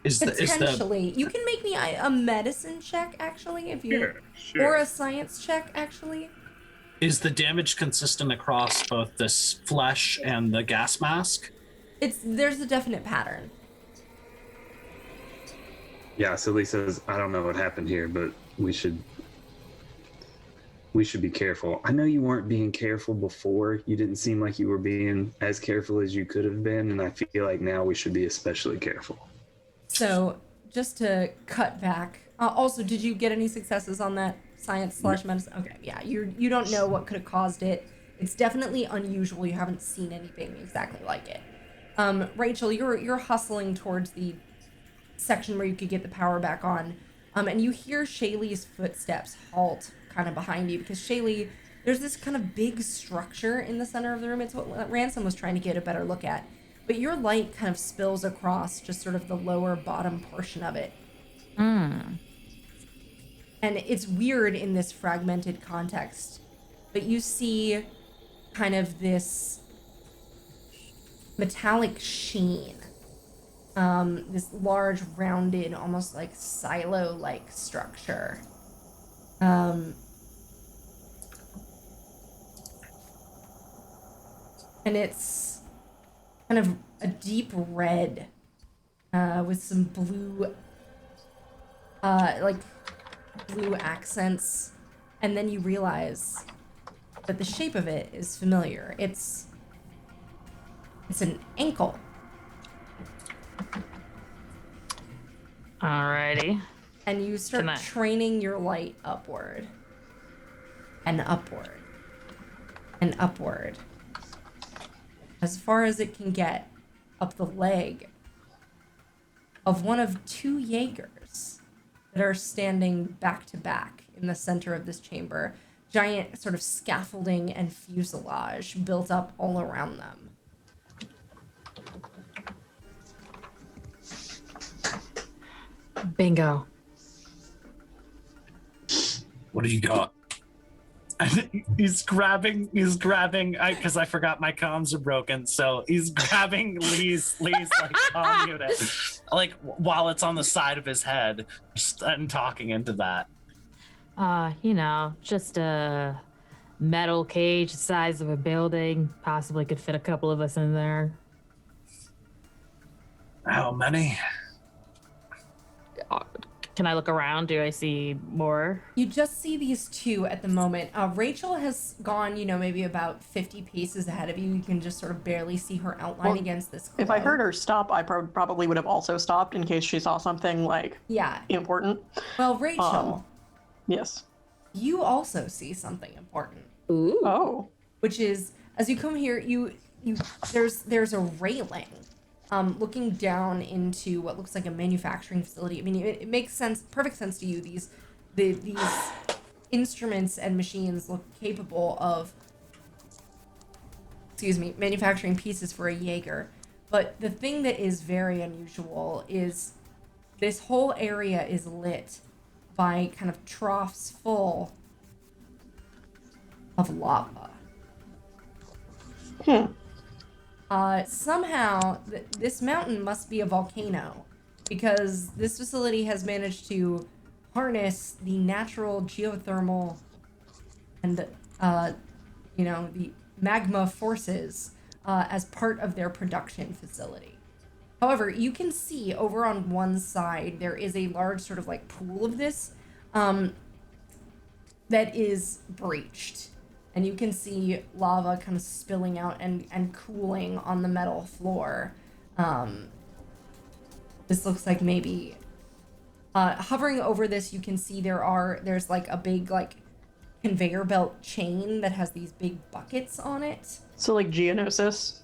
potentially. You can make me a medicine check, actually, if you... Sure. Or a science check, actually. Is the damage consistent across both this flesh and the gas mask? There's a definite pattern. Yeah, so Lee says, I don't know what happened here, but we should be careful. I know you weren't being careful before. You didn't seem like you were being as careful as you could have been, and I feel like now we should be especially careful. So, just to cut back, also, did you get any successes on that science/medicine? Okay, yeah, you don't know what could have caused it. It's definitely unusual. You haven't seen anything exactly like it. Rachel, you're hustling towards the section where you could get the power back on, and you hear Shailee's footsteps halt kind of behind you, because Shailee, there's this kind of big structure in the center of the room. It's what Ransom was trying to get a better look at, but your light kind of spills across just sort of the lower bottom portion of it. And it's weird in this fragmented context, but you see kind of this metallic sheen, this large rounded, almost like silo-like structure. And it's kind of a deep red, with some blue, like blue accents. And then you realize that the shape of it is familiar. It's an ankle. Alrighty. And you start training your light upward. And upward. And upward. As far as it can get, up the leg of one of two Jaegers that are standing back to back in the center of this chamber. Giant sort of scaffolding and fuselage built up all around them. Bingo. What do you got? He's grabbing, because I forgot my comms are broken, so he's grabbing Lee's like comm unit, like while it's on the side of his head, and talking into that. Just a metal cage the size of a building. Possibly could fit a couple of us in there. How many? Can I look around? Do I see more? You just see these two at the moment. Rachel has gone, maybe about 50 paces ahead of you. You can just sort of barely see her outline against this glow. If I heard her stop, I probably would have also stopped in case she saw something, important. Well, Rachel. Yes. You also see something important. Ooh. Oh. Which is, as you come here, there's a railing. Looking down into what looks like a manufacturing facility. I mean, it makes perfect sense to you. These instruments and machines look capable of, manufacturing pieces for a Jaeger. But the thing that is very unusual is this whole area is lit by kind of troughs full of lava. Somehow, this mountain must be a volcano, because this facility has managed to harness the natural geothermal and, the magma forces as part of their production facility. However, you can see over on one side, there is a large sort of like pool of this that is breached. And you can see lava kind of spilling out and cooling on the metal floor. This looks like maybe... hovering over this, you can see there's like a big conveyor belt chain that has these big buckets on it. So like Geonosis?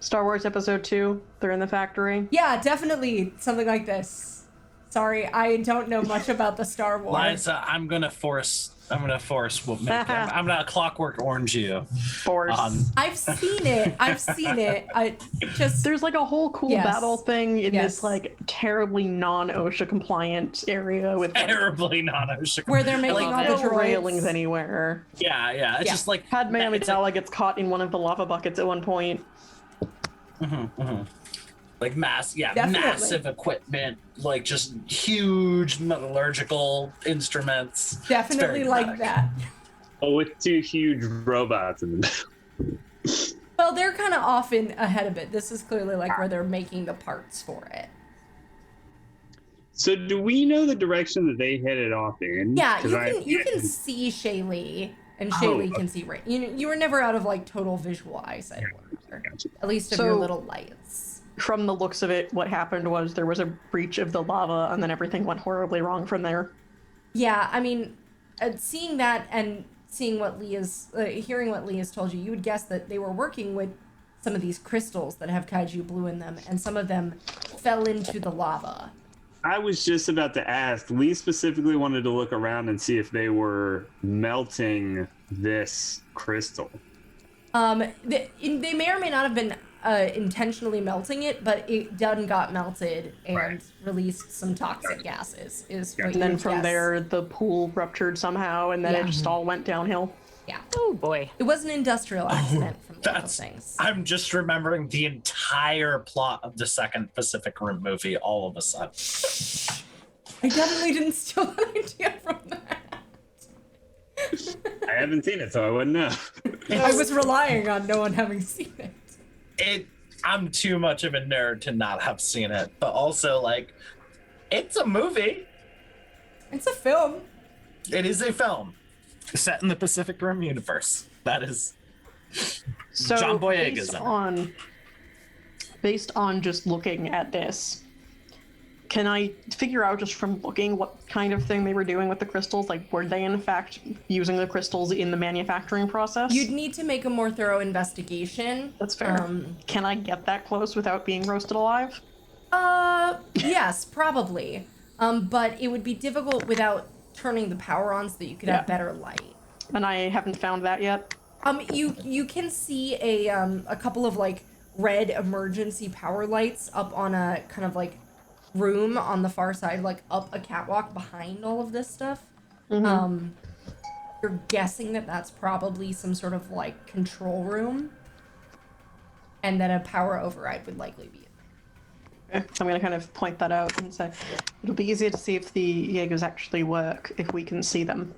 Star Wars Episode 2, they're in the factory? Yeah, definitely something like this. Sorry, I don't know much about the Star Wars. Liza, I'm gonna force what make I'm gonna Clockwork Orange you. Force. I've seen it. I just There's like a whole cool Yes. battle thing in Yes. this like terribly non-OSHA compliant area with like, Terribly non-OSHA. where they're making all the no droids. railings anywhere. Yeah. It's Yeah. just like Padme it's like- Amidala gets caught in one of the lava buckets at one point. like Definitely. massive equipment, like just huge metallurgical instruments. It's Definitely very like dramatic. that. Oh, with two huge robots in the middle. Well, they're kind of often ahead of it. This is clearly like where they're making the parts for it. So do we know the direction that they headed off in? Yeah, 'Cause you can see Shailee, and Oh, Shailee can see Ray. You were never out of like total visual eyesight of her, Gotcha. at least of So- your little lights. From the looks of it, what happened was there was a breach of the lava, and then everything went horribly wrong from there. Yeah, I mean, seeing that and seeing what hearing what Lee has told you, you would guess that they were working with some of these crystals that have kaiju blue in them, and some of them fell into the lava. I was just about to ask. Lee specifically wanted to look around and see if they were melting this crystal. They may or may not have been intentionally melting it, but it done got melted and Right. released some toxic gases. Is what And you then would from guess. there, the pool ruptured somehow, and then Yeah. it just all went downhill. Yeah, Oh boy. it was an industrial accident from the That's things. I'm just remembering the entire plot of the second Pacific Rim movie all of a sudden. I definitely didn't steal that idea from that. I haven't seen it, so I wouldn't know. I was relying on no one having seen it. I'm too much of a nerd to not have seen it, but also like it's a movie. It's a film. It is a film set in the Pacific Rim universe. That is So John Boyega's based on just looking at this, can I figure out just from looking what kind of thing they were doing with the crystals? Like, were they in fact using the crystals in the manufacturing process? You'd need to make a more thorough investigation. That's fair. Can I get that close without being roasted alive? Yes, probably. But it would be difficult without turning the power on so that you could have Yeah. better light. And I haven't found that yet. You can see a couple of like red emergency power lights up on a kind of like room on the far side, like up a catwalk behind all of this stuff. You're guessing that that's probably some sort of like control room, and that a power override would likely be. Okay, so I'm going to kind of point that out and say it'll be easier to see if the Jaegers actually work if we can see them.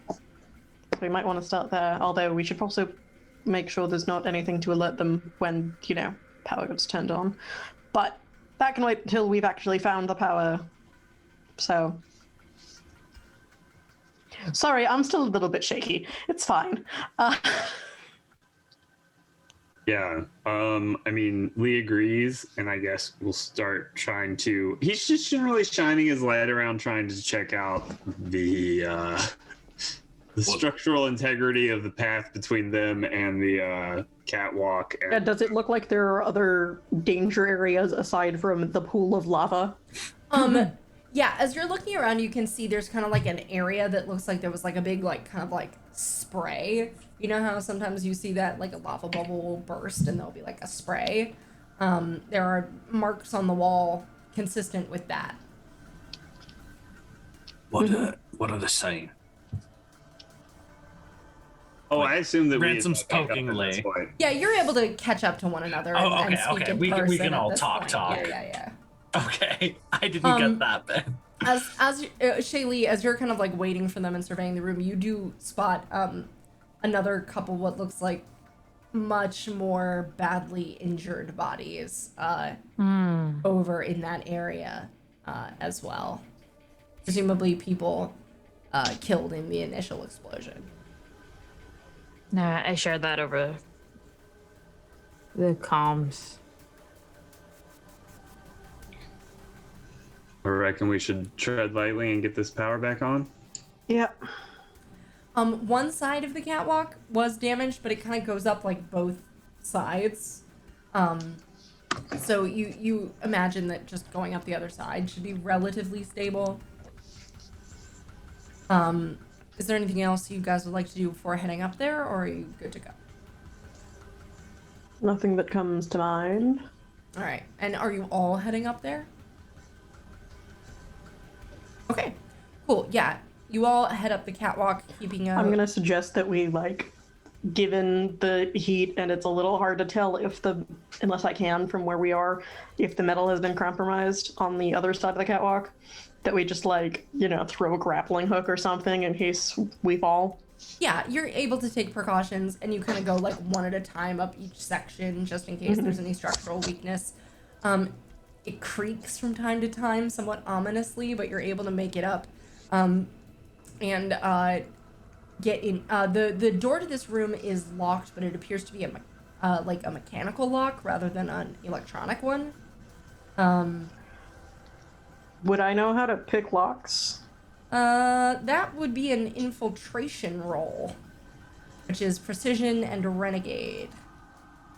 So we might want to start there, although we should also make sure there's not anything to alert them when, power gets turned on. But that can wait until we've actually found the power. So. Sorry, I'm still a little bit shaky. It's fine. Yeah. I mean, Lee agrees, and I guess we'll start trying to. He's just generally shining his light around, trying to check out the structural integrity of the path between them and the catwalk. And Does it look like there are other danger areas aside from the pool of lava? Yeah, as you're looking around, you can see there's kind of like an area that looks like there was like a big like kind of like spray. You know how sometimes you see that like a lava bubble will burst and there'll be like a spray. There are marks on the wall consistent with that. what are they saying? oh, I assume that Ransom's we had poking at this Lee. point. Yeah, you're able to catch up to one another Oh, and okay, speak okay. in We can person all at this talk. point. Yeah. Okay, I didn't get that bit. As Shailee, as you're kind of like waiting for them and surveying the room, you do spot another couple what looks like much more badly injured bodies over in that area as well. Presumably people killed in the initial explosion. Nah, I shared that over the comms. I reckon we should tread lightly and get this power back on. Yeah. One side of the catwalk was damaged, but it kind of goes up like both sides. So you imagine that just going up the other side should be relatively stable. Is there anything else you guys would like to do before heading up there, or are you good to go? Nothing that comes to mind. All right. And are you all heading up there? Okay. Cool. Yeah. You all head up the catwalk, keeping a... I'm gonna suggest that we, like, given the heat, and it's a little hard to tell if unless I can from where we are, if the metal has been compromised on the other side of the catwalk, that we just, like, throw a grappling hook or something in case we fall. Yeah, you're able to take precautions, and you kind of go, like, one at a time up each section, just in case there's any structural weakness. It creaks from time to time, somewhat ominously, but you're able to make it up. And get in. The door to this room is locked, but it appears to be like a mechanical lock rather than an electronic one. Would I know how to pick locks? That would be an infiltration roll, which is precision and renegade.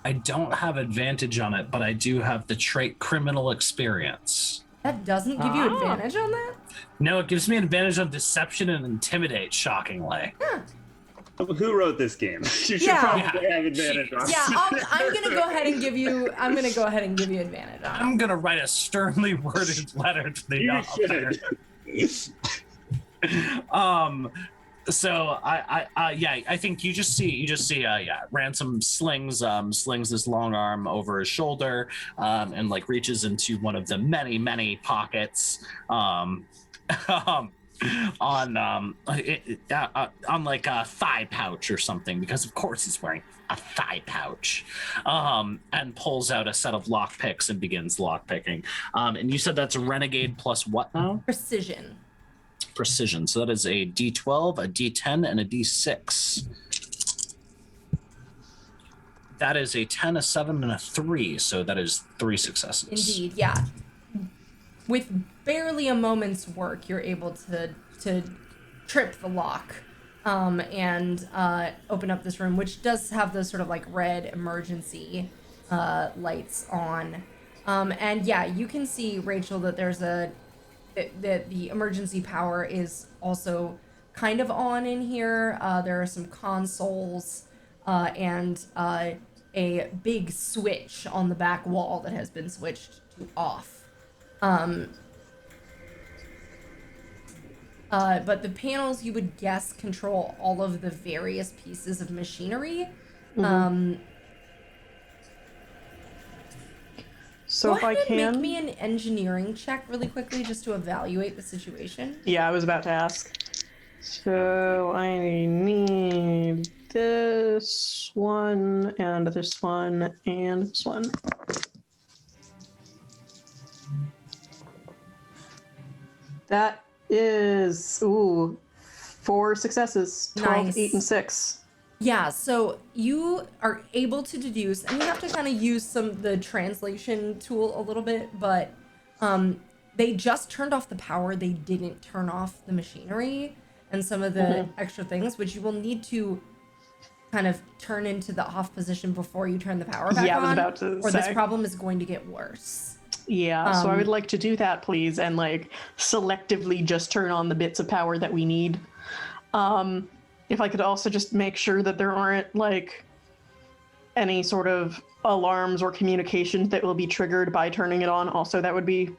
I don't have advantage on it, but I do have the trait criminal experience. That doesn't give you advantage on that? No, it gives me an advantage on deception and intimidate, shockingly. Huh. Who wrote this game? You should Yeah. probably have advantage on Yeah, I'm gonna go ahead and give you advantage on it. I'm gonna write a sternly worded letter to the author. So I think you just see Ransom slings this long arm over his shoulder, and like reaches into one of the many pockets on like a thigh pouch or something, because of course he's wearing a thigh pouch, and pulls out a set of lock picks and begins lock picking. And you said that's renegade plus what now? Precision. So that is a D12, a D10, and a D6. That is a 10, a 7, and a 3. So that is 3 successes. Indeed, yeah. With barely a moment's work, you're able to trip the lock, and open up this room, which does have those sort of like red emergency lights on. And yeah, you can see, Rachel, that there's that the emergency power is also kind of on in here. There are some consoles and a big switch on the back wall that has been switched to off. But the panels, you would guess, control all of the various pieces of machinery. So Go if I ahead and can... make me an engineering check really quickly just to evaluate the situation. Yeah, I was about to ask. So I need this one, and this one, and this one. That is, 4 successes. 12, Nice. 8, and 6. Yeah, so you are able to deduce, and you have to kind of use the translation tool a little bit, but they just turned off the power. They didn't turn off the machinery and some of the extra things, which you will need to kind of turn into the off position before you turn the power back on. Yeah, I was about to or this say. problem is going to get worse. Yeah, so I would like to do that, please, and like selectively just turn on the bits of power that we need. If I could also just make sure that there aren't like any sort of alarms or communications that will be triggered by turning it on, also that would be...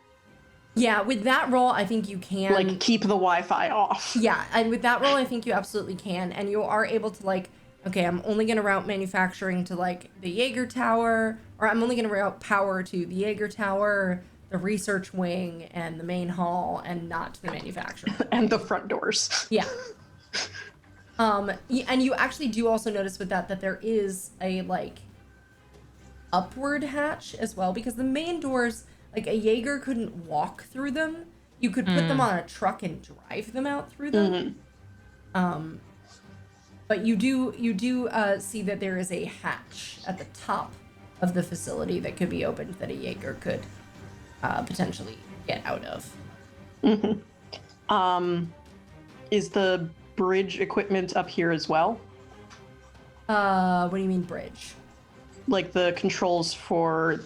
Yeah, with that roll, I think you can... Like, keep the Wi-Fi off. Yeah, and with that roll, I think you absolutely can. And you are able to, like, okay, I'm only going to route manufacturing to, like, the Jaeger Tower, or I'm only going to route power to the Jaeger Tower, the research wing, and the main hall, and not to the manufacturing. And the front doors. Yeah. And you actually do also notice with that there is a, like, upward hatch as well, because the main doors, like, a Jaeger couldn't walk through them. You could put them on a truck and drive them out through them. But you do see that there is a hatch at the top of the facility that could be opened that a Jaeger could potentially get out of. Is the bridge equipment up here as well? What do you mean bridge? like the controls for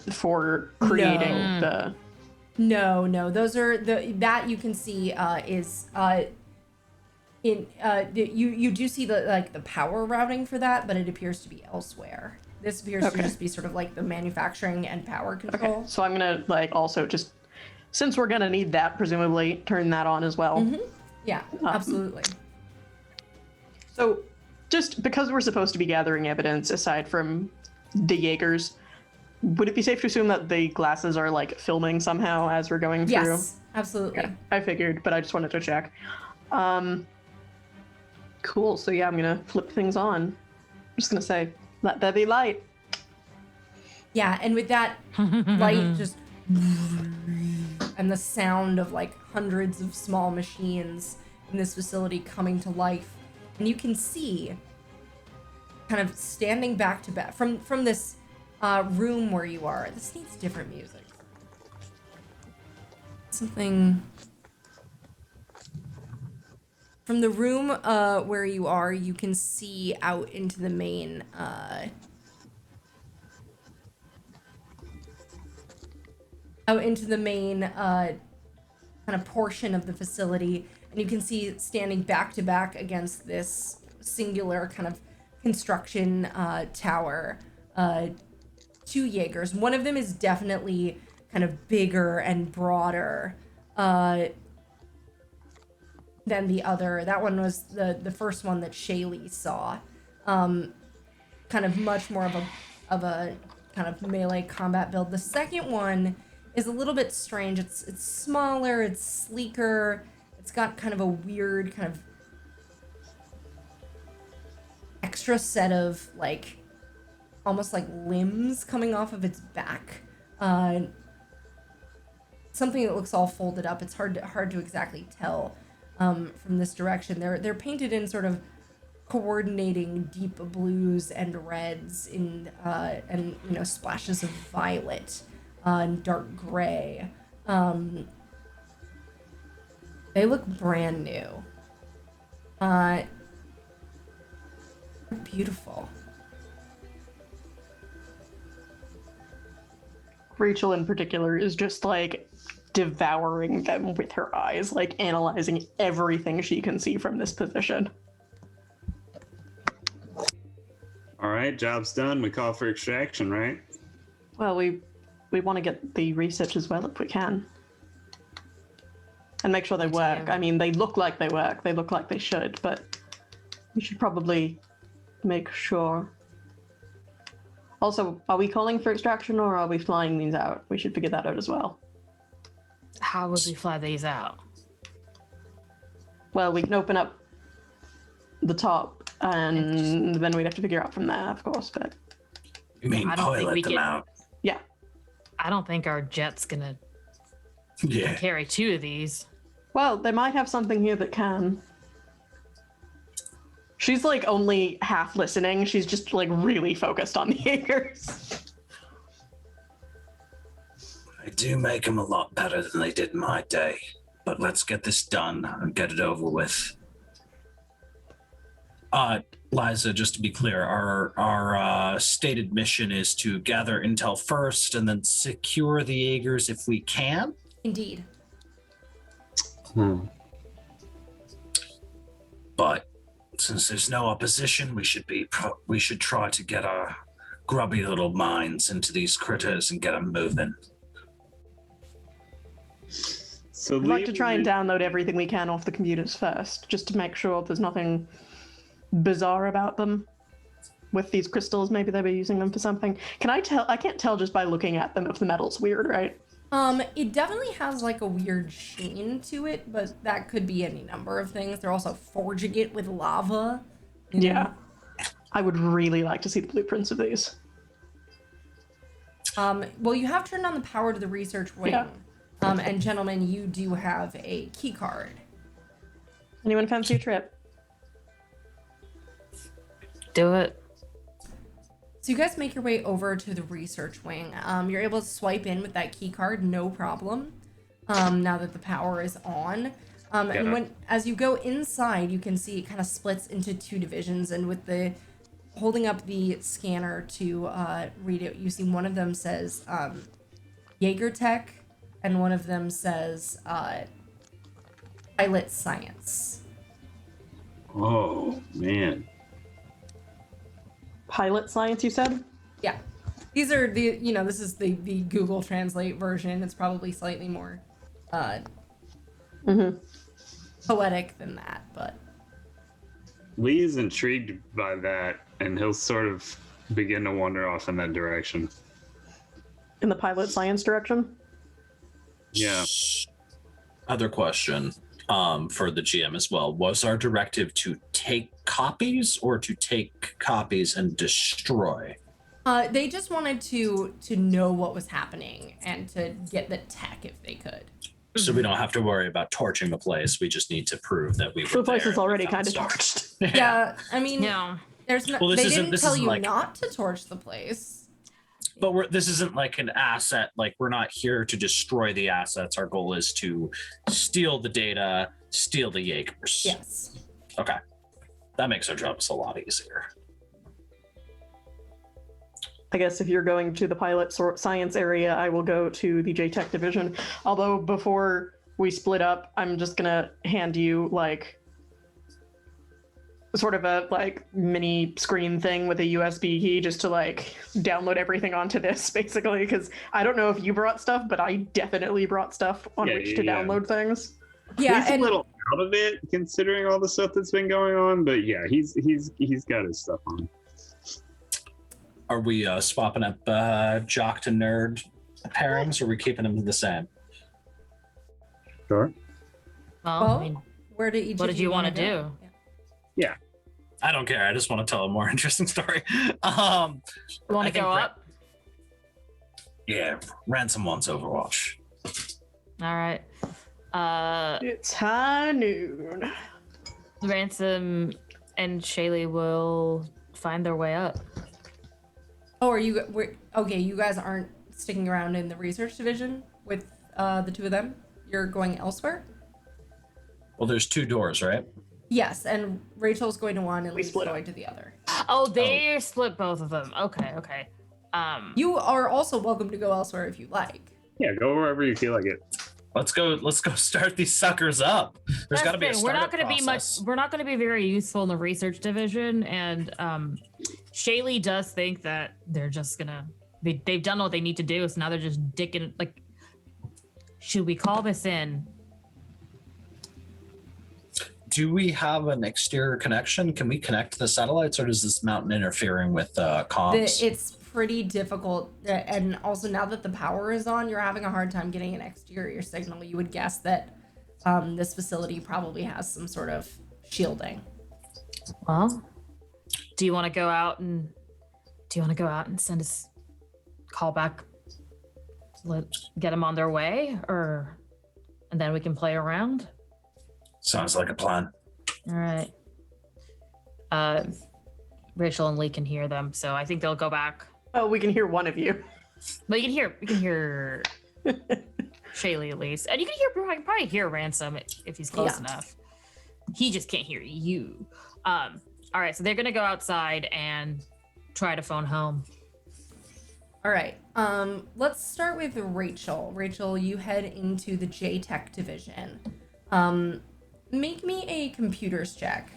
creating the? No, those are that you can see is you do see the power routing for that, but it appears to be elsewhere. This appears to just be sort of like the manufacturing and power control. Okay, so I'm gonna like also just, since we're gonna need that, presumably turn that on as well. Yeah, absolutely. So, just because we're supposed to be gathering evidence aside from the Jaegers, would it be safe to assume that the glasses are like filming somehow as we're going through? Yes, absolutely. Okay, I figured, but I just wanted to check. Cool. So yeah, I'm gonna flip things on. I'm just gonna say, let there be light. Yeah, and with that light just and the sound of like hundreds of small machines in this facility coming to life, and you can see kind of standing back to back from this room where you are. This needs different music. Something from the room where you are, you can see out into the main kind of portion of the facility, and you can see standing back to back against this singular kind of construction tower, two Jaegers. One of them is definitely kind of bigger and broader than the other. That one was the first one that Shailee saw. Kind of much more of a kind of melee combat build. The second one is a little bit strange. It's smaller, it's sleeker, it's got kind of a weird kind of extra set of like almost like limbs coming off of its back. Something that looks all folded up. It's hard to exactly tell from this direction. They're painted in sort of coordinating deep blues and reds and splashes of violet and dark gray. They look brand new. Beautiful. Rachel in particular is just like devouring them with her eyes, like analyzing everything she can see from this position. All right, job's done. We call for extraction, right? Well, we want to get the research as well if we can. And make sure they work. I mean, they look like they work. They look like they should, but we should probably make sure. Also, are we calling for extraction or are we flying these out? We should figure that out as well. How would we fly these out? Well, we can open up the top and then we'd have to figure out from there, of course, but... You mean I don't think pilot we them can- out? Yeah. I don't think our jet's gonna Yeah. carry two of these. Well, they might have something here that can. She's like only half listening. She's just like really focused on the Jaegers. They do make them a lot better than they did in my day. But let's get this done and get it over with. Liza, just to be clear, our stated mission is to gather intel first and then secure the Jaegers if we can. Indeed. But since there's no opposition, we should try to get our grubby little minds into these critters and get them moving. So I'd like to try and download everything we can off the computers first, just to make sure there's nothing bizarre about them. With these crystals, maybe they were using them for something. Can I tell? I can't tell just by looking at them if the metal's weird, right? It definitely has like a weird sheen to it, but that could be any number of things. They're also forging it with lava. Yeah. I would really like to see the blueprints of these. Well, you have turned on the power to the research wing. Yeah. And gentlemen, you do have a key card. Anyone fancy a trip? Do it. So you guys make your way over to the research wing. You're able to swipe in with that key card, no problem. Now that the power is on. And as you go inside, you can see it kind of splits into two divisions. And with the holding up the scanner to read it, you see one of them says Jaeger Tech, and one of them says Pilot Science. Oh, man. Pilot science, you said? Yeah. These are the, this is the Google Translate version. It's probably slightly more poetic than that, but. Lee is intrigued by that, and he'll sort of begin to wander off in that direction. In the pilot science direction? Yeah. Other question for the GM as well. Was our directive to take copies or to take copies and destroy? They just wanted to know what was happening and to get the tech if they could. So we don't have to worry about torching the place. We just need to prove that we were The place there is and we already found kind of stuff. torched. Yeah, I mean, No. there's no. Well, this they isn't- didn't this tell isn't you like- not to torch the place. But this isn't like an asset. Like, we're not here to destroy the assets. Our goal is to steal the data, steal the Jaegers. Yes. Okay. That makes our jobs a lot easier. I guess if you're going to the pilot science area, I will go to the J-Tech division. Although before we split up, I'm just gonna hand you like sort of a like mini screen thing with a USB key just to like download everything onto this basically, because I don't know if you brought stuff, but I definitely brought stuff on Yeah, which to yeah. download things. Yeah, He's a and little out of it considering all the stuff that's been going on, but yeah, he's got his stuff on. Are we swapping up jock to nerd pairings, or are we keeping them the same? Sure. Well, Well, I mean, where did each what of did you wanna want to do? Yeah. I don't care. I just want to tell a more interesting story. You want I to think go up? Yeah, Ransom wants Overwatch. All right. It's high noon. Ransom and Shailee will find their way up. Oh, okay? You guys aren't sticking around in the research division with the two of them. You're going elsewhere. Well, there's two doors, right? Yes, and Rachel's going to one and We Lee's split going to the other. Oh, they split both of them. Okay. You are also welcome to go elsewhere if you like. Yeah, go wherever you feel like it. Let's go start these suckers up. There's got to be a We're not startup going to be much. process. We're not going to be very useful in the research division, and Shailee does think that they're just gonna. They've done what they need to do, so now they're just dicking. Like, should we call this in? Do we have an exterior connection? Can we connect to the satellites, or does this mountain interfering with comms? It's pretty difficult, and also now that the power is on, you're having a hard time getting an exterior signal. You would guess that this facility probably has some sort of shielding. Well, do you want to go out and send us call back? Get them on their way, and then we can play around. Sounds like a plan. All right. Rachel and Lee can hear them, so I think they'll go back. Oh, we can hear one of you. But we can hear Shailee at least, and you can probably hear Ransom if he's close enough. He just can't hear you. All right, so they're gonna go outside and try to phone home. All right. Let's start with Rachel. Rachel, you head into the J-Tech division. Make me a computers check.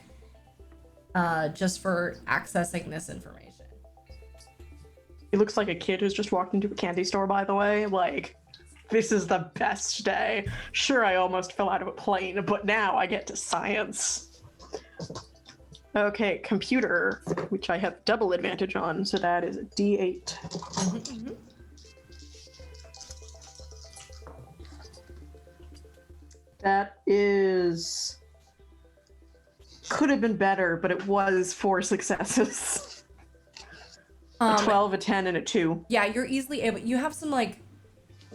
Just for accessing this information. He looks like a kid who's just walked into a candy store, by the way. Like, this is the best day. Sure, I almost fell out of a plane, but now I get to science. Okay, computer, which I have double advantage on, so that is a D8. That is... could have been better, but it was 4 successes. A 12, a 10, and a 2. Yeah, you're easily able. You have some like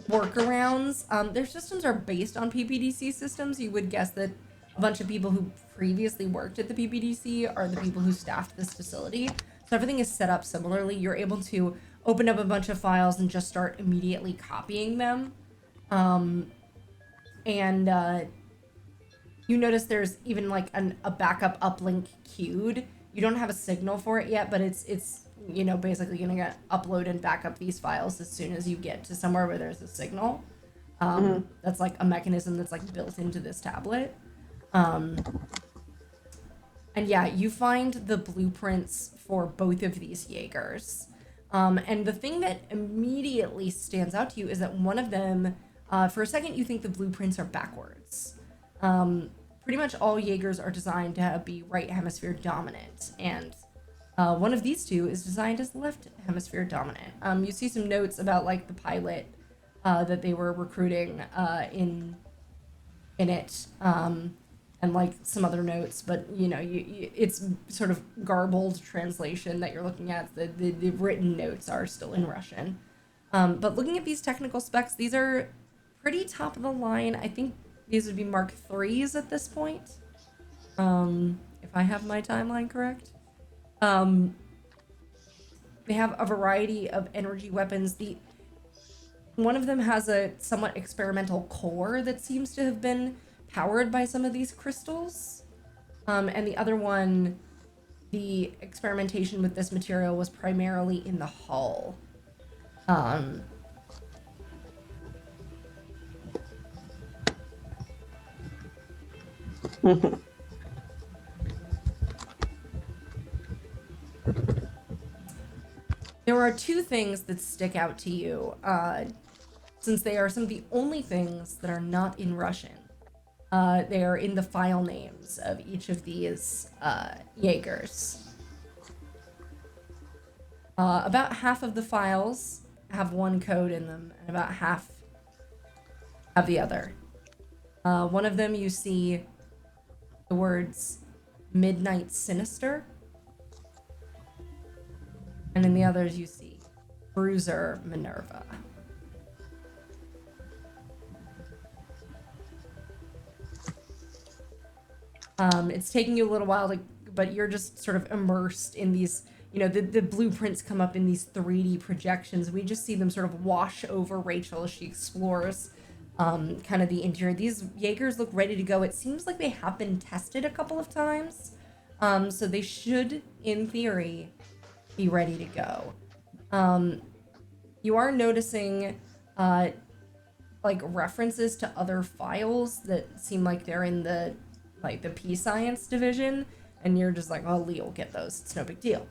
workarounds. Their systems are based on PPDC systems. You would guess that a bunch of people who previously worked at the PPDC are the people who staffed this facility. So everything is set up similarly. You're able to open up a bunch of files and just start immediately copying them. You notice there's even like a backup uplink queued. You don't have a signal for it yet, but it's basically going to get upload and back up these files as soon as you get to somewhere where there's a signal. That's like a mechanism that's like built into this tablet. And yeah, you find the blueprints for both of these Jaegers. And the thing that immediately stands out to you is that one of them, for a second, you think the blueprints are backwards. Pretty much all Jaegers are designed to be right hemisphere dominant, and one of these two is designed as left hemisphere dominant. You see some notes about like the pilot that they were recruiting in it, and like some other notes, but it's sort of garbled translation that you're looking at. The written notes are still in Russian, but looking at these technical specs, these are pretty top of the line. I think these would be Mark IIIs at this point, if I have my timeline correct. They have a variety of energy weapons. One of them has a somewhat experimental core that seems to have been powered by some of these crystals. And the other one, the experimentation with this material was primarily in the hull. There are two things that stick out to you, since they are some of the only things that are not in Russian. They are in the file names of each of these Jaegers. About half of the files have one code in them, and about half have the other. One of them you see the words Midnight Sinister, and in the others you see Bruiser Minerva. It's taking you a little while but you're just sort of immersed in these, the blueprints come up in these 3D projections. We just see them sort of wash over Rachel as she explores kind of the interior. These Jaegers look ready to go. It seems like they have been tested a couple of times. So they should, in theory, be ready to go. You are noticing like references to other files that seem like they're in the P-Science division, and you're just like, oh, Lee will get those. It's no big deal.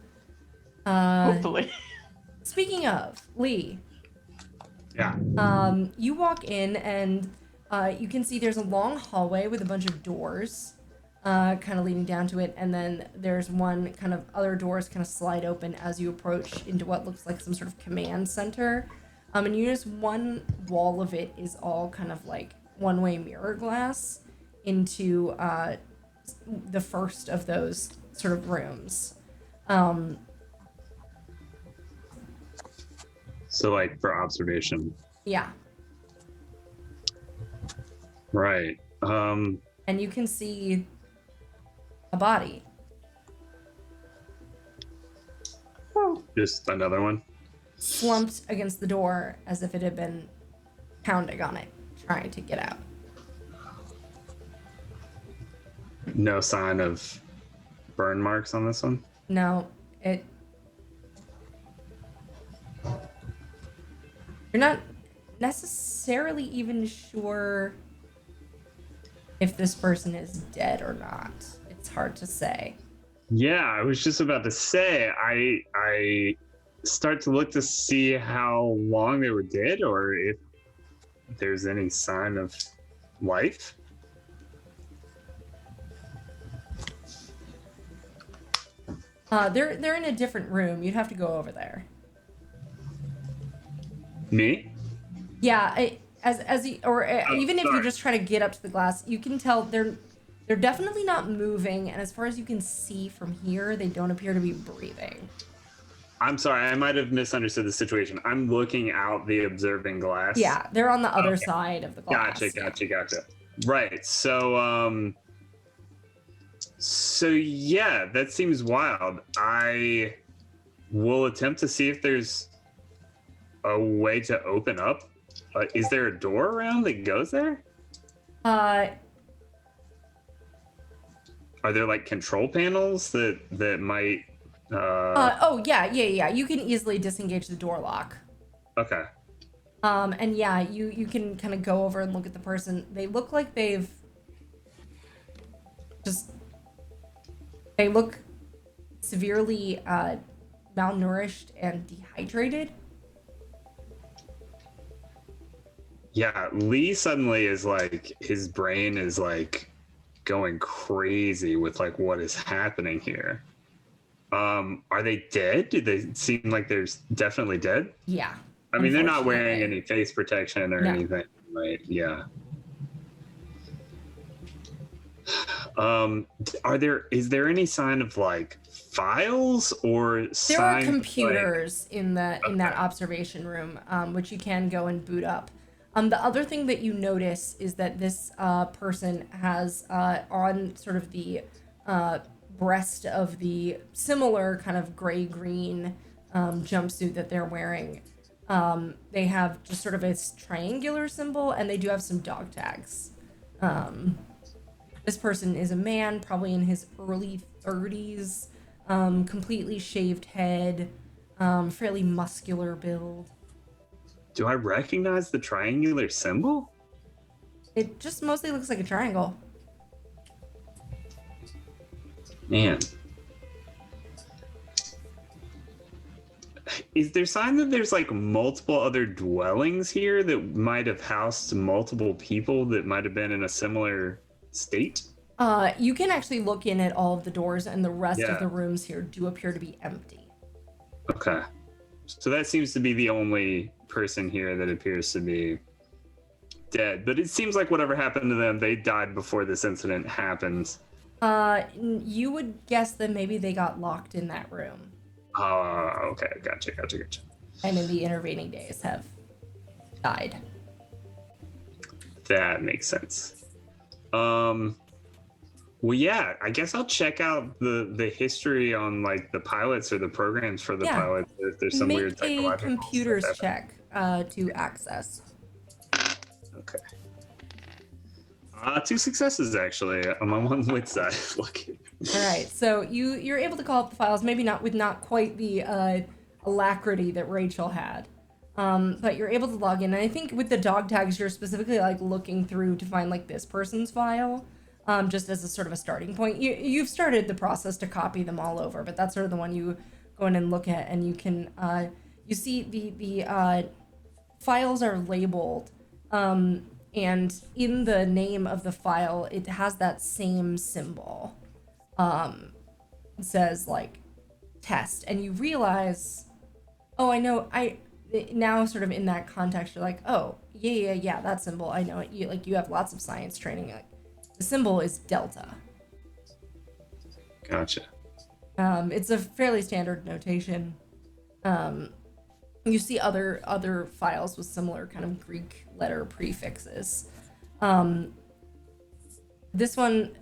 Hopefully. Speaking of, Lee. Yeah. You walk in and you can see there's a long hallway with a bunch of doors kind of leading down to it, and then there's one kind of other doors kind of slide open as you approach into what looks like some sort of command center. And you notice one wall of it is all kind of like one-way mirror glass into the first of those sort of rooms. So like for observation. Yeah. Right. And you can see a body. Just another one? Slumped against the door as if it had been pounding on it, trying to get out. No sign of burn marks on this one? No, you're not necessarily even sure if this person is dead or not. It's hard to say. Yeah, I was just about to say, I start to look to see how long they were dead, or if there's any sign of life. They're in a different room. You'd have to go over there. Me? Yeah, even if you just try to get up to the glass, you can tell they're definitely not moving, and as far as you can see from here, they don't appear to be breathing. I'm sorry, I might have misunderstood the situation. I'm looking out the observing glass. Yeah, they're on the other side of the glass. Gotcha. Right. So yeah, that seems wild. I will attempt to see if there's a way to open up. Is there a door around that goes there? are there like control panels that might? Oh yeah. You can easily disengage the door lock. Okay. And yeah, you can kind of go over and look at the person. They look like they look severely malnourished and dehydrated. Yeah, Lee suddenly is like, his brain is like going crazy with like what is happening here. Are they dead? Do they seem like they're definitely dead? Yeah. I mean, they're not wearing Unfortunately. any face protection or No. anything, right? Yeah. Is there any sign of like files or There are signs computers in that observation room, which you can go and boot up. The other thing that you notice is that this person has on sort of the breast of the similar kind of gray-green jumpsuit that they're wearing. They have just sort of a triangular symbol, and they do have some dog tags. This person is a man, probably in his early 30s, completely shaved head, fairly muscular build. Do I recognize the triangular symbol? It just mostly looks like a triangle. Man. Is there sign that there's like multiple other dwellings here that might have housed multiple people that might have been in a similar state? You can actually look in at all of the doors, and the rest Yeah. of the rooms here do appear to be empty. Okay. So that seems to be the only person here that appears to be dead. But it seems like whatever happened to them, they died before this incident happened. You would guess that maybe they got locked in that room, Oh, okay. Gotcha. and in the intervening days have died. That makes sense. Well, yeah, I guess I'll check out the history on like the pilots or the programs for the Yeah. pilots. If there's some weird Make a technological computers stuff. check to access. Okay. 2 successes actually. I'm on one wit side. Lucky. All right, so you're able to call up the files, maybe not with quite the alacrity that Rachel had, but you're able to log in. And I think with the dog tags, you're specifically like looking through to find like this person's file, just as a sort of a starting point. You've started the process to copy them all over, but that's sort of the one you go in and look at, and you can you see the files are labeled. And in the name of the file, it has that same symbol. It says like test, and you realize, oh, I know. Now sort of in that context, you're like, oh, yeah, that symbol, I know it. You have lots of science training. Like, the symbol is delta. Gotcha. It's a fairly standard notation. You see other files with similar kind of Greek letter prefixes. This one,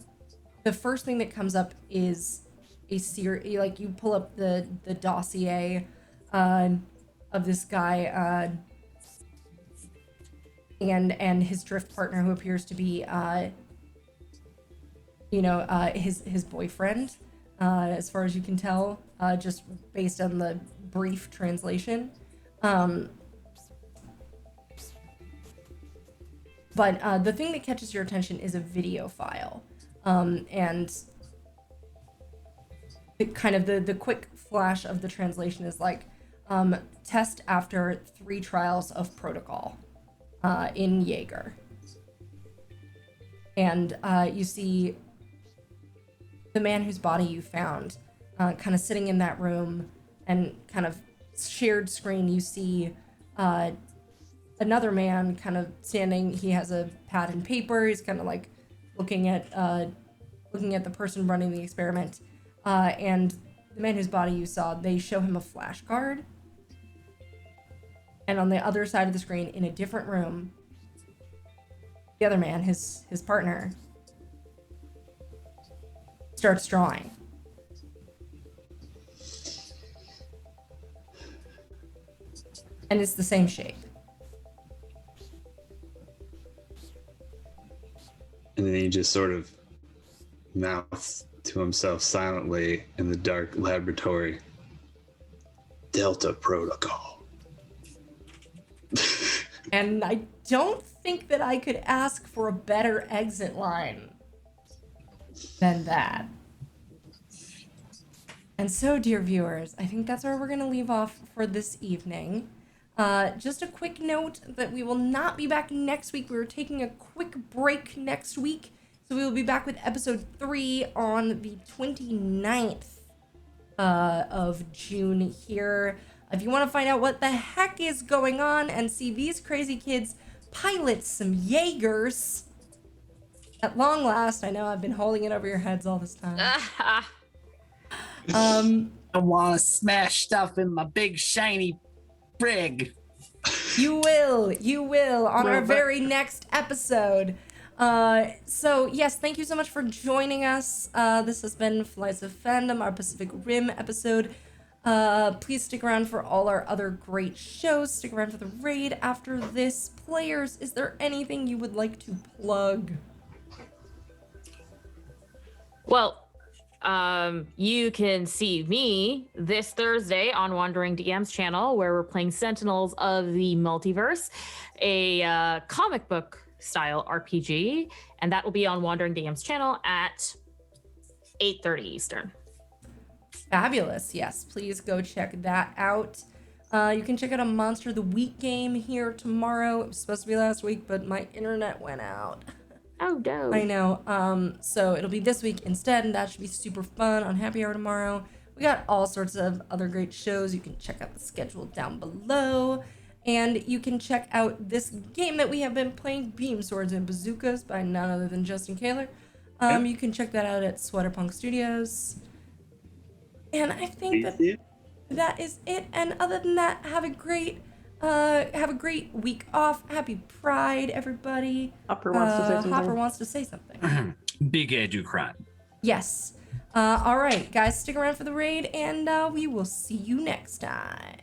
the first thing that comes up is like you pull up the dossier of this guy and his drift partner, who appears to be his boyfriend, as far as you can tell, just based on the brief translation. But the thing that catches your attention is a video file, and the quick flash of the translation is like, test after 3 trials of protocol in Jaeger. And you see the man whose body you found kind of sitting in that room, and kind of shared screen, you see another man kind of standing. He has a pad and paper. He's kind of like looking at the person running the experiment, and the man whose body you saw, they show him a flashcard, and on the other side of the screen, in a different room, the other man, his partner, starts drawing. And it's the same shape. And then he just sort of mouths to himself silently in the dark laboratory. Delta Protocol. And I don't think that I could ask for a better exit line than that. And so, dear viewers, I think that's where we're going to leave off for this evening. Just a quick note that we will not be back next week. We're taking a quick break next week. So we will be back with episode 3 on the 29th of June here. If you want to find out what the heck is going on and see these crazy kids pilot some Jaegers, at long last, I know I've been holding it over your heads all this time. I want to smash stuff in my big shiny brig. You will on our very next episode. So yes, thank you so much for joining us. This has been Flights of Fandom, our Pacific Rim episode. Please stick around for all our other great shows. Stick around for the raid after this. Players, is there anything you would like to plug? Well, you can see me this Thursday on Wandering DM's channel, where we're playing Sentinels of the Multiverse, a comic book style RPG, and that will be on Wandering DM's channel at 8:30 Eastern. Fabulous. Yes, please go check that out. You can check out a Monster of the Week game here tomorrow. It was supposed to be last week, but my internet went out. Oh, no. I know. So it'll be this week instead, and that should be super fun on Happy Hour tomorrow. We got all sorts of other great shows. You can check out the schedule down below. And you can check out this game that we have been playing, Beamswords and Bazookas, by none other than Justin Kaler. You can check that out at Sweaterpunk Studios. And I think that is it. And other than that, have a great week off. Happy Pride, everybody. Hopper wants to say something. Hopper wants to say something. Big A do crime. Yes. All right, guys, stick around for the raid, and we will see you next time.